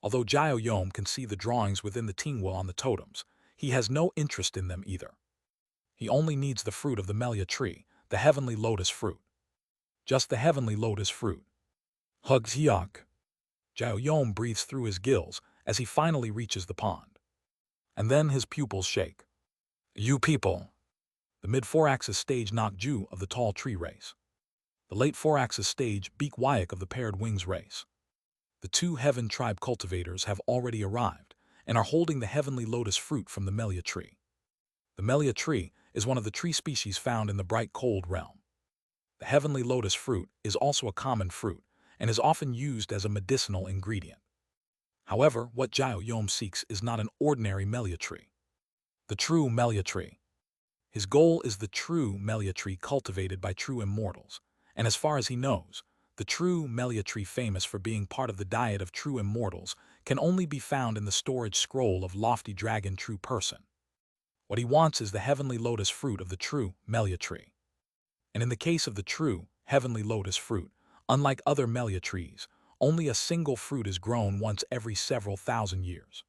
Although Jiao Yom can see the drawings within the tingwa on the totems, he has no interest in them either. He only needs the fruit of the melia tree, the heavenly lotus fruit. Just the heavenly lotus fruit. Hugs Hyok. Jiao Yom breathes through his gills as he finally reaches the pond. And then his pupils shake. You people. The mid-4-axis stage Nakju of the tall tree race. The late 4-axis stage Beak Wyak of the paired wings race. The two heaven tribe cultivators have already arrived and are holding the heavenly lotus fruit from the melia tree. The melia tree is one of the tree species found in the bright cold realm. The heavenly lotus fruit is also a common fruit and is often used as a medicinal ingredient. However, what Jiao Yom seeks is not an ordinary melia tree. The true melia tree. His goal is the true melia tree cultivated by true immortals, and as far as he knows, the true melia tree famous for being part of the diet of true immortals can only be found in the storage scroll of Lofty Dragon True Person. What he wants is the heavenly lotus fruit of the true melia tree. And in the case of the true heavenly lotus fruit, unlike other melia trees, Only a single fruit is grown once every several thousand years.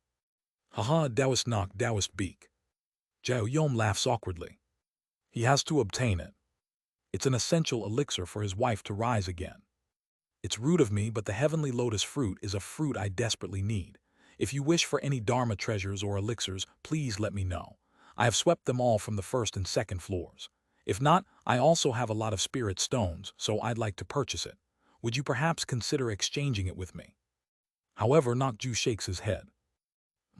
Haha, Taoist knock, Taoist beak. Zhao Yom laughs awkwardly. He has to obtain it. It's an essential elixir for his wife to rise again. It's rude of me, but the heavenly lotus fruit is a fruit I desperately need. If you wish for any Dharma treasures or elixirs, please let me know. I have swept them all from the first and second floors. If not, I also have a lot of spirit stones, so I'd like to purchase it. Would you perhaps consider exchanging it with me? However, Nakju shakes his head.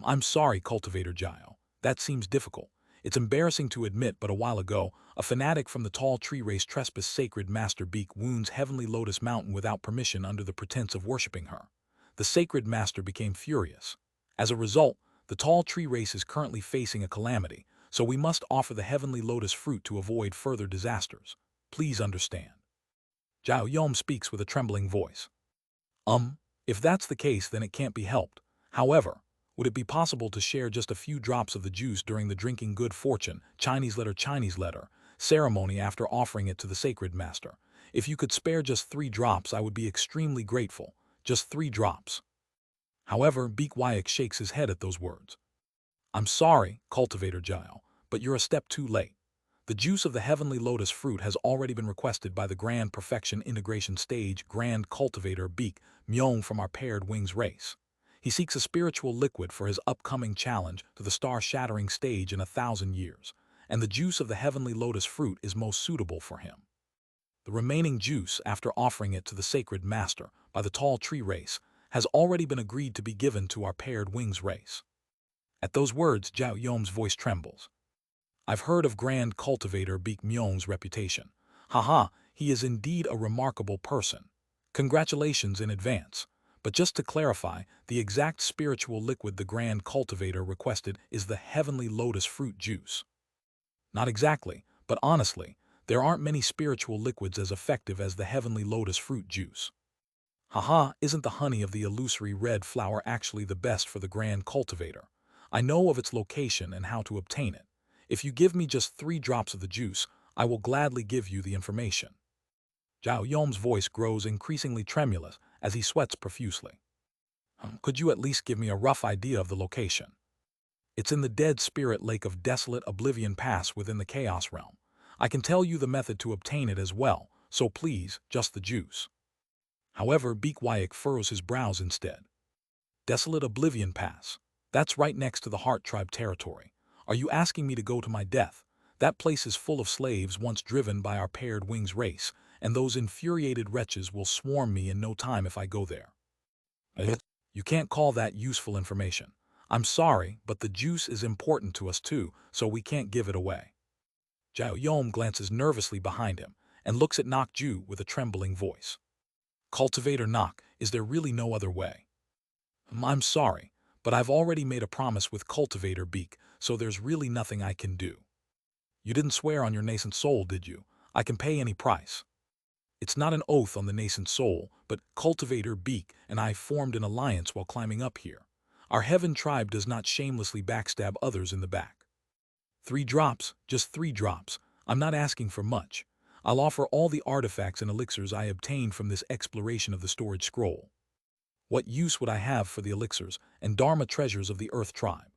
I'm sorry, Cultivator Jio. That seems difficult. It's embarrassing to admit, but a while ago, a fanatic from the tall tree race trespassed sacred Master Beak Woon's heavenly lotus mountain without permission under the pretense of worshipping her. The sacred master became furious. As a result, the tall tree race is currently facing a calamity, so we must offer the heavenly lotus fruit to avoid further disasters. Please understand. Zhao Yom speaks with a trembling voice. If that's the case, then it can't be helped. However, would it be possible to share just a few drops of the juice during the drinking good fortune, Chinese letter, ceremony after offering it to the sacred master? If you could spare just 3 drops, I would be extremely grateful. Just 3 drops. However, Beak Wyack shakes his head at those words. I'm sorry, Cultivator Jio, but you're a step too late. The juice of the heavenly lotus fruit has already been requested by the Grand Perfection Integration Stage Grand Cultivator Beak Myong from our paired wings race. He seeks a spiritual liquid for his upcoming challenge to the star-shattering stage in 1,000 years, and the juice of the heavenly lotus fruit is most suitable for him. The remaining juice, after offering it to the sacred master by the tall tree race, has already been agreed to be given to our paired wings race. At those words, Zhao Yom's voice trembles. I've heard of Grand Cultivator Beak Myong's reputation. Haha, he is indeed a remarkable person. Congratulations in advance. But just to clarify, the exact spiritual liquid the Grand Cultivator requested is the heavenly lotus fruit juice. Not exactly, but honestly, there aren't many spiritual liquids as effective as the heavenly lotus fruit juice. Haha, isn't the honey of the illusory red flower actually the best for the Grand Cultivator? I know of its location and how to obtain it. If you give me just 3 drops of the juice, I will gladly give you the information. Zhao Yom's voice grows increasingly tremulous as he sweats profusely. Could you at least give me a rough idea of the location? It's in the dead spirit lake of desolate Oblivion Pass within the Chaos Realm. I can tell you the method to obtain it as well, so please, just the juice. However, Beak Wyack furrows his brows instead. Desolate Oblivion Pass. That's right next to the Heart Tribe territory. Are you asking me to go to my death? That place is full of slaves once driven by our paired wings race, and those infuriated wretches will swarm me in no time if I go there. You can't call that useful information. I'm sorry, but the juice is important to us too, so we can't give it away. Zhao Yom glances nervously behind him and looks at Nok Ju with a trembling voice. Cultivator Nok, is there really no other way? I'm sorry, but I've already made a promise with Cultivator Beak, so there's really nothing I can do. You didn't swear on your nascent soul, did you? I can pay any price. It's not an oath on the nascent soul, but Cultivator Beak and I formed an alliance while climbing up here. Our heaven tribe does not shamelessly backstab others in the back. 3 drops, just 3 drops. I'm not asking for much. I'll offer all the artifacts and elixirs I obtained from this exploration of the storage scroll. What use would I have for the elixirs and Dharma treasures of the Earth tribe?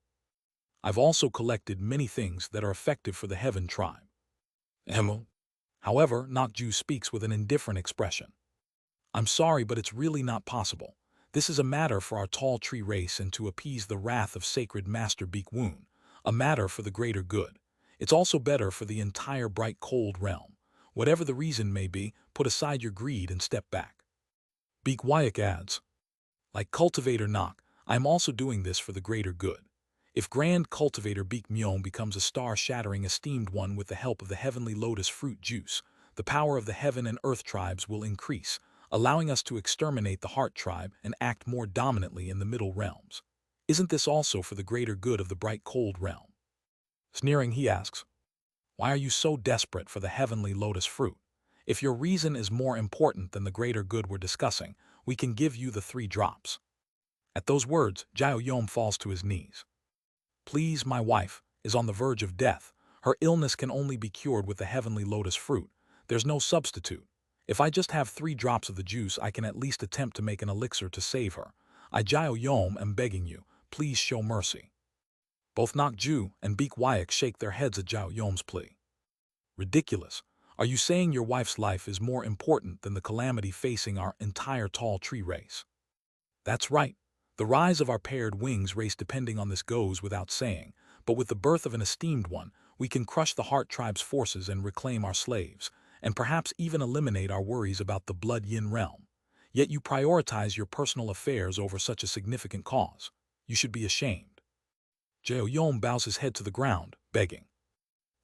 I've also collected many things that are effective for the Heaven tribe. However, Nakju speaks with an indifferent expression. I'm sorry, but it's really not possible. This is a matter for our tall tree race and to appease the wrath of sacred Master Beak Woon, a matter for the greater good. It's also better for the entire bright cold realm. Whatever the reason may be, put aside your greed and step back. Beak Wyack adds, like Cultivator Nok, I am also doing this for the greater good. If Grand Cultivator Beak Myong becomes a star-shattering esteemed one with the help of the heavenly lotus fruit juice, the power of the heaven and earth tribes will increase, allowing us to exterminate the heart tribe and act more dominantly in the middle realms. Isn't this also for the greater good of the bright cold realm? Sneering, he asks, why are you so desperate for the heavenly lotus fruit? If your reason is more important than the greater good we're discussing, we can give you the 3 drops. At those words, Zhao Yom falls to his knees. Please, my wife is on the verge of death. Her illness can only be cured with the heavenly lotus fruit. There's no substitute. If I just have 3 drops of the juice, I can at least attempt to make an elixir to save her. I Jiao Yom am begging you, please show mercy. Both Nok Ju and Beek Wyack shake their heads at Jiao Yom's plea. Ridiculous. Are you saying your wife's life is more important than the calamity facing our entire tall tree race? That's right. The rise of our paired wings race depending on this goes without saying, but with the birth of an esteemed one, we can crush the Heart Tribe's forces and reclaim our slaves, and perhaps even eliminate our worries about the Blood Yin realm. Yet you prioritize your personal affairs over such a significant cause. You should be ashamed. Jiao Yom bows his head to the ground, begging.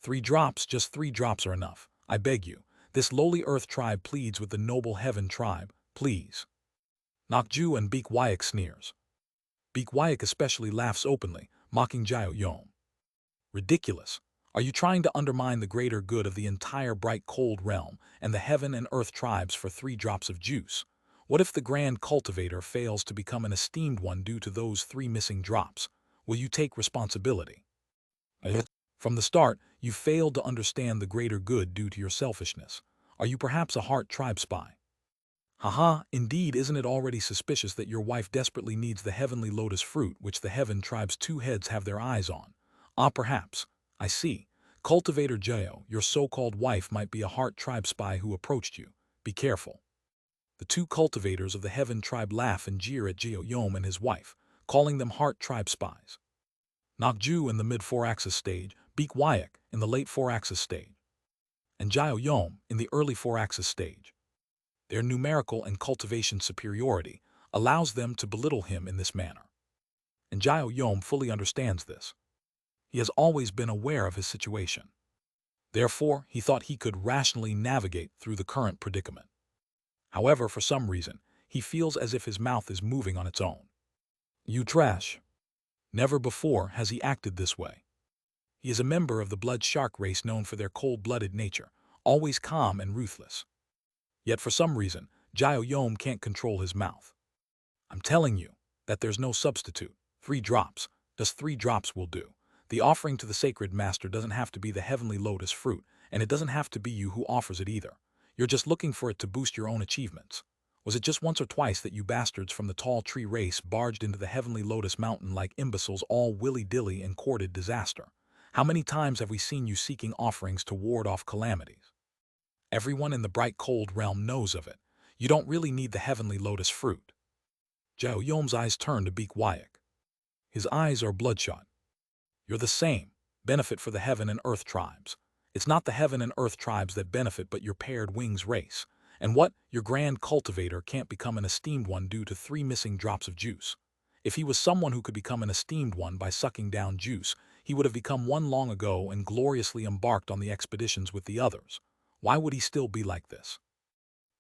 3 drops, just 3 drops are enough. I beg you. This lowly earth tribe pleads with the noble heaven tribe, please. Nok Ju and Beek Wyack sneers. Beek Wyack especially laughs openly, mocking Jiao Yom. Ridiculous. Are you trying to undermine the greater good of the entire bright cold realm and the heaven and earth tribes for 3 drops of juice? What if the grand cultivator fails to become an esteemed one due to those 3 missing drops? Will you take responsibility? From the start, you failed to understand the greater good due to your selfishness. Are you perhaps a Heart Tribe spy? Haha, indeed, isn't it already suspicious that your wife desperately needs the heavenly lotus fruit which the Heaven Tribe's 2 heads have their eyes on? Ah, perhaps. I see. Cultivator Jiao, your so-called wife might be a Heart Tribe spy who approached you. Be careful. The 2 cultivators of the Heaven Tribe laugh and jeer at Jiao Yom and his wife, calling them Heart Tribe spies. Nok Ju in the mid-4-axis stage, Beek Wyack in the late 4-axis stage, and Jiao Yom in the early 4-axis stage. Their numerical and cultivation superiority allows them to belittle him in this manner. And Jiao Yom fully understands this. He has always been aware of his situation. Therefore, he thought he could rationally navigate through the current predicament. However, for some reason, he feels as if his mouth is moving on its own. You trash. Never before has he acted this way. He is a member of the blood shark race known for their cold-blooded nature, always calm and ruthless. Yet for some reason, Jiao Yom can't control his mouth. I'm telling you that there's no substitute. 3 drops, just 3 drops will do. The offering to the sacred master doesn't have to be the heavenly lotus fruit, and it doesn't have to be you who offers it either. You're just looking for it to boost your own achievements. Was it just once or twice that you bastards from the tall tree race barged into the heavenly lotus mountain like imbeciles all willy-dilly and courted disaster? How many times have we seen you seeking offerings to ward off calamities? Everyone in the bright cold realm knows of it. You don't really need the heavenly lotus fruit. Jiao Yom's eyes turn to Beek Wyack. His eyes are bloodshot. You're the same. Benefit for the heaven and earth tribes. It's not the heaven and earth tribes that benefit but your paired wings race. And what? Your grand cultivator can't become an esteemed one due to 3 missing drops of juice. If he was someone who could become an esteemed one by sucking down juice, he would have become one long ago and gloriously embarked on the expeditions with the others. Why would he still be like this?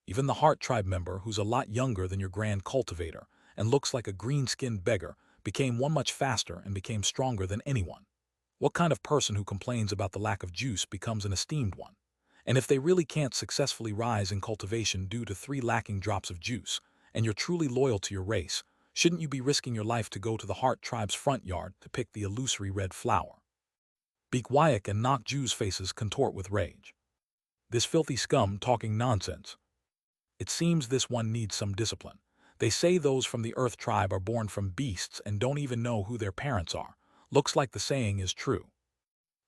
Even the Heart Tribe member, who's a lot younger than your grand cultivator and looks like a green-skinned beggar, became one much faster and became stronger than anyone. What kind of person who complains about the lack of juice becomes an esteemed one? And if they really can't successfully rise in cultivation due to 3 lacking drops of juice, and you're truly loyal to your race, shouldn't you be risking your life to go to the Heart Tribe's front yard to pick the illusory red flower? Beek Wyack and Nok Ju's faces contort with rage. This filthy scum talking nonsense. It seems this one needs some discipline. They say those from the Earth Tribe are born from beasts and don't even know who their parents are. Looks like the saying is true.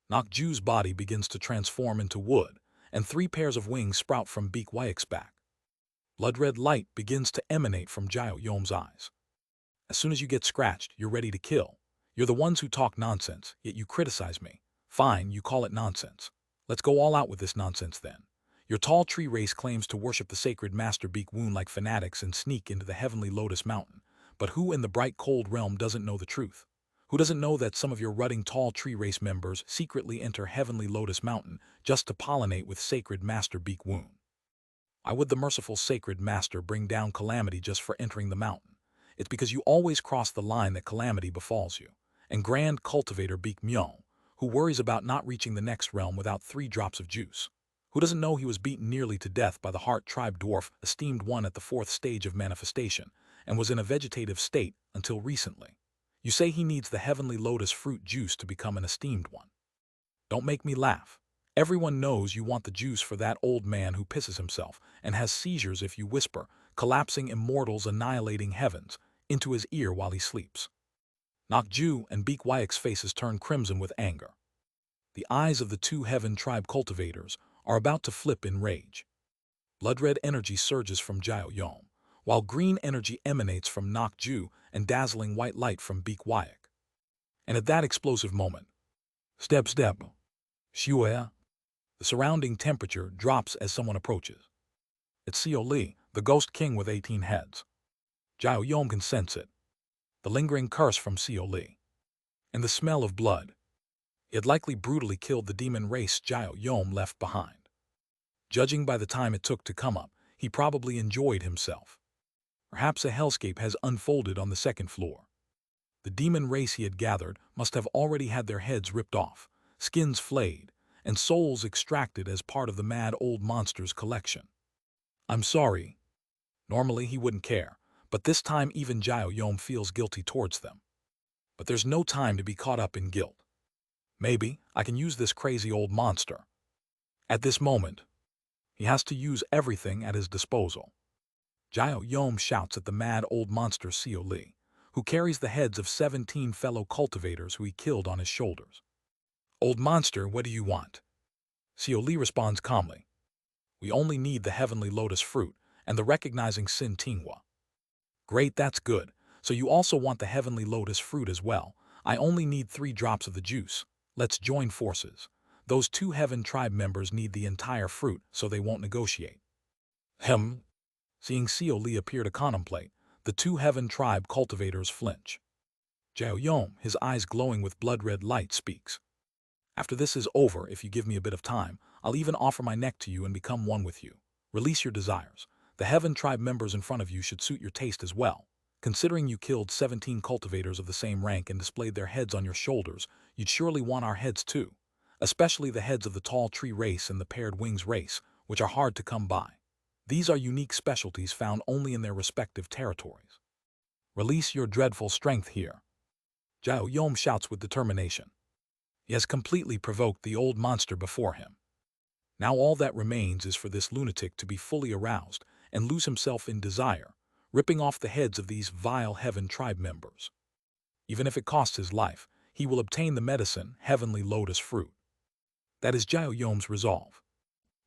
Nok Ju's body begins to transform into wood, and 3 pairs of wings sprout from Beek Wyack's back. Blood-red light begins to emanate from Jiao Yom's eyes. As soon as you get scratched, you're ready to kill. You're the ones who talk nonsense, yet you criticize me. Fine, you call it nonsense. Let's go all out with this nonsense then. Your tall tree race claims to worship the sacred master Beek Woon like fanatics and sneak into the heavenly lotus mountain. But who in the bright cold realm doesn't know the truth? Who doesn't know that some of your rutting tall tree race members secretly enter heavenly lotus mountain just to pollinate with sacred master Beek Woon? Why would the merciful sacred master bring down calamity just for entering the mountain? It's because you always cross the line that calamity befalls you. And grand cultivator Beek Myo, who worries about not reaching the next realm without 3 drops of juice. Who doesn't know he was beaten nearly to death by the Heart Tribe dwarf, esteemed one at the 4th stage of manifestation, and was in a vegetative state until recently. You say he needs the heavenly lotus fruit juice to become an esteemed one. Don't make me laugh. Everyone knows you want the juice for that old man who pisses himself and has seizures if you whisper, collapsing immortals annihilating heavens, into his ear while he sleeps. Nakju and Beak Wyak's faces turn crimson with anger. The eyes of the two heaven tribe cultivators are about to flip in rage. Blood-red energy surges from Jiao Yom, while green energy emanates from Nakju and dazzling white light from Beak Wyak. And at that explosive moment, step, Shue, the surrounding temperature drops as someone approaches. It's Xiao Li, the ghost king with 18 heads. Jiao Yom can sense it. The lingering curse from Xiao Li. And the smell of blood. He had likely brutally killed the demon race Jiao Yom left behind. Judging by the time it took to come up, he probably enjoyed himself. Perhaps a hellscape has unfolded on the second floor. The demon race he had gathered must have already had their heads ripped off, skins flayed, and souls extracted as part of the mad old monster's collection. I'm sorry. Normally he wouldn't care, but this time even Jiao Yom feels guilty towards them. But there's no time to be caught up in guilt. Maybe I can use this crazy old monster. At this moment, he has to use everything at his disposal. Jiao Yom shouts at the mad old monster Xiao Li, who carries the heads of 17 fellow cultivators who he killed on his shoulders. Old monster, what do you want? Xiao Li responds calmly. We only need the heavenly lotus fruit and the recognizing Sin Tingwa. Great, that's good. So you also want the heavenly lotus fruit as well. I only need 3 drops of the juice. Let's join forces. Those 2 heaven tribe members need the entire fruit, so they won't negotiate. Seeing Xiao Li appear to contemplate, the 2 heaven tribe cultivators flinch. Jiao Yom, his eyes glowing with blood-red light, speaks. After this is over, if you give me a bit of time, I'll even offer my neck to you and become one with you. Release your desires. The heaven tribe members in front of you should suit your taste as well. Considering you killed 17 cultivators of the same rank and displayed their heads on your shoulders, you'd surely want our heads too. Especially the heads of the tall tree race and the paired wings race, which are hard to come by. These are unique specialties found only in their respective territories. Release your dreadful strength here. Jiao Yom shouts with determination. He has completely provoked the old monster before him. Now all that remains is for this lunatic to be fully aroused and lose himself in desire, ripping off the heads of these vile heaven tribe members. Even if it costs his life, he will obtain the medicine, heavenly lotus fruit. That is Jiao Yom's resolve.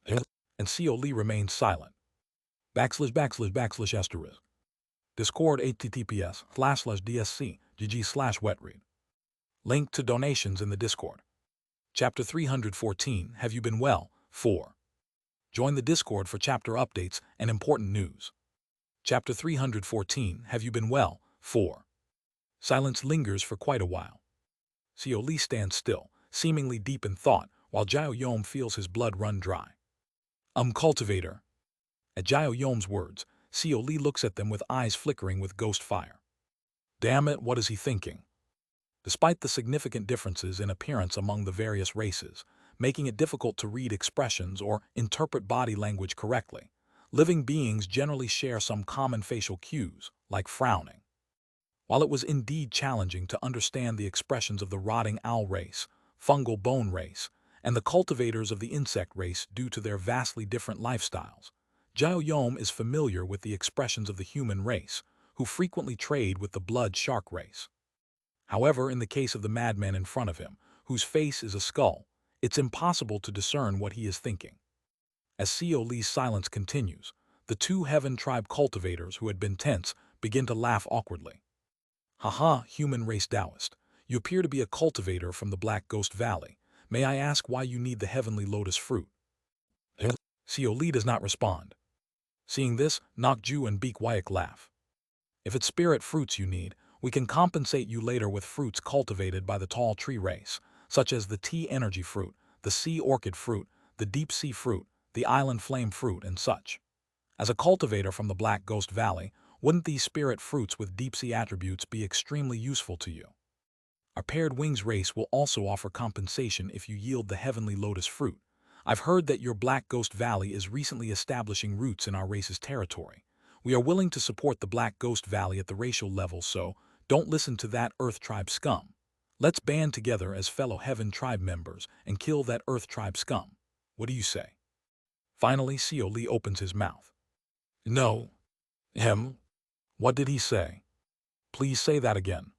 And Xiao Li remains silent. // Discord https://dsc/gg/wetread. Link to donations in the Discord. Chapter 314, Have You Been Well? 4. Join the Discord for chapter updates and important news. Chapter 314, Have You Been Well? 4. Silence lingers for quite a while. Xiao Li stands still, seemingly deep in thought, while Jiao Yom feels his blood run dry. Cultivator. At Jiao Yom's words, Xiao Li looks at them with eyes flickering with ghost fire. Damn it, what is he thinking? Despite the significant differences in appearance among the various races, making it difficult to read expressions or interpret body language correctly, living beings generally share some common facial cues, like frowning. While it was indeed challenging to understand the expressions of the rotting owl race, fungal bone race, and the cultivators of the insect race due to their vastly different lifestyles, Jiao Yom is familiar with the expressions of the human race, who frequently trade with the blood shark race. However, in the case of the madman in front of him, whose face is a skull, it's impossible to discern what he is thinking. As Xiao Li's silence continues, the 2 heaven tribe cultivators who had been tense begin to laugh awkwardly. Haha, human race Taoist, you appear to be a cultivator from the Black Ghost Valley. May I ask why you need the heavenly lotus fruit? Xiao Li does not respond. Seeing this, Nakju and Beak Wyak laugh. If it's spirit fruits you need, we can compensate you later with fruits cultivated by the tall tree race, such as the tea energy fruit, the sea orchid fruit, the deep sea fruit, the island flame fruit, and such. As a cultivator from the Black Ghost Valley, wouldn't these spirit fruits with deep sea attributes be extremely useful to you? Our paired wings race will also offer compensation if you yield the heavenly lotus fruit. I've heard that your Black Ghost Valley is recently establishing roots in our race's territory. We are willing to support the Black Ghost Valley at the racial level, so don't listen to that Earth Tribe scum. Let's band together as fellow Heaven Tribe members and kill that Earth Tribe scum. What do you say? Finally, Seo Lee opens his mouth. No. Him? What did he say? Please say that again.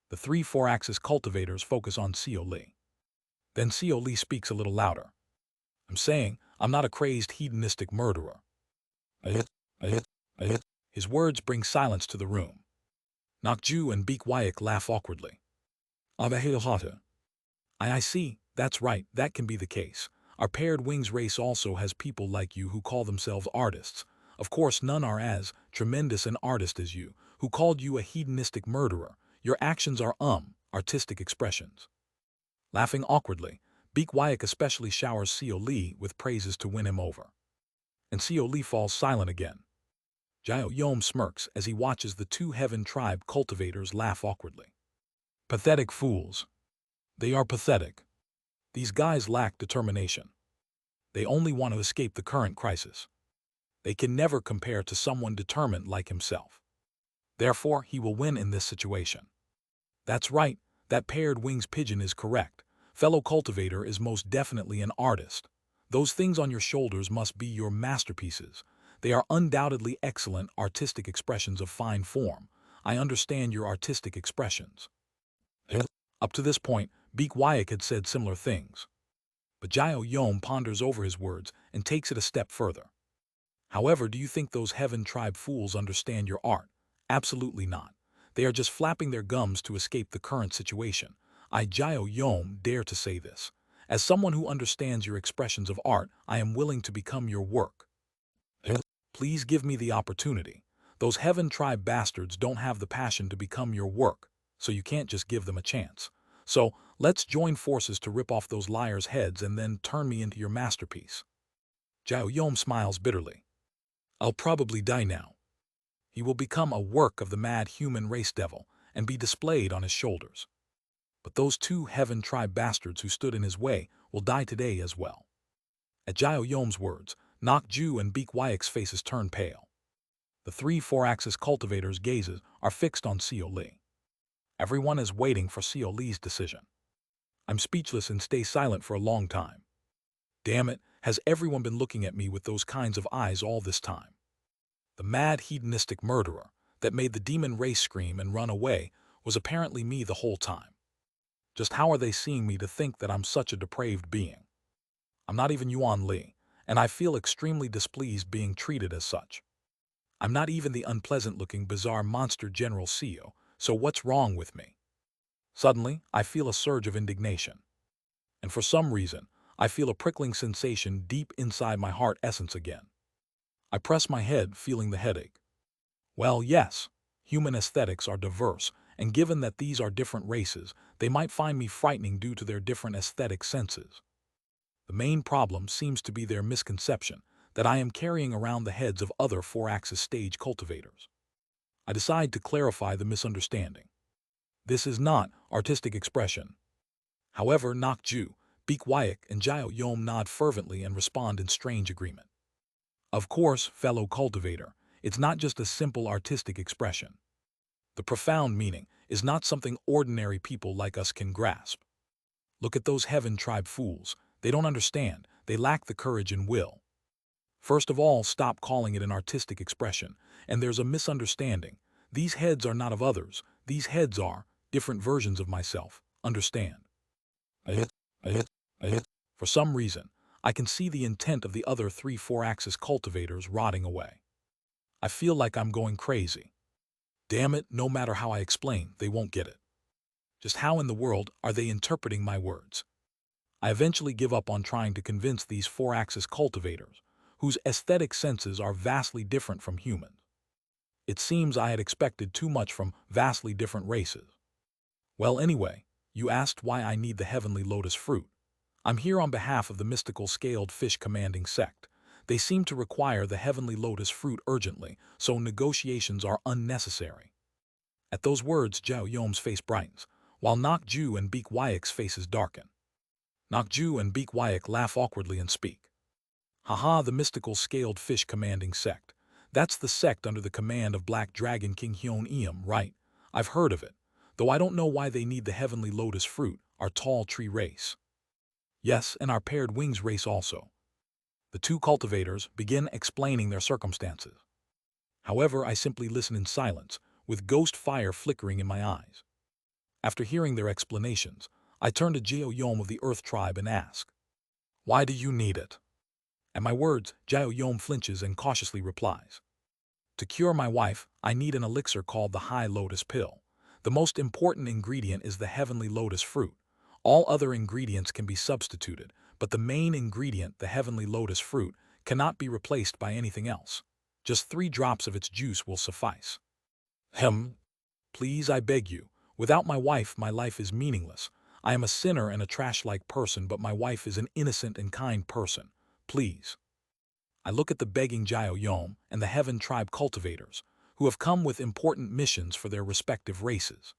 The three four-axis cultivators focus on Seo Lee. Then Seo Lee speaks a little louder. I'm saying I'm not a crazed hedonistic murderer. His words bring silence to the room. Nakju and Beek Wyack laugh awkwardly. I see, that's right, that can be the case. Our paired wings race also has people like you who call themselves artists. Of course, none are as tremendous an artist as you, who called you a hedonistic murderer. Your actions are artistic expressions. Laughing awkwardly, Beek Wyack especially showers Seo Lee with praises to win him over. And Seo Lee falls silent again. Jiao Yom smirks as he watches the two Heaven Tribe cultivators laugh awkwardly. Pathetic fools. They are pathetic. These guys lack determination. They only want to escape the current crisis. They can never compare to someone determined like himself. Therefore, he will win in this situation. That's right, that paired wings pigeon is correct. Fellow cultivator is most definitely an artist. Those things on your shoulders must be your masterpieces. They are undoubtedly excellent artistic expressions of fine form. I understand your artistic expressions. Up to this point, Beek Wyack had said similar things. But Jiao Yom ponders over his words and takes it a step further. However, do you think those Heaven Tribe fools understand your art? Absolutely not. They are just flapping their gums to escape the current situation. I, Jiao Yom, dare to say this. As someone who understands your expressions of art, I am willing to become your work. Please give me the opportunity. Those Heaven Tribe bastards don't have the passion to become your work, so you can't just give them a chance. So, let's join forces to rip off those liars' heads and then turn me into your masterpiece. Jiao Yom smiles bitterly. I'll probably die now. He will become a work of the mad human race devil and be displayed on his shoulders. But those two Heaven Tribe bastards who stood in his way will die today as well. At Jiao Yom's words, Nakju and Beek Wyack's faces turn pale. The three four-axis cultivators' gazes are fixed on Seo Lee. Everyone is waiting for Seo Lee's decision. I'm speechless and stay silent for a long time. Damn it, has everyone been looking at me with those kinds of eyes all this time? The mad hedonistic murderer that made the demon race scream and run away was apparently me the whole time. Just how are they seeing me to think that I'm such a depraved being? I'm not even Yuan Li, and I feel extremely displeased being treated as such. I'm not even the unpleasant-looking bizarre monster General Seo, so what's wrong with me? Suddenly, I feel a surge of indignation. And for some reason, I feel a prickling sensation deep inside my heart essence again. I press my head, feeling the headache. Well, yes, human aesthetics are diverse, and given that these are different races, they might find me frightening due to their different aesthetic senses. The main problem seems to be their misconception that I am carrying around the heads of other four-axis stage cultivators. I decide to clarify the misunderstanding. This is not artistic expression. However, Nakju, Beek Wyack, and Jiao Yom nod fervently and respond in strange agreement. Of course, fellow cultivator, it's not just a simple artistic expression. The profound meaning is not something ordinary people like us can grasp. Look at those Heaven Tribe fools. They don't understand. They lack the courage and will. First of all, stop calling it an artistic expression, and there's a misunderstanding. These heads are not of others. These heads are different versions of myself. Understand? For some reason, I can see the intent of the other three four-axis cultivators rotting away. I feel like I'm going crazy. Damn it, no matter how I explain, they won't get it. Just how in the world are they interpreting my words? I eventually give up on trying to convince these four-axis cultivators, whose aesthetic senses are vastly different from humans. It seems I had expected too much from vastly different races. Well, anyway, you asked why I need the heavenly lotus fruit. I'm here on behalf of the mystical scaled fish commanding sect. They seem to require the heavenly lotus fruit urgently, so negotiations are unnecessary. At those words, Jiao Yom's face brightens, while Nakju and Beek Wyack's faces darken. Nakju and Beek Wyack laugh awkwardly and speak. Haha, the mystical scaled fish commanding sect. That's the sect under the command of Black Dragon King Hyun Eum, right? I've heard of it, though I don't know why they need the heavenly lotus fruit, our tall tree race. Yes, and our paired wings race also. The two cultivators begin explaining their circumstances. However, I simply listen in silence, with ghost fire flickering in my eyes. After hearing their explanations, I turn to Jao Yom of the Earth Tribe and ask, "Why do you need it?" At my words, Jao Yom flinches and cautiously replies, "To cure my wife, I need an elixir called the High Lotus Pill. The most important ingredient is the heavenly lotus fruit. All other ingredients can be substituted, but the main ingredient, the heavenly lotus fruit, cannot be replaced by anything else. Just 3 drops of its juice will suffice." Please, I beg you. Without my wife, my life is meaningless. I am a sinner and a trash-like person, but my wife is an innocent and kind person. Please. I look at the begging Jao Yom and the Heaven Tribe cultivators, who have come with important missions for their respective races.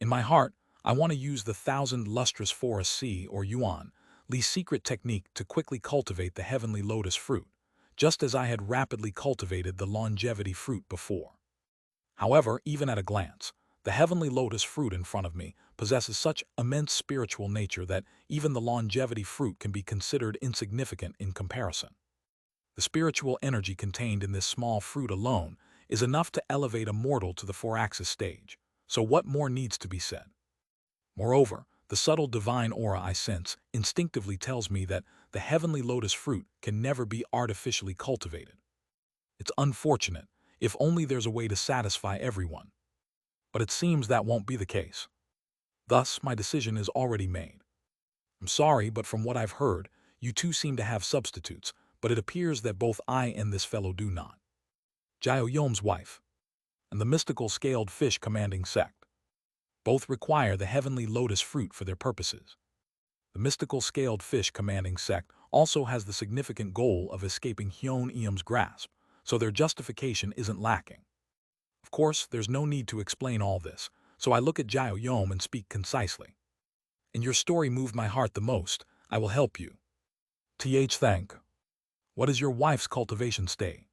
In my heart, I want to use the 1,000 lustrous forest C or Yuan Li's secret technique to quickly cultivate the heavenly lotus fruit, just as I had rapidly cultivated the longevity fruit before. However, even at a glance, the heavenly lotus fruit in front of me possesses such immense spiritual nature that even the longevity fruit can be considered insignificant in comparison. The spiritual energy contained in this small fruit alone is enough to elevate a mortal to the 4-axis stage, so what more needs to be said? Moreover, the subtle divine aura I sense instinctively tells me that the heavenly lotus fruit can never be artificially cultivated. It's unfortunate, if only there's a way to satisfy everyone. But it seems that won't be the case. Thus, my decision is already made. I'm sorry, but from what I've heard, you two seem to have substitutes, but it appears that both I and this fellow do not. Jao Yom's wife and the mystical scaled fish commanding sect. Both require the heavenly lotus fruit for their purposes. The mystical scaled fish commanding sect also has the significant goal of escaping Hyun Eum's grasp, so their justification isn't lacking. Of course, there's no need to explain all this, so I look at Jao Yom and speak concisely. "And your story moved my heart the most. I will help you. Thank. What is your wife's cultivation stage?"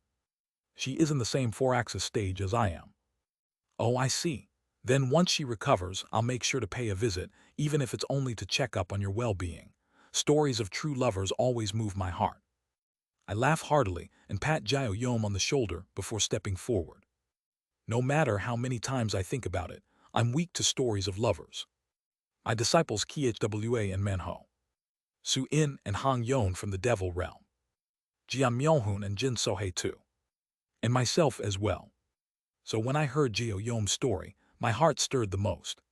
"She is in the same 4-axis stage as I am." "Oh, I see. Then once she recovers, I'll make sure to pay a visit, even if it's only to check up on your well-being. Stories of true lovers always move my heart." I laugh heartily and pat Jao Yom on the shoulder before stepping forward. No matter how many times I think about it, I'm weak to stories of lovers. My disciples Khwa and Manho, Su In and Hong Yon from the Devil Realm, Jian Myeonhoon and Jin Sohei too, and myself as well. So when I heard Jao Yom's story, my heart stirred the most.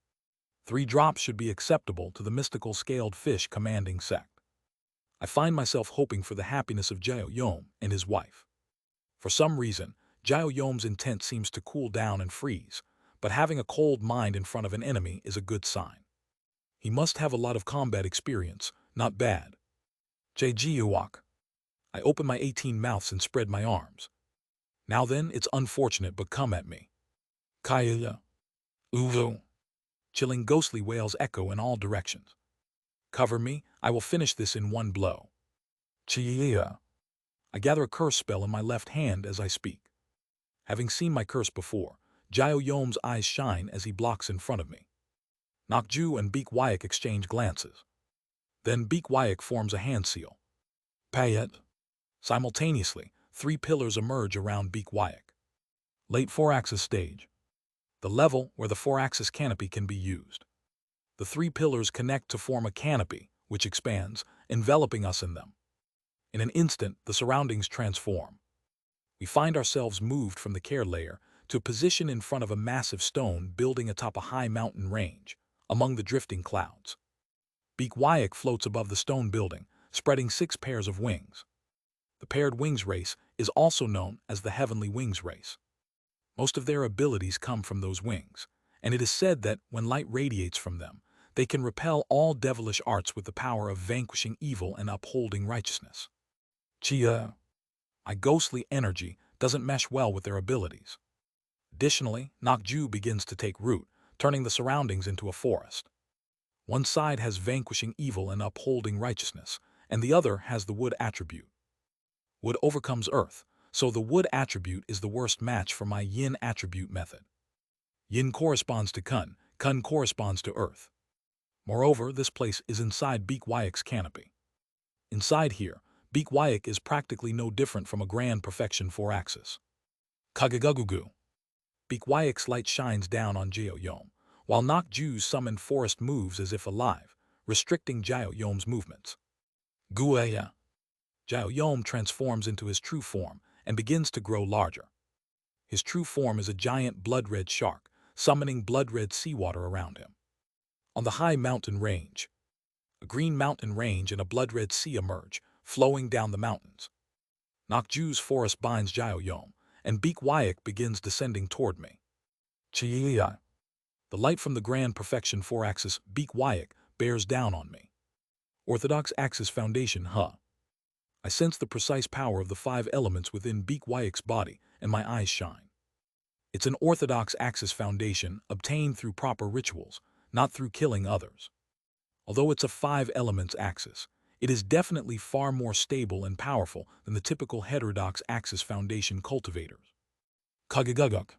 3 drops should be acceptable to the mystical scaled fish commanding sect. I find myself hoping for the happiness of Jao Yom and his wife. For some reason, Jao Yom's intent seems to cool down and freeze, but having a cold mind in front of an enemy is a good sign. He must have a lot of combat experience, not bad. Jiuwak. I open my 18 mouths and spread my arms. Now then, it's unfortunate, but come at me. Kaya. Uvu. Chilling ghostly wails echo in all directions. Cover me, I will finish this in one blow. Chia. I gather a curse spell in my left hand as I speak. Having seen my curse before, Jao Yom's eyes shine as he blocks in front of me. Nakju and Beak Wyack exchange glances. Then Beak Wyack forms a hand seal. Payet. Simultaneously, 3 pillars emerge around Beak Wyack. Late 4-axis stage. The level where the 4-axis canopy can be used. The 3 pillars connect to form a canopy, which expands, enveloping us in them. In an instant, the surroundings transform. We find ourselves moved from the care layer to a position in front of a massive stone building atop a high mountain range, among the drifting clouds. Beak Wyack floats above the stone building, spreading 6 pairs of wings. The paired wings race is also known as the heavenly wings race. Most of their abilities come from those wings, and it is said that when light radiates from them, they can repel all devilish arts with the power of vanquishing evil and upholding righteousness. Chia. My ghostly energy doesn't mesh well with their abilities. Additionally, Nakju begins to take root, turning the surroundings into a forest. One side has vanquishing evil and upholding righteousness, and the other has the wood attribute. Wood overcomes earth, so the wood attribute is the worst match for my yin attribute method. Yin corresponds to kun, kun corresponds to earth. Moreover, this place is inside Beak Wyack's canopy. Inside here, Beak Wyack is practically no different from a grand perfection 4-axis. Kagagugu. Beak Wyack's light shines down on Jao Yom, while Nok Ju's summoned forest moves as if alive, restricting Jao Yom's movements. Guaya. Jao Yom transforms into his true form and begins to grow larger. His true form is a giant blood-red shark, summoning blood-red seawater around him. On the high mountain range, a green mountain range and a blood-red sea emerge, flowing down the mountains. Nok Ju's forest binds Jao Yom, and Beak Wyack begins descending toward me. Chiya. The light from the grand perfection 4-axis Beak Wyack bears down on me. Orthodox axis foundation I sense the precise power of the 5 elements within Beak Wyack's body, and my eyes shine. It's an orthodox axis foundation obtained through proper rituals, not through killing others. Although it's a 5 elements axis, it is definitely far more stable and powerful than the typical heterodox axis foundation cultivators. Kagaguguk.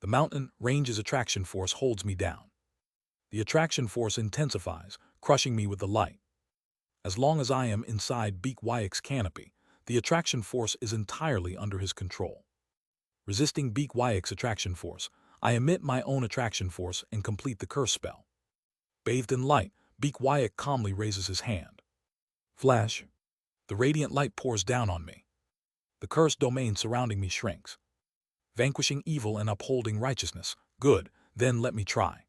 The mountain range's attraction force holds me down. The attraction force intensifies, crushing me with the light. As long as I am inside Beak Wyack's canopy, the attraction force is entirely under his control. Resisting Beak Wyack's attraction force, I emit my own attraction force and complete the curse spell. Bathed in light, Beak Wyack calmly raises his hand. Flash. The radiant light pours down on me. The cursed domain surrounding me shrinks. Vanquishing evil and upholding righteousness. Good, then let me try.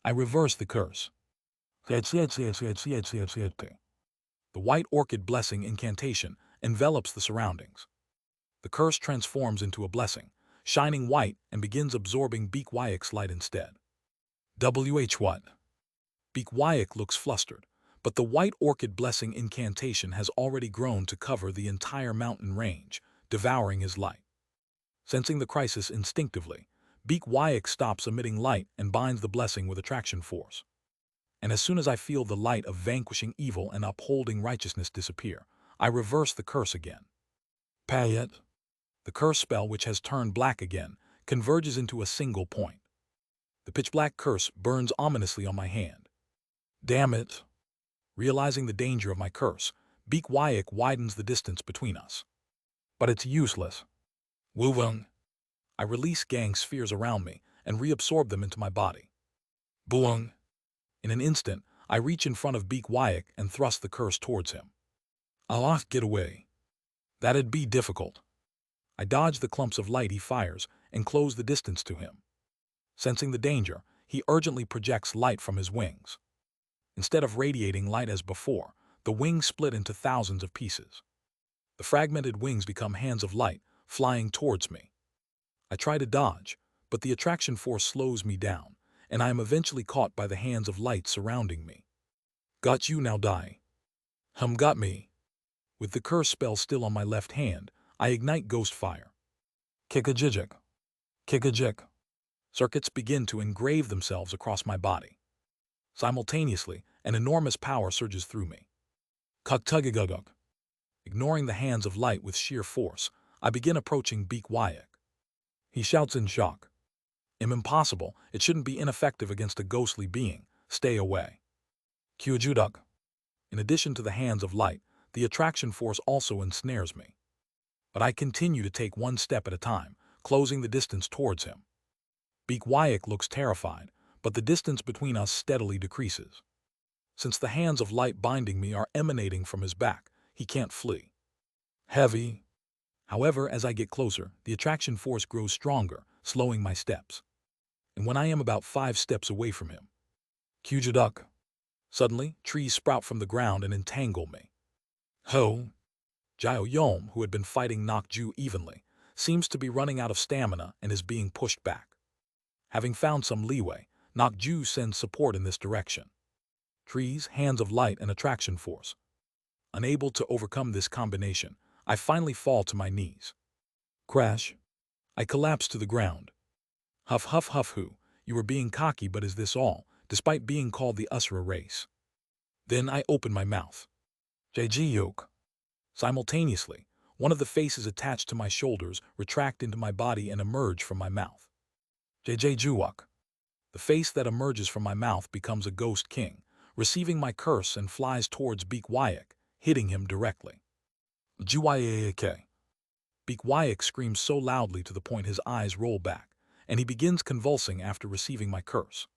I reverse the curse. The white orchid blessing incantation envelops the surroundings. The curse transforms into a blessing, shining white, and begins absorbing Beak Wyack's light instead. What? Beak Wyack looks flustered, but the white orchid blessing incantation has already grown to cover the entire mountain range, devouring his light. Sensing the crisis instinctively, Beak Wyack stops emitting light and binds the blessing with attraction force. And as soon as I feel the light of vanquishing evil and upholding righteousness disappear, I reverse the curse again. Payet. The curse spell, which has turned black again, converges into a single point. The pitch-black curse burns ominously on my hand. Damn it. Realizing the danger of my curse, Beak Wyack widens the distance between us. But it's useless. Wu-wung. I release gang spheres around me and reabsorb them into my body. Buung. In an instant, I reach in front of Beak Wyack and thrust the curse towards him. I'll get away. That'd be difficult. I dodge the clumps of light he fires and close the distance to him. Sensing the danger, he urgently projects light from his wings. Instead of radiating light as before, the wings split into thousands of pieces. The fragmented wings become hands of light, flying towards me. I try to dodge, but the attraction force slows me down, and I am eventually caught by the hands of light surrounding me. Got you, now die. Got me. With the curse spell still on my left hand, I ignite ghost fire. Kikajijik. Kikajik. Circuits begin to engrave themselves across my body. Simultaneously, an enormous power surges through me. Kuktugaguguk. Ignoring the hands of light with sheer force, I begin approaching Beak Wyack. He shouts in shock. Impossible, it shouldn't be ineffective against a ghostly being. Stay away. Kyujuduk. In addition to the hands of light, the attraction force also ensnares me. But I continue to take one step at a time, closing the distance towards him. Beak Wyack looks terrified, but the distance between us steadily decreases. Since the hands of light binding me are emanating from his back, he can't flee. Heavy. However, as I get closer, the attraction force grows stronger, slowing my steps. And when I am about 5 steps away from him, Kyujuduk. Suddenly, trees sprout from the ground and entangle me. Ho! Jao Yom, who had been fighting Nok Ju evenly, seems to be running out of stamina and is being pushed back. Having found some leeway, Nok Ju sends support in this direction. Trees, hands of light, and attraction force. Unable to overcome this combination, I finally fall to my knees. Crash. I collapse to the ground. Huff huff huff who, you were being cocky, but is this all, despite being called the Usra race? Then I open my mouth. Jayok. Simultaneously, one of the faces attached to my shoulders retract into my body and emerge from my mouth. Juwak. The face that emerges from my mouth becomes a ghost king, receiving my curse and flies towards Beak Wyack, hitting him directly. Juyayak. Beak screams so loudly to the point his eyes roll back, and he begins convulsing after receiving my curse.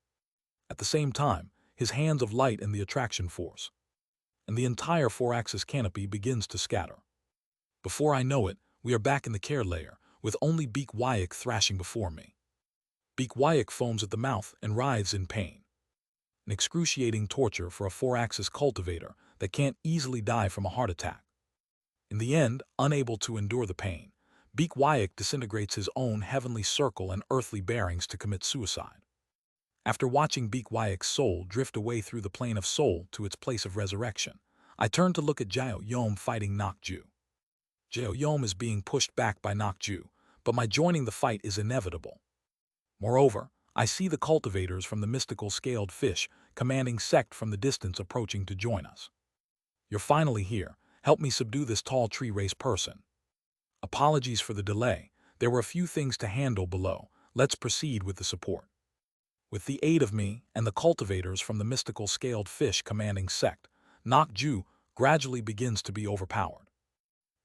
At the same time, his hands of light and the attraction force, and the entire four-axis canopy begins to scatter. Before I know it, we are back in the care layer, with only Beak thrashing before me. Beak foams at the mouth and writhes in pain. An excruciating torture for a four-axis cultivator that can't easily die from a heart attack. In the end, unable to endure the pain, Beak disintegrates his own heavenly circle and earthly bearings to commit suicide. After watching Beak soul drift away through the plane of soul to its place of resurrection, I turn to look at Jao fighting Nakju. Jao is being pushed back by Nakju, but my joining the fight is inevitable. Moreover, I see the cultivators from the mystical scaled fish commanding sect from the distance approaching to join us. You're finally here. Help me subdue this tall tree race person. Apologies for the delay. There were a few things to handle below. Let's proceed with the support. With the aid of me and the cultivators from the mystical scaled fish commanding sect, Nakju gradually begins to be overpowered.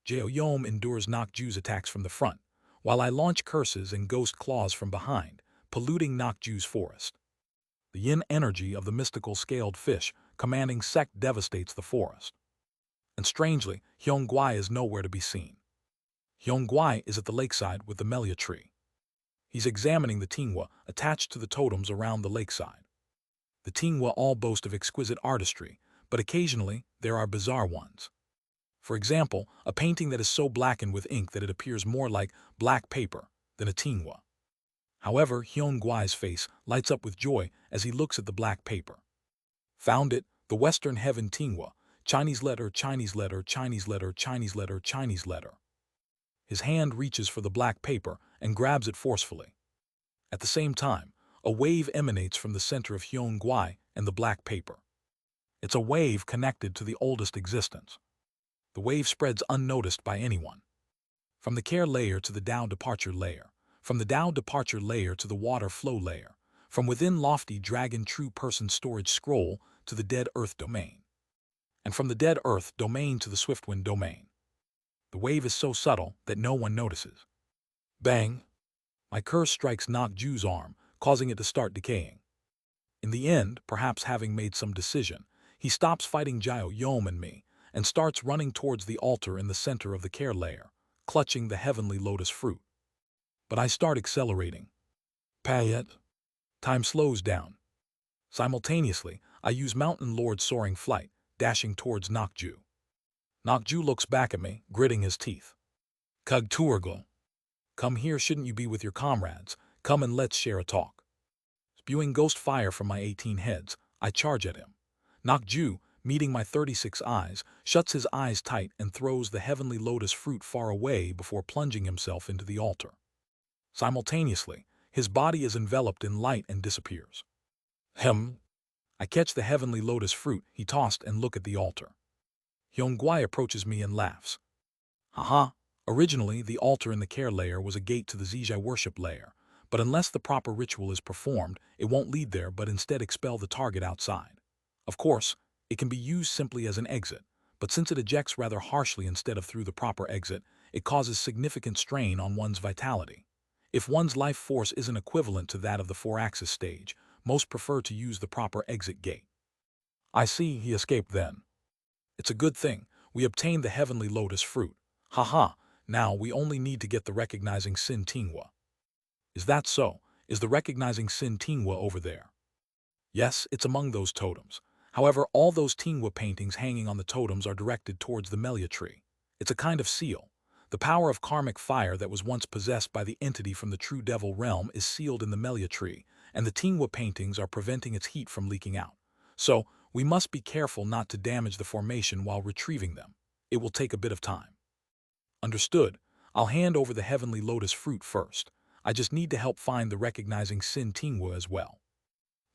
Jao endures Nakju's attacks from the front, while I launch curses and ghost claws from behind, polluting Nakju's forest. The yin energy of the mystical scaled fish commanding sect devastates the forest. And strangely, Hyungguai is nowhere to be seen. Hyungguai is at the lakeside with the Melia tree. He's examining the tingwa attached to the totems around the lakeside. The tingwa all boast of exquisite artistry, but occasionally there are bizarre ones. For example, a painting that is so blackened with ink that it appears more like black paper than a tingwa. However, Hyungguai's face lights up with joy as he looks at the black paper. Found it, the Western Heaven tingwa, Chinese letter, Chinese letter, Chinese letter, Chinese letter, Chinese letter. His hand reaches for the black paper and grabs it forcefully. At the same time, a wave emanates from the center of Hyungguai and the black paper. It's a wave connected to the oldest existence. The wave spreads unnoticed by anyone. From the care layer to the Tao departure layer, from the Tao departure layer to the water flow layer, from within lofty dragon true person storage scroll to the dead earth domain, and from the dead earth domain to the swiftwind domain. The wave is so subtle that no one notices. Bang! My curse strikes Nakju's arm, causing it to start decaying. In the end, perhaps having made some decision, he stops fighting Jao and me, and starts running towards the altar in the center of the care layer, clutching the heavenly lotus fruit. But I start accelerating. Payet. Time slows down. Simultaneously, I use Mountain Lord's soaring flight, dashing towards Nakju. Nakju looks back at me, gritting his teeth. Kugturgal. Come here, shouldn't you be with your comrades? Come and let's share a talk. Spewing ghost fire from my 18 heads, I charge at him. Nakju, meeting my 36 eyes, shuts his eyes tight and throws the heavenly lotus fruit far away before plunging himself into the altar. Simultaneously, his body is enveloped in light and disappears. I catch the heavenly lotus fruit he tossed and look at the altar. Hyungguai approaches me and laughs. Haha, originally the altar in the care layer was a gate to the Zijai worship layer, but unless the proper ritual is performed, it won't lead there but instead expel the target outside. Of course, it can be used simply as an exit, but since it ejects rather harshly instead of through the proper exit, it causes significant strain on one's vitality. If one's life force isn't equivalent to that of the four-axis stage, most prefer to use the proper exit gate. I see he escaped then. It's a good thing, we obtained the heavenly lotus fruit. Haha, now we only need to get the recognizing Sin Tingwa. Is that so? Is the recognizing Sin Tingwa over there? Yes, it's among those totems. However, all those Tingwa paintings hanging on the totems are directed towards the Melia tree. It's a kind of seal. The power of karmic fire that was once possessed by the entity from the true devil realm is sealed in the Melia tree, and the Tingwa paintings are preventing its heat from leaking out. So, we must be careful not to damage the formation while retrieving them. It will take a bit of time. Understood. I'll hand over the heavenly lotus fruit first. I just need to help find the recognizing Sin Tingwa as well.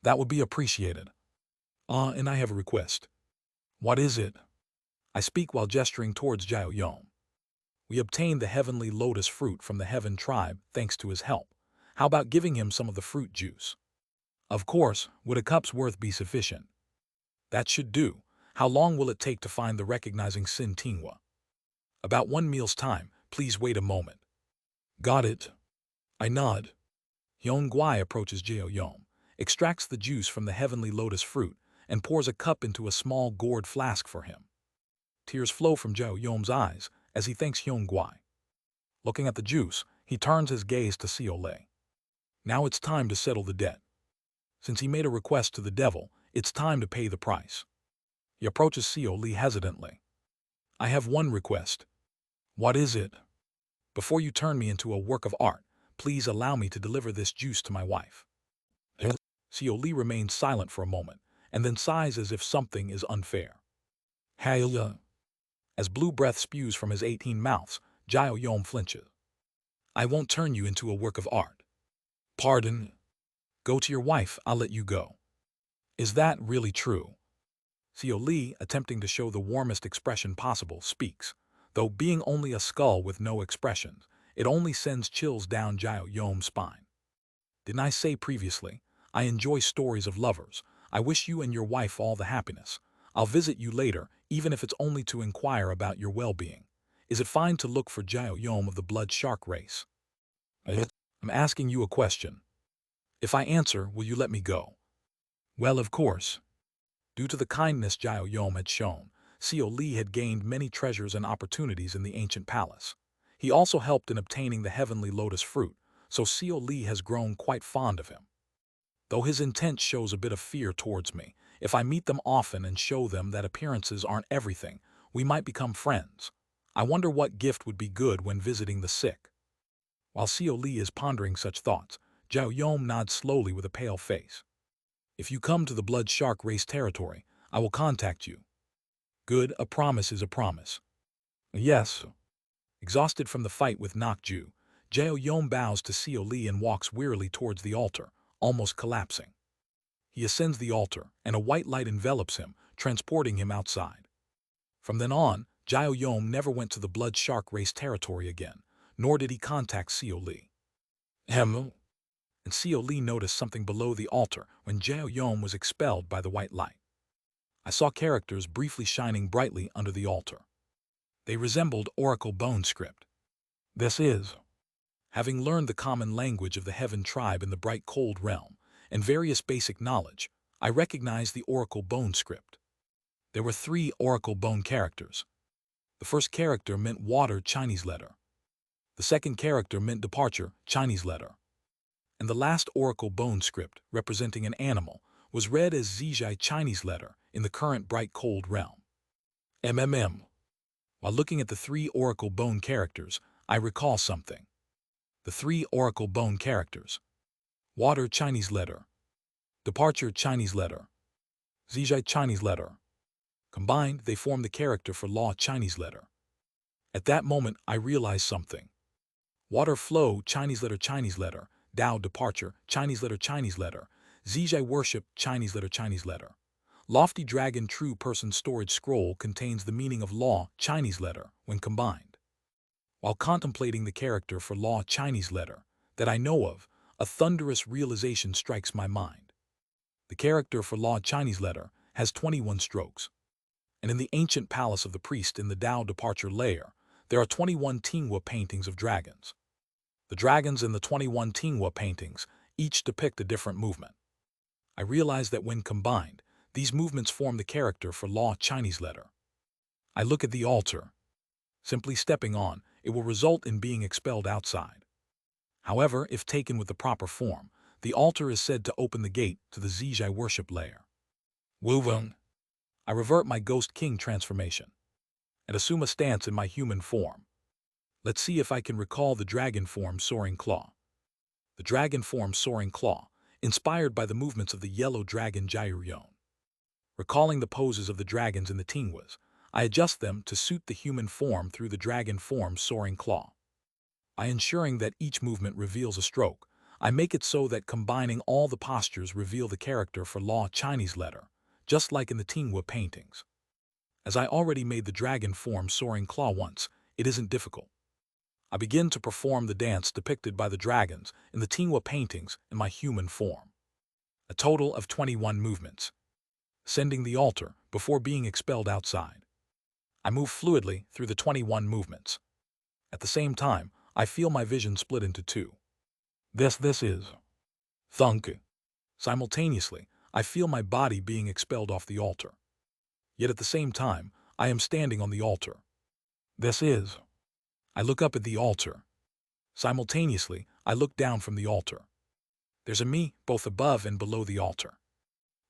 That would be appreciated. And I have a request. What is it? I speak while gesturing towards Jao. We obtained the heavenly lotus fruit from the Heaven tribe thanks to his help. How about giving him some of the fruit juice? Of course, would a cup's worth be sufficient? That should do. How long will it take to find the recognizing Sin Tingwa? About 1 meal's time, please wait a moment. Got it. I nod. Hyun Guai approaches Jao Yom, extracts the juice from the heavenly lotus fruit, and pours a cup into a small gourd flask for him. Tears flow from Jao Yom's eyes as he thanks Hyun Guai. Looking at the juice, he turns his gaze to Seo Lei. Now it's time to settle the debt. Since he made a request to the devil, it's time to pay the price. He approaches Seo Lei hesitantly. I have one request. What is it? Before you turn me into a work of art, please allow me to deliver this juice to my wife. Seo Lei remains silent for a moment, and then sighs as if something is unfair. Haya. As blue breath spews from his 18 mouths, Jao Yom flinches. I won't turn you into a work of art. Pardon? Go to your wife, I'll let you go. Is that really true? Seo Lei, attempting to show the warmest expression possible, speaks, though being only a skull with no expressions, it only sends chills down Jao Yom's spine. Didn't I say previously, I enjoy stories of lovers. I wish you and your wife all the happiness. I'll visit you later, even if it's only to inquire about your well-being. Is it fine to look for Jao Yom of the blood shark race? I'm asking you a question. If I answer, will you let me go? Well, of course. Due to the kindness Jao Yom had shown, Seo Lei had gained many treasures and opportunities in the ancient palace. He also helped in obtaining the heavenly lotus fruit, so Seo Lei has grown quite fond of him. Though his intent shows a bit of fear towards me, if I meet them often and show them that appearances aren't everything, we might become friends. I wonder what gift would be good when visiting the sick. While Seo Lei is pondering such thoughts, Jao Yom nods slowly with a pale face. If you come to the blood shark race territory, I will contact you. Good, a promise is a promise. Yes. Exhausted from the fight with Nakju, Jao Yom bows to Seo Lei and walks wearily towards the altar, almost collapsing. He ascends the altar, and a white light envelops him, transporting him outside. From then on, Jao Yom never went to the blood shark race territory again, nor did he contact Seo Lei. And Seo Lei noticed something below the altar when Jao Yom was expelled by the white light. I saw characters briefly shining brightly under the altar. They resembled oracle bone script. This is. Having learned the common language of the Heaven tribe in the bright cold realm, and various basic knowledge, I recognized the oracle bone script. There were 3 oracle bone characters. The first character meant water Chinese letter. The second character meant departure Chinese letter. And the last oracle bone script, representing an animal, was read as Zijai Chinese letter in the current bright cold realm. While looking at the 3 oracle bone characters, I recall something. The 3 oracle bone characters. Water Chinese letter. Departure Chinese letter. Zijai Chinese letter. Combined, they form the character for law Chinese letter. At that moment, I realized something. Water flow Chinese letter, Dao departure Chinese letter, Zijai worship Chinese letter. Lofty dragon true person storage scroll contains the meaning of law Chinese letter when combined. While contemplating the character for law Chinese letter that I know of, a thunderous realization strikes my mind. The character for law Chinese letter has 21 strokes. And in the ancient palace of the priest in the Dao departure layer, there are 21 Tingwa paintings of dragons. The dragons in the 21 Tingwa paintings each depict a different movement. I realize that when combined, these movements form the character for law Chinese letter. I look at the altar. Simply stepping on, it will result in being expelled outside. However, if taken with the proper form, the altar is said to open the gate to the Zijai worship layer. Wu-Weng. I revert my Ghost King transformation and assume a stance in my human form. Let's see if I can recall the dragon form Soaring Claw. The dragon form Soaring Claw, inspired by the movements of the yellow dragon Jairyon. Recalling the poses of the dragons in the Tingwas, I adjust them to suit the human form through the dragon form Soaring Claw. By ensuring that each movement reveals a stroke, I make it so that combining all the postures reveal the character for law Chinese letter, just like in the Tingwa paintings. As I already made the dragon form Soaring Claw once, it isn't difficult. I begin to perform the dance depicted by the dragons in the Tingwa paintings in my human form. A total of 21 movements. Ascending the altar before being expelled outside. I move fluidly through the 21 movements. At the same time, I feel my vision split into two. This is thunk. Simultaneously, I feel my body being expelled off the altar. Yet at the same time, I am standing on the altar. This is. I look up at the altar. Simultaneously, I look down from the altar. There's a me both above and below the altar.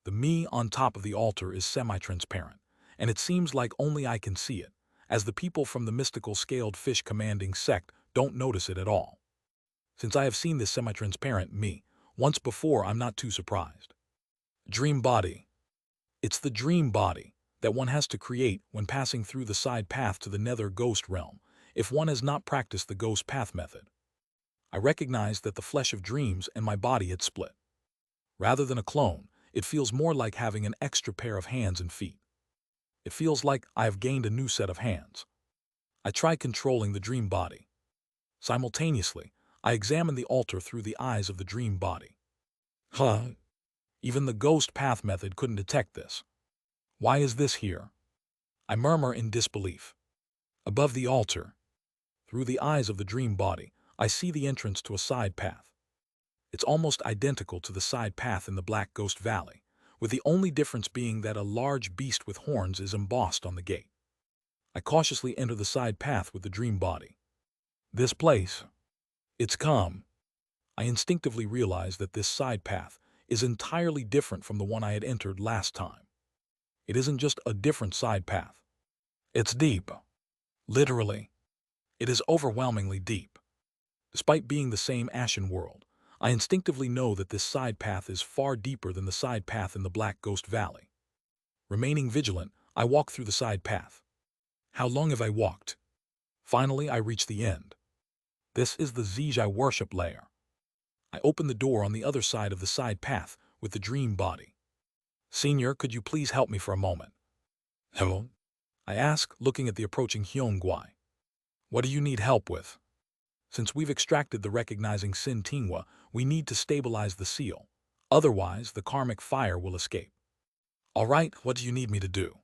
The me on top of the altar is semi-transparent, and it seems like only I can see it, as the people from the mystical scaled fish commanding sect don't notice it at all. Since I have seen this semi-transparent me once before, I'm not too surprised. Dream body. It's the dream body that one has to create when passing through the side path to the nether ghost realm, if one has not practiced the ghost path method. I recognized that the flesh of dreams and my body had split. Rather than a clone, it feels more like having an extra pair of hands and feet. It feels like I have gained a new set of hands. I try controlling the dream body. Simultaneously, I examine the altar through the eyes of the dream body. Even the ghost path method couldn't detect this. Why is this here? I murmur in disbelief. Above the altar, through the eyes of the dream body, I see the entrance to a side path. It's almost identical to the side path in the Black Ghost Valley, with the only difference being that a large beast with horns is embossed on the gate. I cautiously enter the side path with the dream body. This place, it's calm. I instinctively realize that this side path is entirely different from the one I had entered last time. It isn't just a different side path. It's deep. Literally, it is overwhelmingly deep. Despite being the same ashen world, I instinctively know that this side path is far deeper than the side path in the Black Ghost Valley. Remaining vigilant, I walk through the side path. How long have I walked? Finally, I reach the end. This is the Zij worship lair. I open the door on the other side of the side path with the dream body. Senior, could you please help me for a moment? Hello? I ask, looking at the approaching Hyung-Gwai. What do you need help with? Since we've extracted the recognizing Sin Tingwa, we need to stabilize the seal. Otherwise, the karmic fire will escape. All right, what do you need me to do?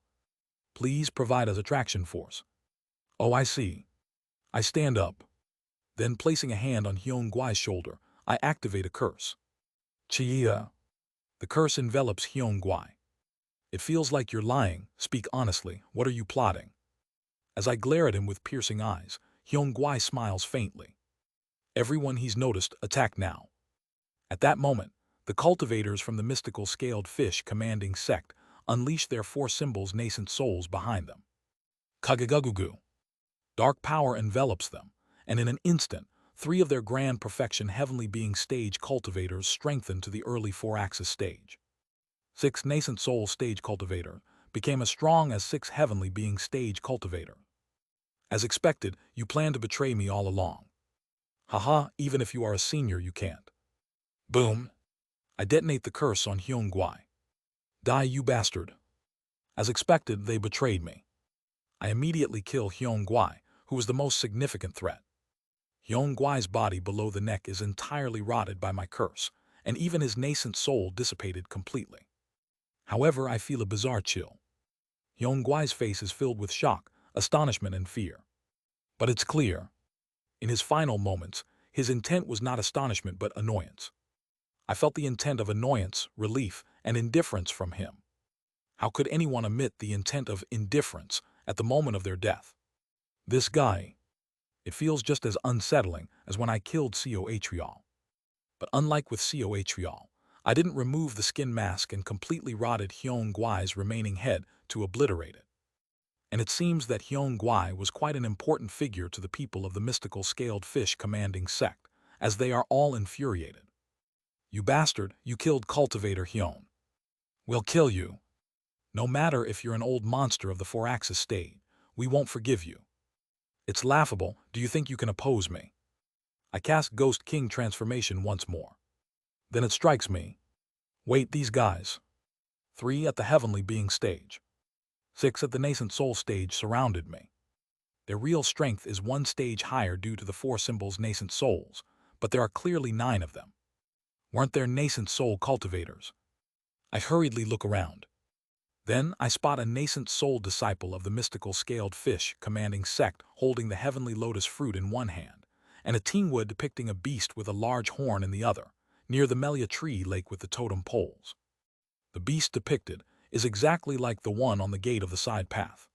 Please provide us attraction force. Oh, I see. I stand up. Then, placing a hand on Hyung-Gwai's shoulder, I activate a curse. Chia. The curse envelops Hyung-Gwai. It feels like you're lying. Speak honestly. What are you plotting? As I glare at him with piercing eyes, Hyung-Gwai smiles faintly. Everyone he's noticed, attack now. At that moment, the cultivators from the mystical scaled fish commanding sect unleash their four symbols' nascent souls behind them. Kagagugugu. Dark power envelops them, and in an instant, 3 of their grand perfection heavenly being stage cultivators strengthen to the early 4-axis stage. 6 nascent soul stage cultivator became as strong as 6 heavenly being stage cultivator. As expected, you plan to betray me all along. Haha, even if you are a senior, you can't. Boom. I detonate the curse on Hyung-Gwai. Die, you bastard. As expected, they betrayed me. I immediately kill Hyung-Gwai, who was the most significant threat. Hyung-Gwai's body below the neck is entirely rotted by my curse, and even his nascent soul dissipated completely. However, I feel a bizarre chill. Hyung-Gwai's face is filled with shock, astonishment, and fear. But it's clear. In his final moments, his intent was not astonishment but annoyance. I felt the intent of annoyance, relief, and indifference from him. How could anyone emit the intent of indifference at the moment of their death? This guy. It feels just as unsettling as when I killed Coatrial. But unlike with Coatrial, I didn't remove the skin mask and completely rotted Hyung-Gwai's remaining head to obliterate it. And it seems that Hyung-Gwai was quite an important figure to the people of the mystical scaled fish commanding sect, as they are all infuriated. You bastard, you killed Cultivator Hyun. We'll kill you. No matter if you're an old monster of the 4-axis stage, we won't forgive you. It's laughable. Do you think you can oppose me? I cast Ghost King transformation once more. Then it strikes me. Wait, these guys. 3 at the heavenly being stage. 6 at the nascent soul stage surrounded me. Their real strength is 1 stage higher due to the 4 symbols' nascent souls, but there are clearly 9 of them. Weren't there nascent soul cultivators? I hurriedly look around. Then I spot a nascent soul disciple of the mystical scaled fish commanding sect holding the heavenly lotus fruit in one hand, and a tingwood depicting a beast with a large horn in the other, near the Melia tree lake with the totem poles. The beast depicted is exactly like the one on the gate of the side path.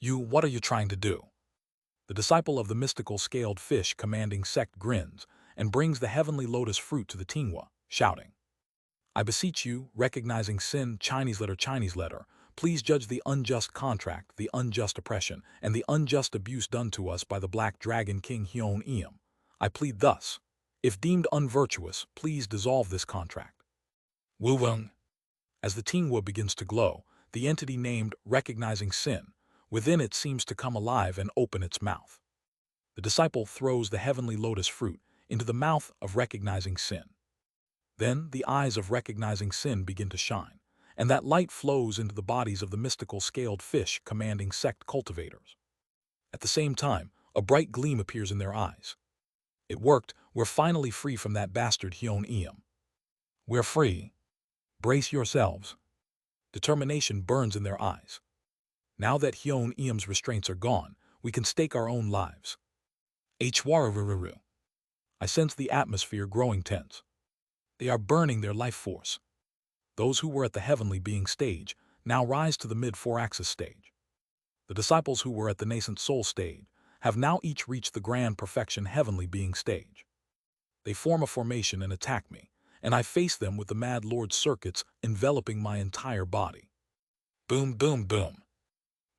What are you trying to do? The disciple of the mystical scaled fish commanding sect grins and brings the heavenly lotus fruit to the tingwa, shouting, I beseech you, recognizing sin, Chinese letter, please judge the unjust contract, the unjust oppression, and the unjust abuse done to us by the Black Dragon King Hyun Eum. I plead thus. If deemed unvirtuous, please dissolve this contract. Wu Wung. As the tingwa begins to glow, the entity named Recognizing Sin within it seems to come alive and open its mouth. The disciple throws the heavenly lotus fruit into the mouth of Recognizing Sin. Then the eyes of Recognizing Sin begin to shine, and that light flows into the bodies of the mystical scaled fish commanding sect cultivators. At the same time, a bright gleam appears in their eyes. It worked, we're finally free from that bastard Hyun Eum. We're free. Brace yourselves. Determination burns in their eyes. Now that Hyun Eum's restraints are gone, we can stake our own lives. Hwararuru. I sense the atmosphere growing tense. They are burning their life force. Those who were at the heavenly being stage now rise to the mid-4-axis stage. The disciples who were at the nascent soul stage have now each reached the grand perfection heavenly being stage. They form a formation and attack me, and I face them with the Mad Lord's circuits enveloping my entire body. Boom, boom, boom.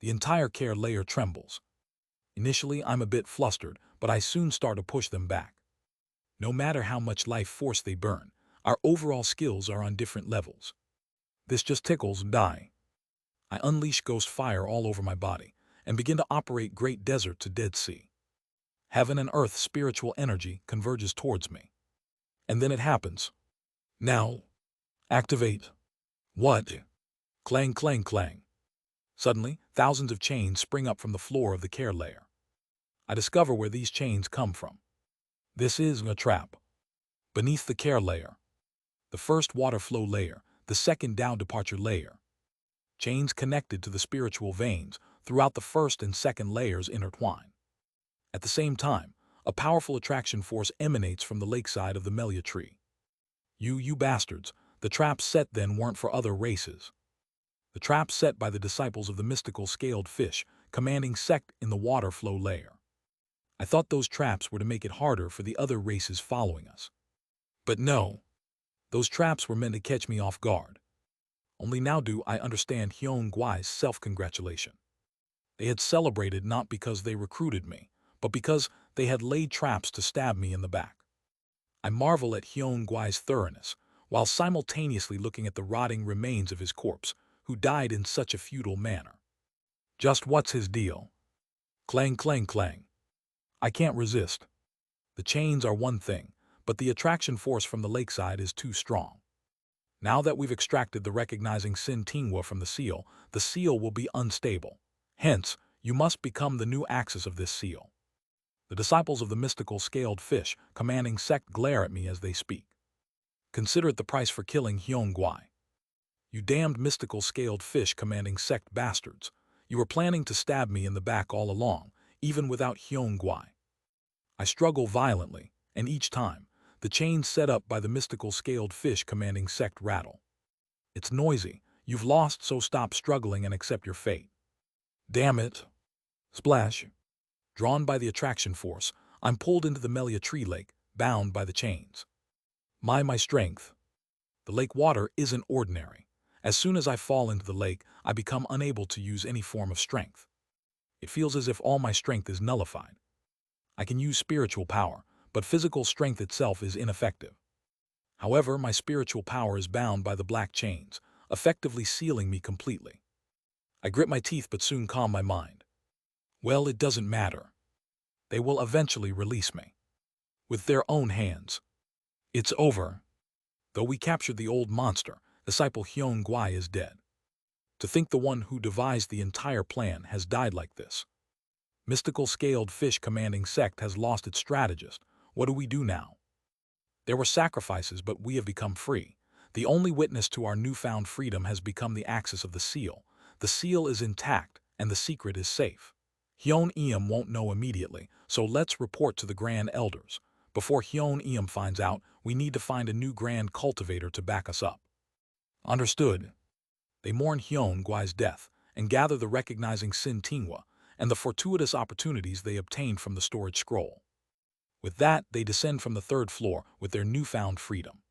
The entire care layer trembles. Initially, I'm a bit flustered, but I soon start to push them back. No matter how much life force they burn, our overall skills are on different levels. This just tickles die. I unleash ghost fire all over my body and begin to operate Great Desert to Dead Sea. Heaven and earth spiritual energy converges towards me. And then it happens. Now, activate. What? Clang, clang, clang. Suddenly, thousands of chains spring up from the floor of the care layer. I discover where these chains come from. This is a trap. Beneath the care layer, the first water flow layer, the second down departure layer. Chains connected to the spiritual veins throughout the first and second layers intertwine. At the same time, a powerful attraction force emanates from the lakeside of the Melia tree. You bastards, the traps set then weren't for other races. The traps set by the disciples of the mystical scaled fish, commanding sect in the water flow layer. I thought those traps were to make it harder for the other races following us. But no. Those traps were meant to catch me off guard. Only now do I understand Hyun Gwai's self-congratulation. They had celebrated not because they recruited me, but because they had laid traps to stab me in the back. I marvel at Hyun Gwai's thoroughness, while simultaneously looking at the rotting remains of his corpse, who died in such a futile manner. Just what's his deal? Clang, clang, clang. I can't resist. The chains are one thing, but the attraction force from the lakeside is too strong. Now that we've extracted the Recognizing Sin tingwa from the seal will be unstable. Hence, you must become the new axis of this seal. The disciples of the mystical scaled fish commanding sect glare at me as they speak. Consider it the price for killing Hyun Gwai. You damned mystical scaled fish commanding sect bastards. You were planning to stab me in the back all along, even without Hyun Gwai. I struggle violently, and each time, the chains set up by the mystical scaled fish commanding sect rattle. It's noisy. You've lost, so stop struggling and accept your fate. Damn it. Splash. Drawn by the attraction force, I'm pulled into the Melia tree lake, bound by the chains. My strength. The lake water isn't ordinary. As soon as I fall into the lake, I become unable to use any form of strength. It feels as if all my strength is nullified. I can use spiritual power, but physical strength itself is ineffective. However, my spiritual power is bound by the black chains, effectively sealing me completely. I grit my teeth but soon calm my mind. Well, it doesn't matter. They will eventually release me. With their own hands. It's over. Though we captured the old monster, disciple Hyun Gwai is dead. To think the one who devised the entire plan has died like this. Mystical scaled fish commanding sect has lost its strategist. What do we do now? There were sacrifices, but we have become free. The only witness to our newfound freedom has become the axis of the seal. The seal is intact, and the secret is safe. Hyun Eum won't know immediately, so let's report to the Grand Elders. Before Hyun Eum finds out, we need to find a new Grand Cultivator to back us up. Understood. They mourn Hyun Guai's death, and gather the recognizing Sin Tingwa, and the fortuitous opportunities they obtained from the storage scroll. With that, they descend from the third floor with their newfound freedom.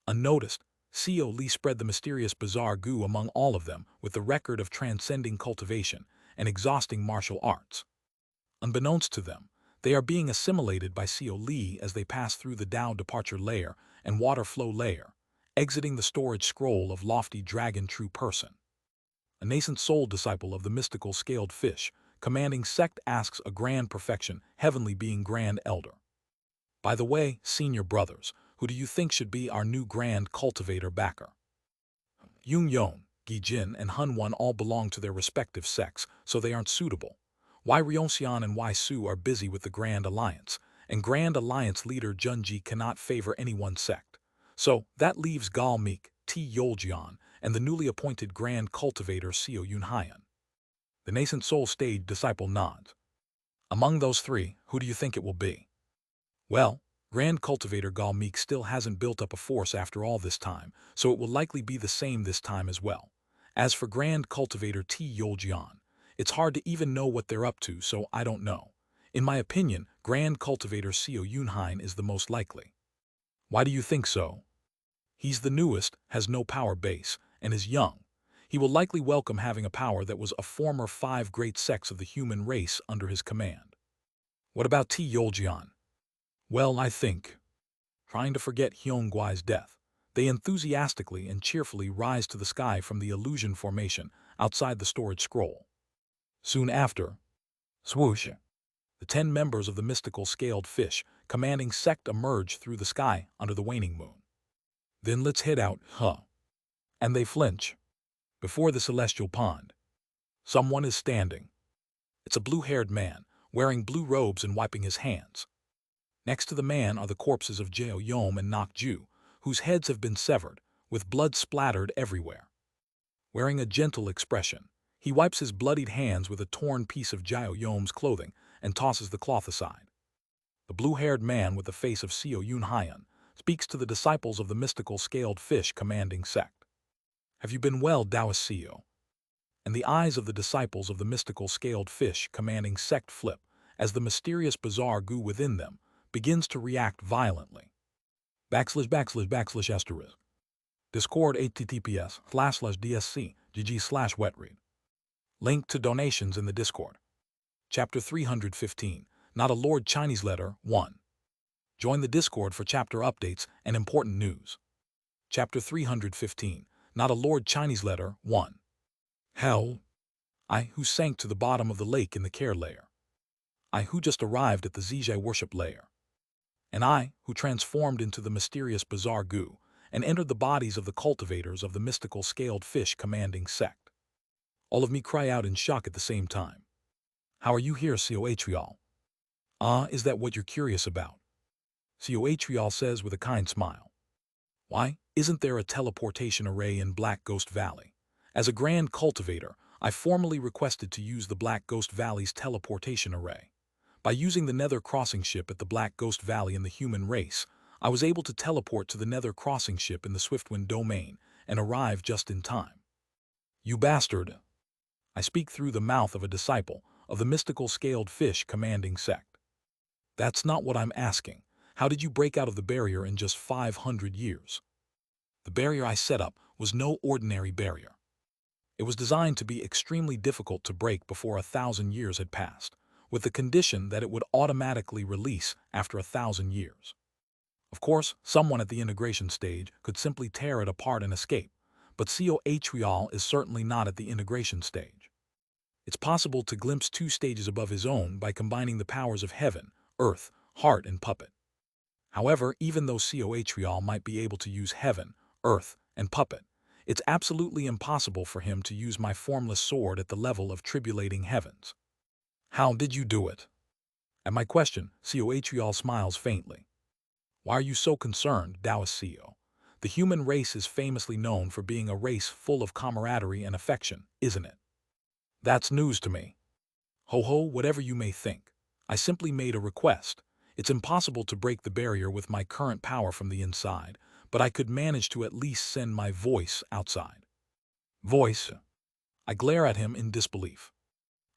Unnoticed, Seo Lee spread the mysterious bizarre goo among all of them with the record of transcending cultivation and exhausting martial arts. Unbeknownst to them, they are being assimilated by Seo Lee as they pass through the Tao departure layer and water flow layer, exiting the storage scroll of lofty dragon true person. A nascent soul disciple of the mystical scaled fish, commanding sect asks a grand perfection, heavenly being grand elder. By the way, senior brothers, who do you think should be our new grand cultivator backer? Yoon Yeon, Gi Jin, and Hun Won all belong to their respective sects, so they aren't suitable. Why Ryeonseon and Wai Su are busy with the Grand Alliance, and Grand Alliance leader Junji cannot favor any one sect. So that leaves Gal Meek, T. Yoljeon, and the newly appointed Grand Cultivator Seo Yoon Hyan. The nascent soul stage disciple nods. Among those three, who do you think it will be? Well, Grand Cultivator Gal Meek still hasn't built up a force after all this time, so it will likely be the same this time as well. As for Grand Cultivator T. Yoljeon, it's hard to even know what they're up to, so I don't know. In my opinion, Grand Cultivator Seo Yoon Hyan is the most likely. Why do you think so? He's the newest, has no power base, and is young. He will likely welcome having a power that was a former 5 great sects of the human race under his command. What about T. Yoljeon? Well, I think, trying to forget Hyun Guai's death, they enthusiastically and cheerfully rise to the sky from the illusion formation outside the storage scroll. Soon after, swoosh, the 10 members of the mystical scaled fish commanding sect emerge through the sky under the waning moon. Then let's head out, huh? And they flinch. Before the celestial pond, someone is standing. It's a blue-haired man, wearing blue robes and wiping his hands. Next to the man are the corpses of Jeo Yom and Nok Ju, whose heads have been severed, with blood splattered everywhere. Wearing a gentle expression, he wipes his bloodied hands with a torn piece of Jeo Yom's clothing and tosses the cloth aside. The blue-haired man with the face of Seo Yoon Hyan speaks to the disciples of the mystical scaled fish commanding sect. Have you been well, Taoist Seo? And the eyes of the disciples of the mystical scaled fish commanding sect flip as the mysterious bizarre goo within them begins to react violently. // Discord https://dsc.gg/wetread. Link to donations in the Discord. Chapter 315, Not a Lord Chinese Letter 1. Join the Discord for chapter updates and important news. Chapter 315, Not a Lord Chinese Letter 1. Hell. I who sank to the bottom of the lake in the care layer. I who just arrived at the Zijai worship layer. And I who transformed into the mysterious bizarre goo and entered the bodies of the cultivators of the mystical scaled fish commanding sect. All of me cry out in shock at the same time. How are you here, Seo Atrial? Ah, is that what you're curious about? Seo Atrial says with a kind smile. Why, isn't there a teleportation array in Black Ghost Valley? As a Grand Cultivator, I formally requested to use the Black Ghost Valley's teleportation array. By using the Nether Crossing Ship at the Black Ghost Valley in the human race, I was able to teleport to the Nether Crossing Ship in the Swiftwind domain and arrive just in time. You bastard! I speak through the mouth of a disciple of the mystical scaled fish commanding sect. That's not what I'm asking. How did you break out of the barrier in just 500 years? The barrier I set up was no ordinary barrier. It was designed to be extremely difficult to break before 1,000 years had passed, with the condition that it would automatically release after 1,000 years. Of course, someone at the integration stage could simply tear it apart and escape, but Seo Atrial is certainly not at the integration stage. It's possible to glimpse 2 stages above his own by combining the powers of heaven, earth, heart, and puppet. However, even though Seo Atrial might be able to use heaven, earth, and puppet, it's absolutely impossible for him to use my formless sword at the level of tribulating heavens. How did you do it? At my question, Seo Atrial smiles faintly. Why are you so concerned, Taoist Seo? The human race is famously known for being a race full of camaraderie and affection, isn't it? That's news to me. Ho ho, whatever you may think. I simply made a request. It's impossible to break the barrier with my current power from the inside, but I could manage to at least send my voice outside. Voice? I glare at him in disbelief.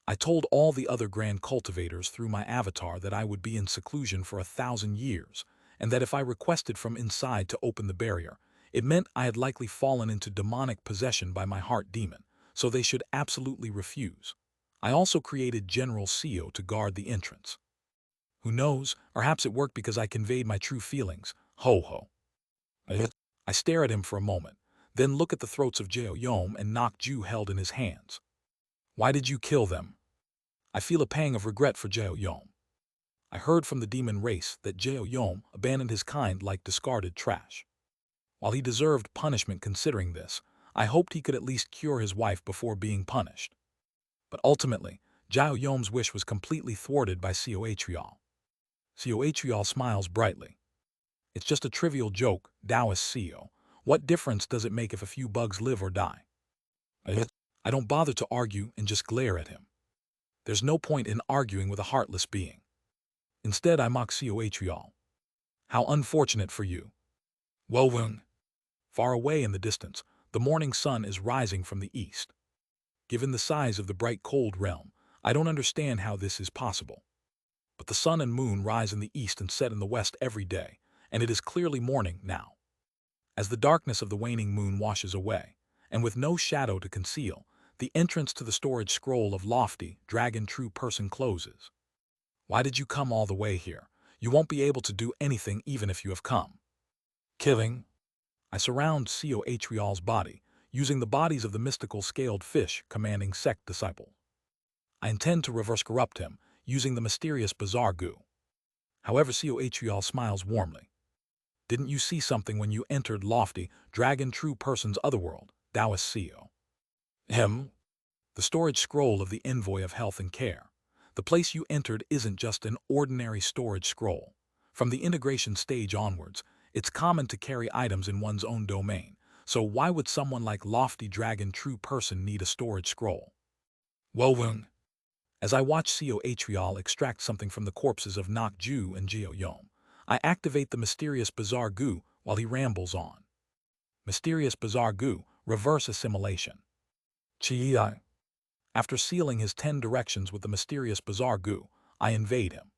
I told all the other grand cultivators through my avatar that I would be in seclusion for 1,000 years, and that if I requested from inside to open the barrier, it meant I had likely fallen into demonic possession by my heart demon, so they should absolutely refuse. I also created General Seo to guard the entrance. Who knows, perhaps it worked because I conveyed my true feelings. Ho ho. I stare at him for a moment, then look at the throats of Jao Yom and Nok Ju held in his hands. Why did you kill them? I feel a pang of regret for Jao Yom. I heard from the demon race that Jao Yom abandoned his kind like discarded trash. While he deserved punishment considering this, I hoped he could at least cure his wife before being punished. But ultimately, Jao Yom's wish was completely thwarted by Seo Atrial. Seo Atrial smiles brightly. It's just a trivial joke, Taoist Seo. What difference does it make if a few bugs live or die? I don't bother to argue and just glare at him. There's no point in arguing with a heartless being. Instead, I mock Seo Atrial. How unfortunate for you. Wowung. Far away in the distance, the morning sun is rising from the east. Given the size of the bright cold realm, I don't understand how this is possible. But the sun and moon rise in the east and set in the west every day, and it is clearly morning now. As the darkness of the waning moon washes away, and with no shadow to conceal, the entrance to the storage scroll of lofty, dragon true person closes. Why did you come all the way here? You won't be able to do anything even if you have come. Killing. I surround Seo Atrial's body, using the bodies of the mystical scaled fish commanding sect disciple. I intend to reverse corrupt him, using the mysterious bizarre goo. However, Seo Atrial smiles warmly. Didn't you see something when you entered lofty, dragon true person's otherworld, Taoist Seo? Him? The storage scroll of the envoy of health and care. The place you entered isn't just an ordinary storage scroll. From the integration stage onwards, it's common to carry items in one's own domain, so why would someone like Lofty Dragon True Person need a storage scroll? Wowung. As I watch Seo Atrial extract something from the corpses of Nok Ju and Jao Yom, I activate the mysterious bizarre goo while he rambles on. Mysterious bizarre goo, reverse assimilation. Chi. After sealing his 10 directions with the mysterious bizarre goo, I invade him.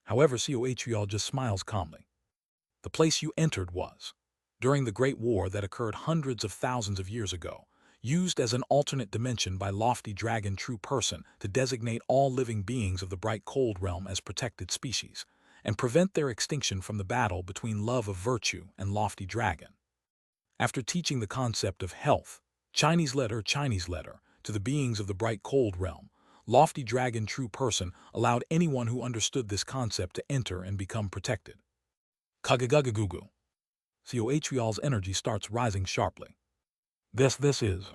However, Seo Atrial just smiles calmly. The place you entered was, during the Great War that occurred hundreds of thousands of years ago, used as an alternate dimension by Lofty Dragon True Person to designate all living beings of the bright cold realm as protected species, and prevent their extinction from the battle between love of virtue and Lofty Dragon. After teaching the concept of health, Chinese letter, to the beings of the bright cold realm, Lofty Dragon True Person allowed anyone who understood this concept to enter and become protected. Kagagagugu. Seo Atrial's energy starts rising sharply. This is.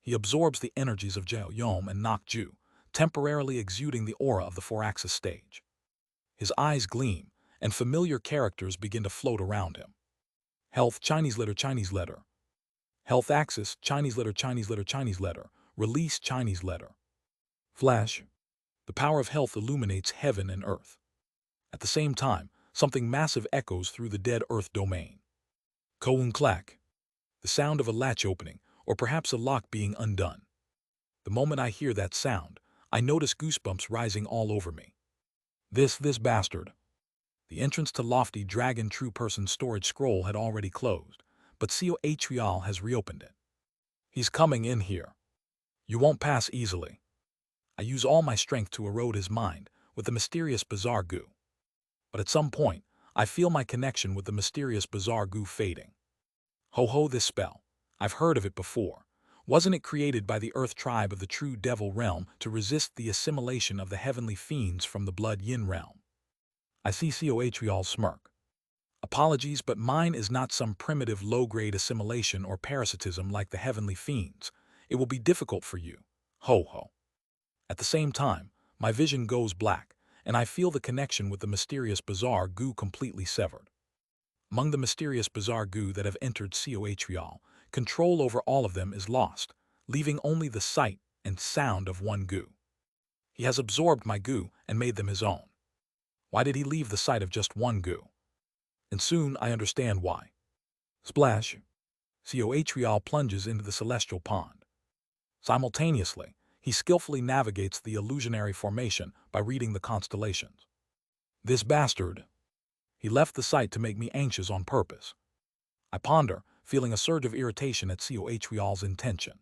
He absorbs the energies of Jao Yom and Nok Ju, temporarily exuding the aura of the 4-axis stage. His eyes gleam, and familiar characters begin to float around him. Health, Chinese letter. Health axis, Chinese letter. Release, Chinese letter. Flash. The power of health illuminates heaven and earth. At the same time, something massive echoes through the dead earth domain. Koun clack. The sound of a latch opening, or perhaps a lock being undone. The moment I hear that sound, I notice goosebumps rising all over me. This bastard. The entrance to Lofty Dragon True Person storage scroll had already closed, but Seo Atrial has reopened it. He's coming in here. You won't pass easily. I use all my strength to erode his mind with the mysterious bizarre goo. But at some point, I feel my connection with the mysterious bizarre goo fading. Ho ho, this spell. I've heard of it before. Wasn't it created by the earth tribe of the true devil realm to resist the assimilation of the heavenly fiends from the blood yin realm? I see Seo Atrial smirk. Apologies, but mine is not some primitive low-grade assimilation or parasitism like the heavenly fiends. It will be difficult for you. Ho ho. At the same time, my vision goes black, and I feel the connection with the mysterious bizarre goo completely severed. Among the mysterious bizarre goo that have entered COH control over all of them is lost, leaving only the sight and sound of one goo. He has absorbed my goo and made them his own. Why did he leave the sight of just one goo? And soon I understand why. Splash! COH plunges into the celestial pond. Simultaneously, he skillfully navigates the illusionary formation by reading the constellations. This bastard! He left the sight to make me anxious on purpose. I ponder, feeling a surge of irritation at COH's intention.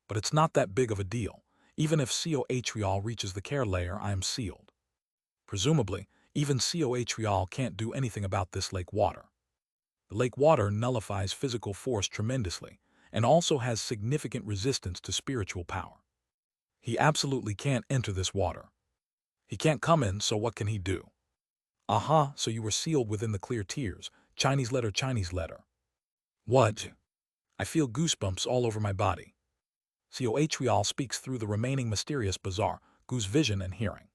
But it's not that big of a deal. Even if COH reaches the care layer, I am sealed. Presumably, even COH can't do anything about this lake water. The lake water nullifies physical force tremendously, and also has significant resistance to spiritual power. He absolutely can't enter this water. He can't come in, so what can he do? Aha, so you were sealed within the clear tears. Chinese letter, Chinese letter. What? I feel goosebumps all over my body. COH speaks through the remaining mysterious bizarre goo's vision and hearing.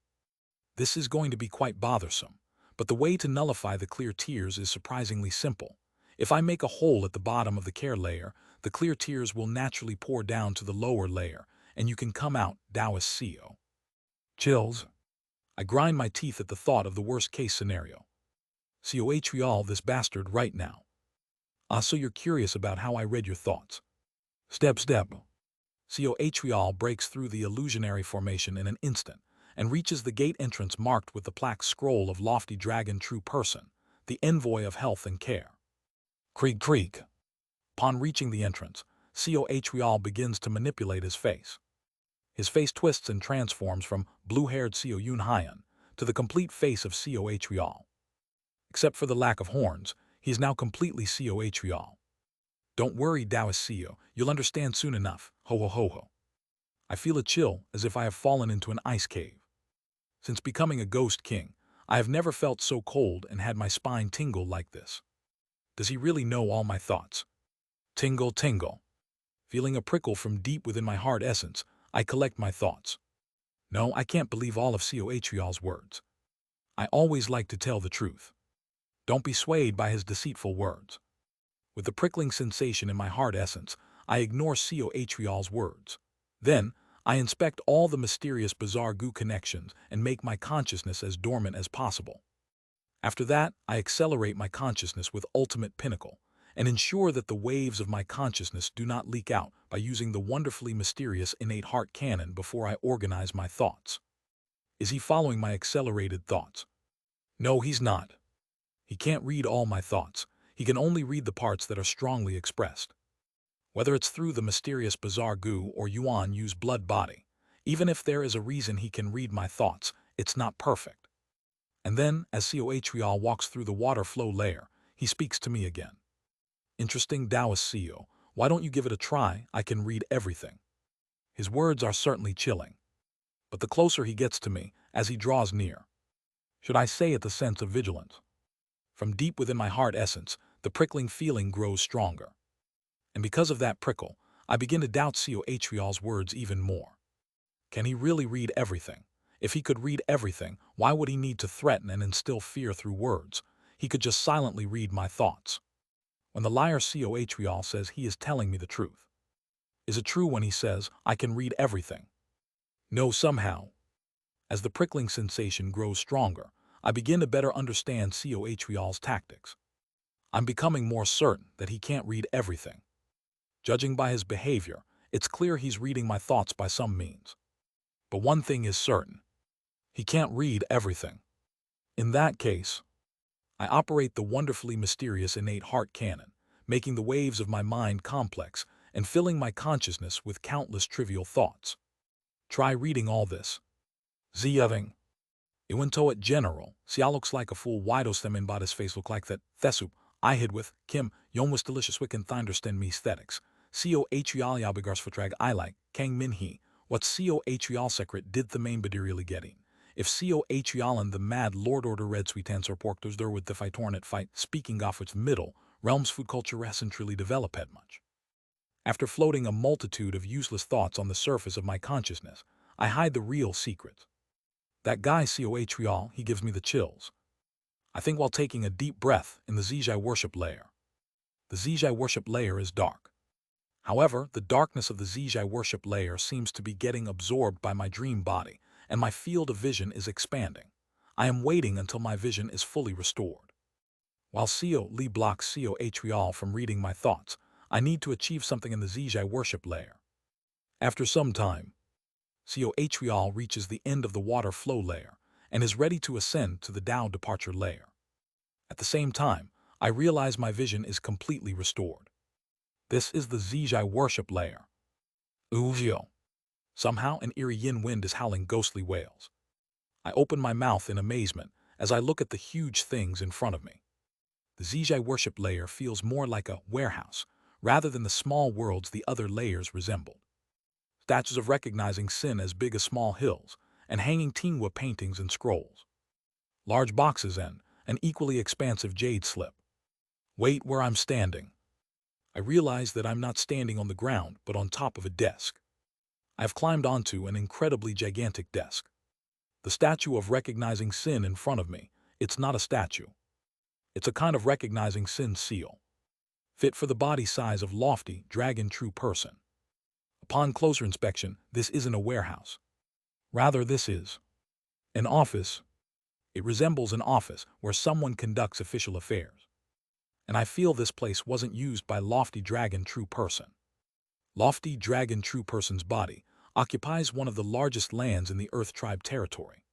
This is going to be quite bothersome, but the way to nullify the clear tears is surprisingly simple. If I make a hole at the bottom of the care layer, the clear tears will naturally pour down to the lower layer, and you can come out Taoist CO. Chills. I grind my teeth at the thought of the worst-case scenario. COH this bastard right now. So you're curious about how I read your thoughts. Step. COH breaks through the illusionary formation in an instant and reaches the gate entrance marked with the plaque scroll of lofty dragon true person, the envoy of health and care. Creak. Upon reaching the entrance, COH begins to manipulate his face. His face twists and transforms from blue-haired CO Yun Hyan to the complete face of COH. Except for the lack of horns, he is now completely COH. Don't worry, Taoist CO, you'll understand soon enough. Ho. I feel a chill as if I have fallen into an ice cave. Since becoming a ghost king, I have never felt so cold and had my spine tingle like this. Does he really know all my thoughts? Tingle. Feeling a prickle from deep within my heart essence, I collect my thoughts. No, I can't believe all of COH's words. I always like to tell the truth. Don't be swayed by his deceitful words. With the prickling sensation in my heart essence, I ignore COH's words. Then, I inspect all the mysterious bizarre goo connections and make my consciousness as dormant as possible. After that, I accelerate my consciousness with ultimate pinnacle and ensure that the waves of my consciousness do not leak out by using the wonderfully mysterious innate heart cannon before I organize my thoughts. Is he following my accelerated thoughts? No, he's not. He can't read all my thoughts. He can only read the parts that are strongly expressed. Whether it's through the mysterious bizarre goo or Yuan Yu's blood body, even if there is a reason he can read my thoughts, it's not perfect. And then, as COH walks through the water flow layer, he speaks to me again. Interesting, Taoist CO, why don't you give it a try? I can read everything. His words are certainly chilling. But the closer he gets to me, as he draws near, should I say it, the sense of vigilance? From deep within my heart essence, the prickling feeling grows stronger. And because of that prickle, I begin to doubt COH's words even more. Can he really read everything? If he could read everything, why would he need to threaten and instill fear through words? He could just silently read my thoughts. When the liar COH says he is telling me the truth, is it true when he says, I can read everything? No, somehow. As the prickling sensation grows stronger, I begin to better understand COH's tactics. I'm becoming more certain that he can't read everything. Judging by his behavior, it's clear he's reading my thoughts by some means. But one thing is certain. He can't read everything. In that case, I operate the wonderfully mysterious innate heart cannon, making the waves of my mind complex and filling my consciousness with countless trivial thoughts. Try reading all this. Zeving. Iwintoat general, Sia looks like a fool. Why does them in body's face look like that? Thesup, I hid with, Kim, Yon was delicious wick and thunderstand me aesthetics. COHEAL begars vertrag I like, Kang Min He, what COHEAL secret did the main badirially getting? If COHEAL and the mad lord order red sweet answer porktors there with the fight tornate fight, speaking off which middle, realms food culture hasn't truly developed much. After floating a multitude of useless thoughts on the surface of my consciousness, I hide the real secrets. That guy COHEAL, he gives me the chills. I think while taking a deep breath in the Zijai worship layer. The Zijai worship layer is dark. However, the darkness of the Zijai worship layer seems to be getting absorbed by my dream body, and my field of vision is expanding. I am waiting until my vision is fully restored. While Seo Li blocks Seo Atrial from reading my thoughts, I need to achieve something in the Zijai worship layer. After some time, Seo Atrial reaches the end of the water flow layer and is ready to ascend to the Tao departure layer. At the same time, I realize my vision is completely restored. This is the Zijai worship layer. Uvio. Somehow an eerie yin wind is howling ghostly wails. I open my mouth in amazement as I look at the huge things in front of me. The Zijai worship layer feels more like a warehouse, rather than the small worlds the other layers resembled. Statues of recognizing sin as big as small hills, and hanging Tingwa paintings and scrolls. Large boxes and an equally expansive jade slip. Wait where I'm standing. I realize that I'm not standing on the ground, but on top of a desk. I've climbed onto an incredibly gigantic desk. The statue of recognizing sin in front of me, it's not a statue. It's a kind of recognizing sin seal, fit for the body size of lofty, dragon true person. Upon closer inspection, this isn't a warehouse. Rather, this is an office. It resembles an office where someone conducts official affairs. And I feel this place wasn't used by lofty dragon true person. Lofty dragon true person's body occupies one of the largest lands in the Earth Tribe territory.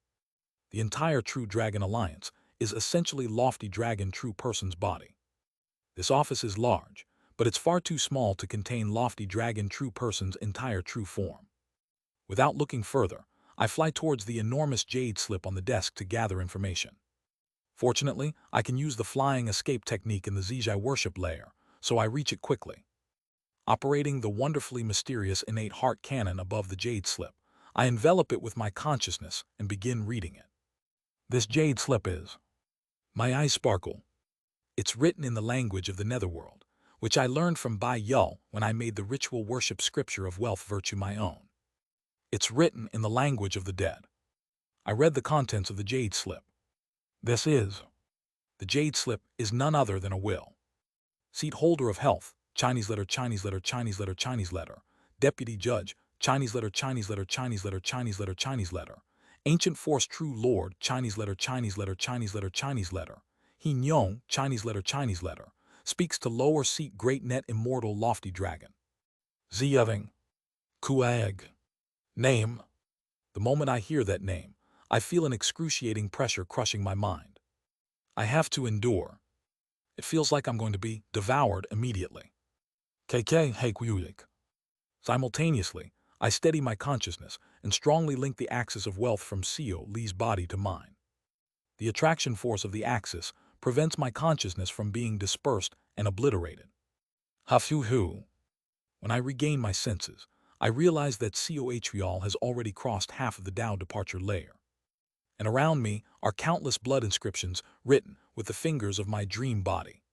The entire True Dragon Alliance is essentially lofty dragon true person's body. This office is large, but it's far too small to contain lofty dragon true person's entire true form. Without looking further, I fly towards the enormous jade slip on the desk to gather information. Fortunately, I can use the flying escape technique in the Zijai worship layer, so I reach it quickly. Operating the wonderfully mysterious innate heart cannon above the jade slip, I envelop it with my consciousness and begin reading it. This jade slip is. My eyes sparkle. It's written in the language of the netherworld, which I learned from Bai Yul when I made the ritual worship scripture of wealth virtue my own. It's written in the language of the dead. I read the contents of the jade slip. This is. The jade slip is none other than a will. Seat holder of health, Chinese letter, Chinese letter, Chinese letter, Chinese letter. Deputy judge, Chinese letter, Chinese letter, Chinese letter, Chinese letter, Chinese letter. Ancient force true lord, Chinese letter, Chinese letter, Chinese letter, Chinese letter. He Nyong, Chinese letter, speaks to lower seat great net immortal lofty dragon. Ziyeving. Kuag. Name. The moment I hear that name, I feel an excruciating pressure crushing my mind. I have to endure. It feels like I'm going to be devoured immediately. KK Heikuyuyik. Simultaneously, I steady my consciousness and strongly link the axis of wealth from Seo Li's body to mine. The attraction force of the axis prevents my consciousness from being dispersed and obliterated. Hafu-hu. When I regain my senses, I realize that Seo Atrial has already crossed half of the Tao departure layer. And around me are countless blood inscriptions written with the fingers of my dream body.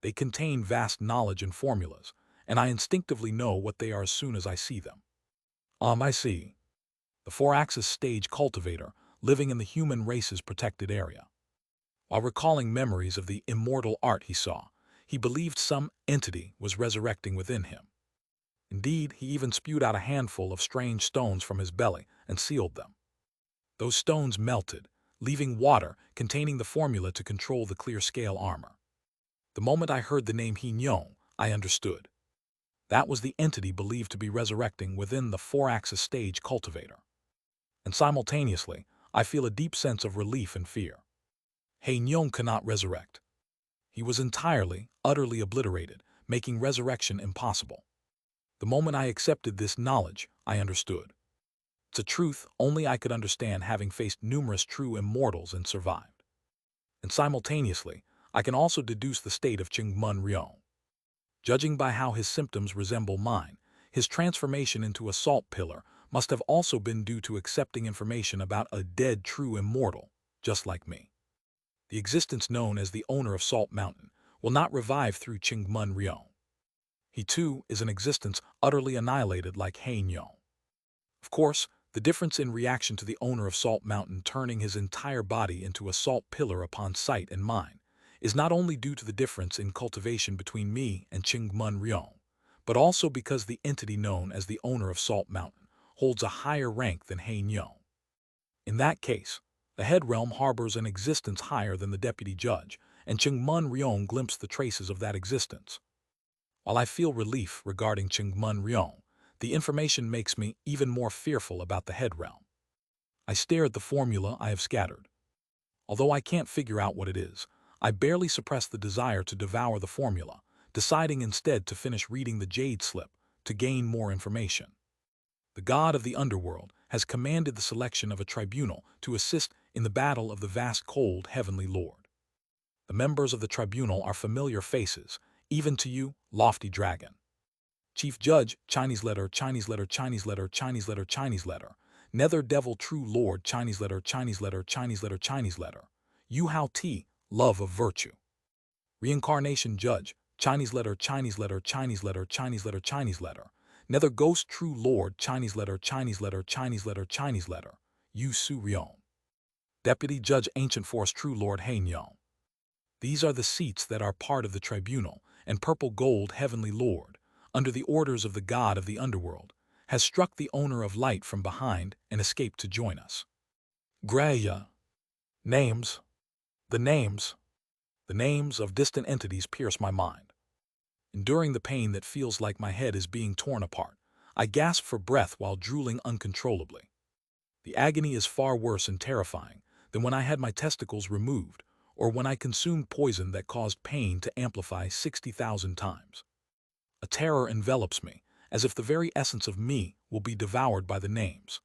They contain vast knowledge and formulas, and I instinctively know what they are as soon as I see them. I see. The four-axis stage cultivator living in the human race's protected area. While recalling memories of the immortal art he saw, he believed some entity was resurrecting within him. Indeed, he even spewed out a handful of strange stones from his belly and sealed them. Those stones melted, leaving water containing the formula to control the clear scale armor. The moment I heard the name He Nyong, I understood. That was the entity believed to be resurrecting within the four-axis stage cultivator. And simultaneously, I feel a deep sense of relief and fear. He Nyong cannot resurrect. He was entirely, utterly obliterated, making resurrection impossible. The moment I accepted this knowledge, I understood. It's a truth only I could understand having faced numerous true immortals and survived. And simultaneously, I can also deduce the state of Chingmun Ryong. Judging by how his symptoms resemble mine, his transformation into a salt pillar must have also been due to accepting information about a dead true immortal, just like me. The existence known as the owner of Salt Mountain will not revive through Chingmun Ryong. He too is an existence utterly annihilated like He Nyong. Of course, The difference in reaction to the owner of Salt Mountain turning his entire body into a salt pillar upon sight and mine is not only due to the difference in cultivation between me and Chingmun Ryong, but also because the entity known as the owner of Salt Mountain holds a higher rank than Hein Yong. In that case, the head realm harbors an existence higher than the deputy judge, and Chingmun Ryong glimpsed the traces of that existence. While I feel relief regarding Chingmun Ryong, the information makes me even more fearful about the head realm. I stare at the formula I have scattered. Although I can't figure out what it is, I barely suppress the desire to devour the formula, deciding instead to finish reading the Jade slip to gain more information. The god of the underworld has commanded the selection of a tribunal to assist in the battle of the vast cold heavenly lord. The members of the tribunal are familiar faces, even to you, lofty dragon. Chief Judge, Chinese letter, Chinese letter, Chinese letter, Chinese letter, Chinese letter. Nether Devil True Lord, Chinese letter, Chinese letter, Chinese letter, Chinese letter. Yu Hao Ti, Love of Virtue. Reincarnation Judge, Chinese letter, Chinese letter, Chinese letter, Chinese letter, Chinese letter. Nether Ghost True Lord, Chinese letter, Chinese letter, Chinese letter, Chinese letter. Yu Su Ryong. Deputy Judge Ancient Force True Lord Hein Yong. These are the seats that are part of the tribunal, and Purple Gold Heavenly Lord, under the orders of the god of the underworld, has struck the owner of light from behind and escaped to join us. Graya. Names. The names. The names of distant entities pierce my mind. Enduring the pain that feels like my head is being torn apart, I gasp for breath while drooling uncontrollably. The agony is far worse and terrifying than when I had my testicles removed or when I consumed poison that caused pain to amplify 60,000 times. A terror envelops me, as if the very essence of me will be devoured by the names.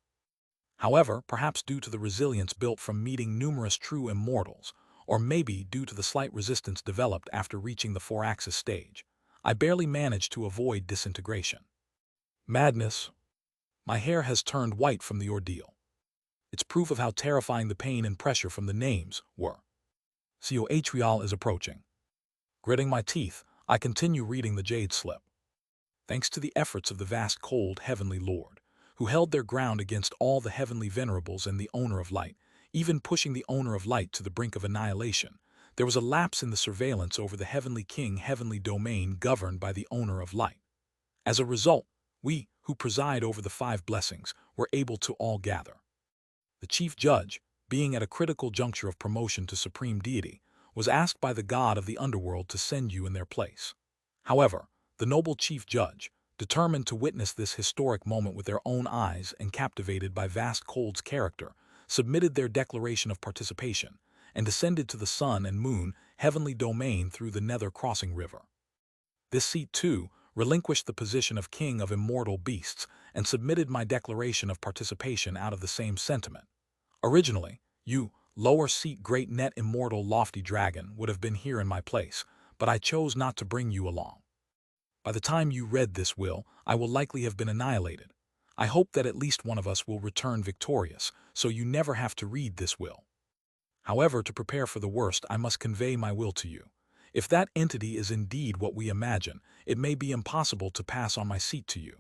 However, perhaps due to the resilience built from meeting numerous true immortals, or maybe due to the slight resistance developed after reaching the 4-axis stage, I barely managed to avoid disintegration. Madness. My hair has turned white from the ordeal. It's proof of how terrifying the pain and pressure from the names were. Coatrial is approaching. Gritting my teeth, I continue reading the Jade slip. Thanks to the efforts of the vast cold heavenly lord, who held their ground against all the heavenly venerables and the owner of light, even pushing the owner of light to the brink of annihilation, there was a lapse in the surveillance over the heavenly king heavenly domain governed by the owner of light. As a result, we, who preside over the 5 blessings, were able to all gather. The chief judge, being at a critical juncture of promotion to supreme deity, was asked by the god of the underworld to send you in their place. However, the noble chief judge, determined to witness this historic moment with their own eyes and captivated by Vast Cold's character, submitted their declaration of participation and descended to the sun and moon heavenly domain through the Nether Crossing River. This seat, too, relinquished the position of king of immortal beasts and submitted my declaration of participation out of the same sentiment. Originally, you, lower seat great net immortal lofty dragon, would have been here in my place, but I chose not to bring you along. By the time you read this will, I will likely have been annihilated. I hope that at least one of us will return victorious, so you never have to read this will. However, to prepare for the worst, I must convey my will to you. If that entity is indeed what we imagine, it may be impossible to pass on my seat to you.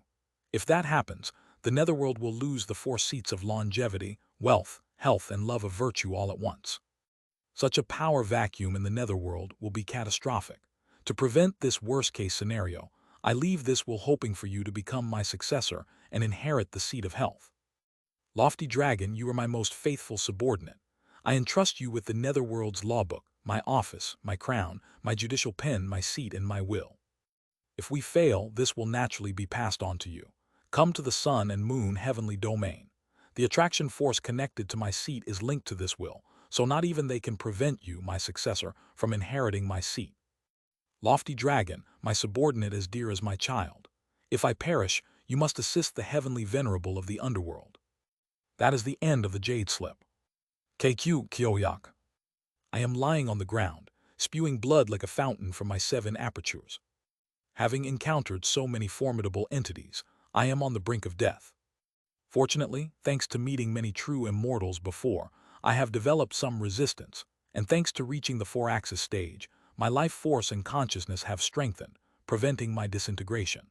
If that happens, the netherworld will lose the 4 seats of longevity, wealth, health, and love of virtue all at once. Such a power vacuum in the netherworld will be catastrophic. To prevent this worst-case scenario, I leave this will hoping for you to become my successor and inherit the seat of health. Lofty dragon, you are my most faithful subordinate. I entrust you with the netherworld's lawbook, my office, my crown, my judicial pen, my seat, and my will. If we fail, this will naturally be passed on to you. Come to the sun and moon heavenly domain. The attraction force connected to my seat is linked to this will, so not even they can prevent you, my successor, from inheriting my seat. Lofty dragon, my subordinate as dear as my child. If I perish, you must assist the heavenly venerable of the underworld. That is the end of the Jade slip. KQ Kyoyak. I am lying on the ground, spewing blood like a fountain from my 7 apertures. Having encountered so many formidable entities, I am on the brink of death. Fortunately, thanks to meeting many true immortals before, I have developed some resistance, and thanks to reaching the 4-axis stage, my life force and consciousness have strengthened, preventing my disintegration.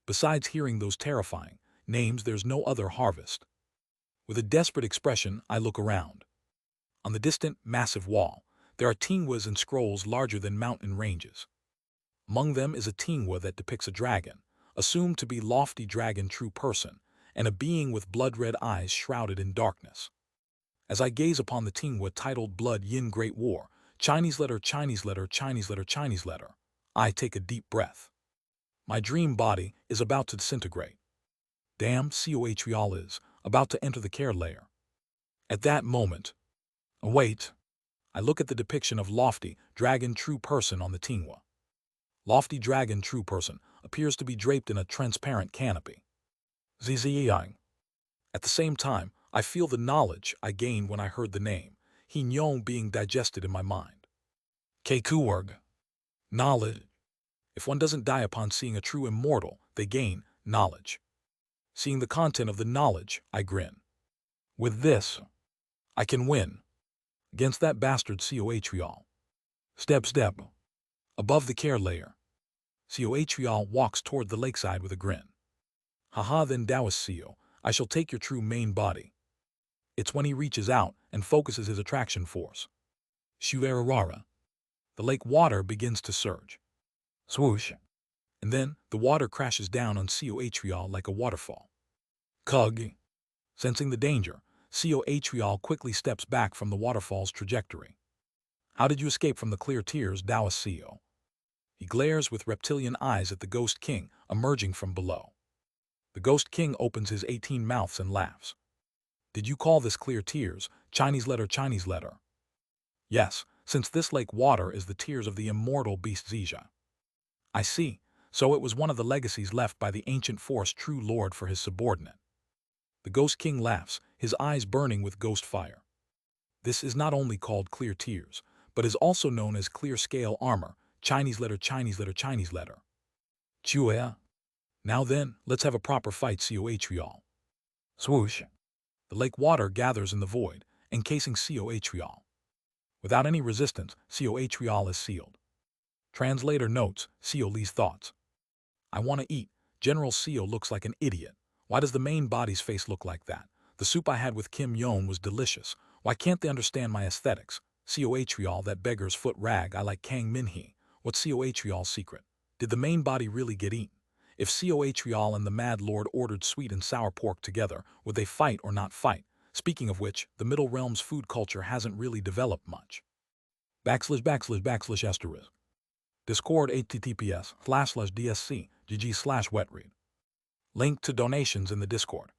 Besides hearing those terrifying names, there's no other harvest. With a desperate expression, I look around. On the distant, massive wall, there are tingwas and scrolls larger than mountain ranges. Among them is a tingwa that depicts a dragon, assumed to be lofty dragon true person, and a being with blood-red eyes shrouded in darkness. As I gaze upon the tingwa titled Blood Yin Great War, Chinese letter, Chinese letter, Chinese letter, Chinese letter, I take a deep breath. My dream body is about to disintegrate. Damn, Cohl is about to enter the care layer. At that moment, wait, I look at the depiction of lofty dragon true person on the tingwa. Lofty dragon true person appears to be draped in a transparent canopy. Ziziyang. At the same time, I feel the knowledge I gained when I heard the name, He Nyong, being digested in my mind. Kekuorg. Knowledge. If one doesn't die upon seeing a true immortal, they gain knowledge. Seeing the content of the knowledge, I grin. With this, I can win. Against that bastard Cohl. Step. Above the care layer. Cohl walks toward the lakeside with a grin. Haha, then Taoist Co, I shall take your true main body. It's when he reaches out and focuses his attraction force. Shuerarara. The lake water begins to surge. Swoosh. And then the water crashes down on Cohl like a waterfall. Cug. Sensing the danger, Cohl quickly steps back from the waterfall's trajectory. How did you escape from the clear tears, Taoist Co? He glares with reptilian eyes at the Ghost King emerging from below. The Ghost King opens his 18 mouths and laughs. Did you call this clear tears, Chinese letter, Chinese letter? Yes, since this lake water is the tears of the immortal beast Zija. I see, so it was one of the legacies left by the ancient forest true lord for his subordinate. The Ghost King laughs, his eyes burning with ghost fire. This is not only called clear tears, but is also known as clear scale armor, Chinese letter, Chinese letter, Chinese letter. Chua. Now then, let's have a proper fight, Cohl. Swoosh. The lake water gathers in the void, encasing Cohl. Without any resistance, Cohl is sealed. Translator notes Lee's thoughts. I want to eat. General Co looks like an idiot. Why does the main body's face look like that? The soup I had with Kim Yon was delicious. Why can't they understand my aesthetics? Cohl, that beggar's foot rag, I like Kang Min-hee. What's Cohl's secret? Did the main body really get eaten? If Cohl and the Mad Lord ordered sweet and sour pork together, would they fight or not fight? Speaking of which, the Middle Realm's food culture hasn't really developed much. // Discord https://dsc gg/wetread. Link to donations in the Discord.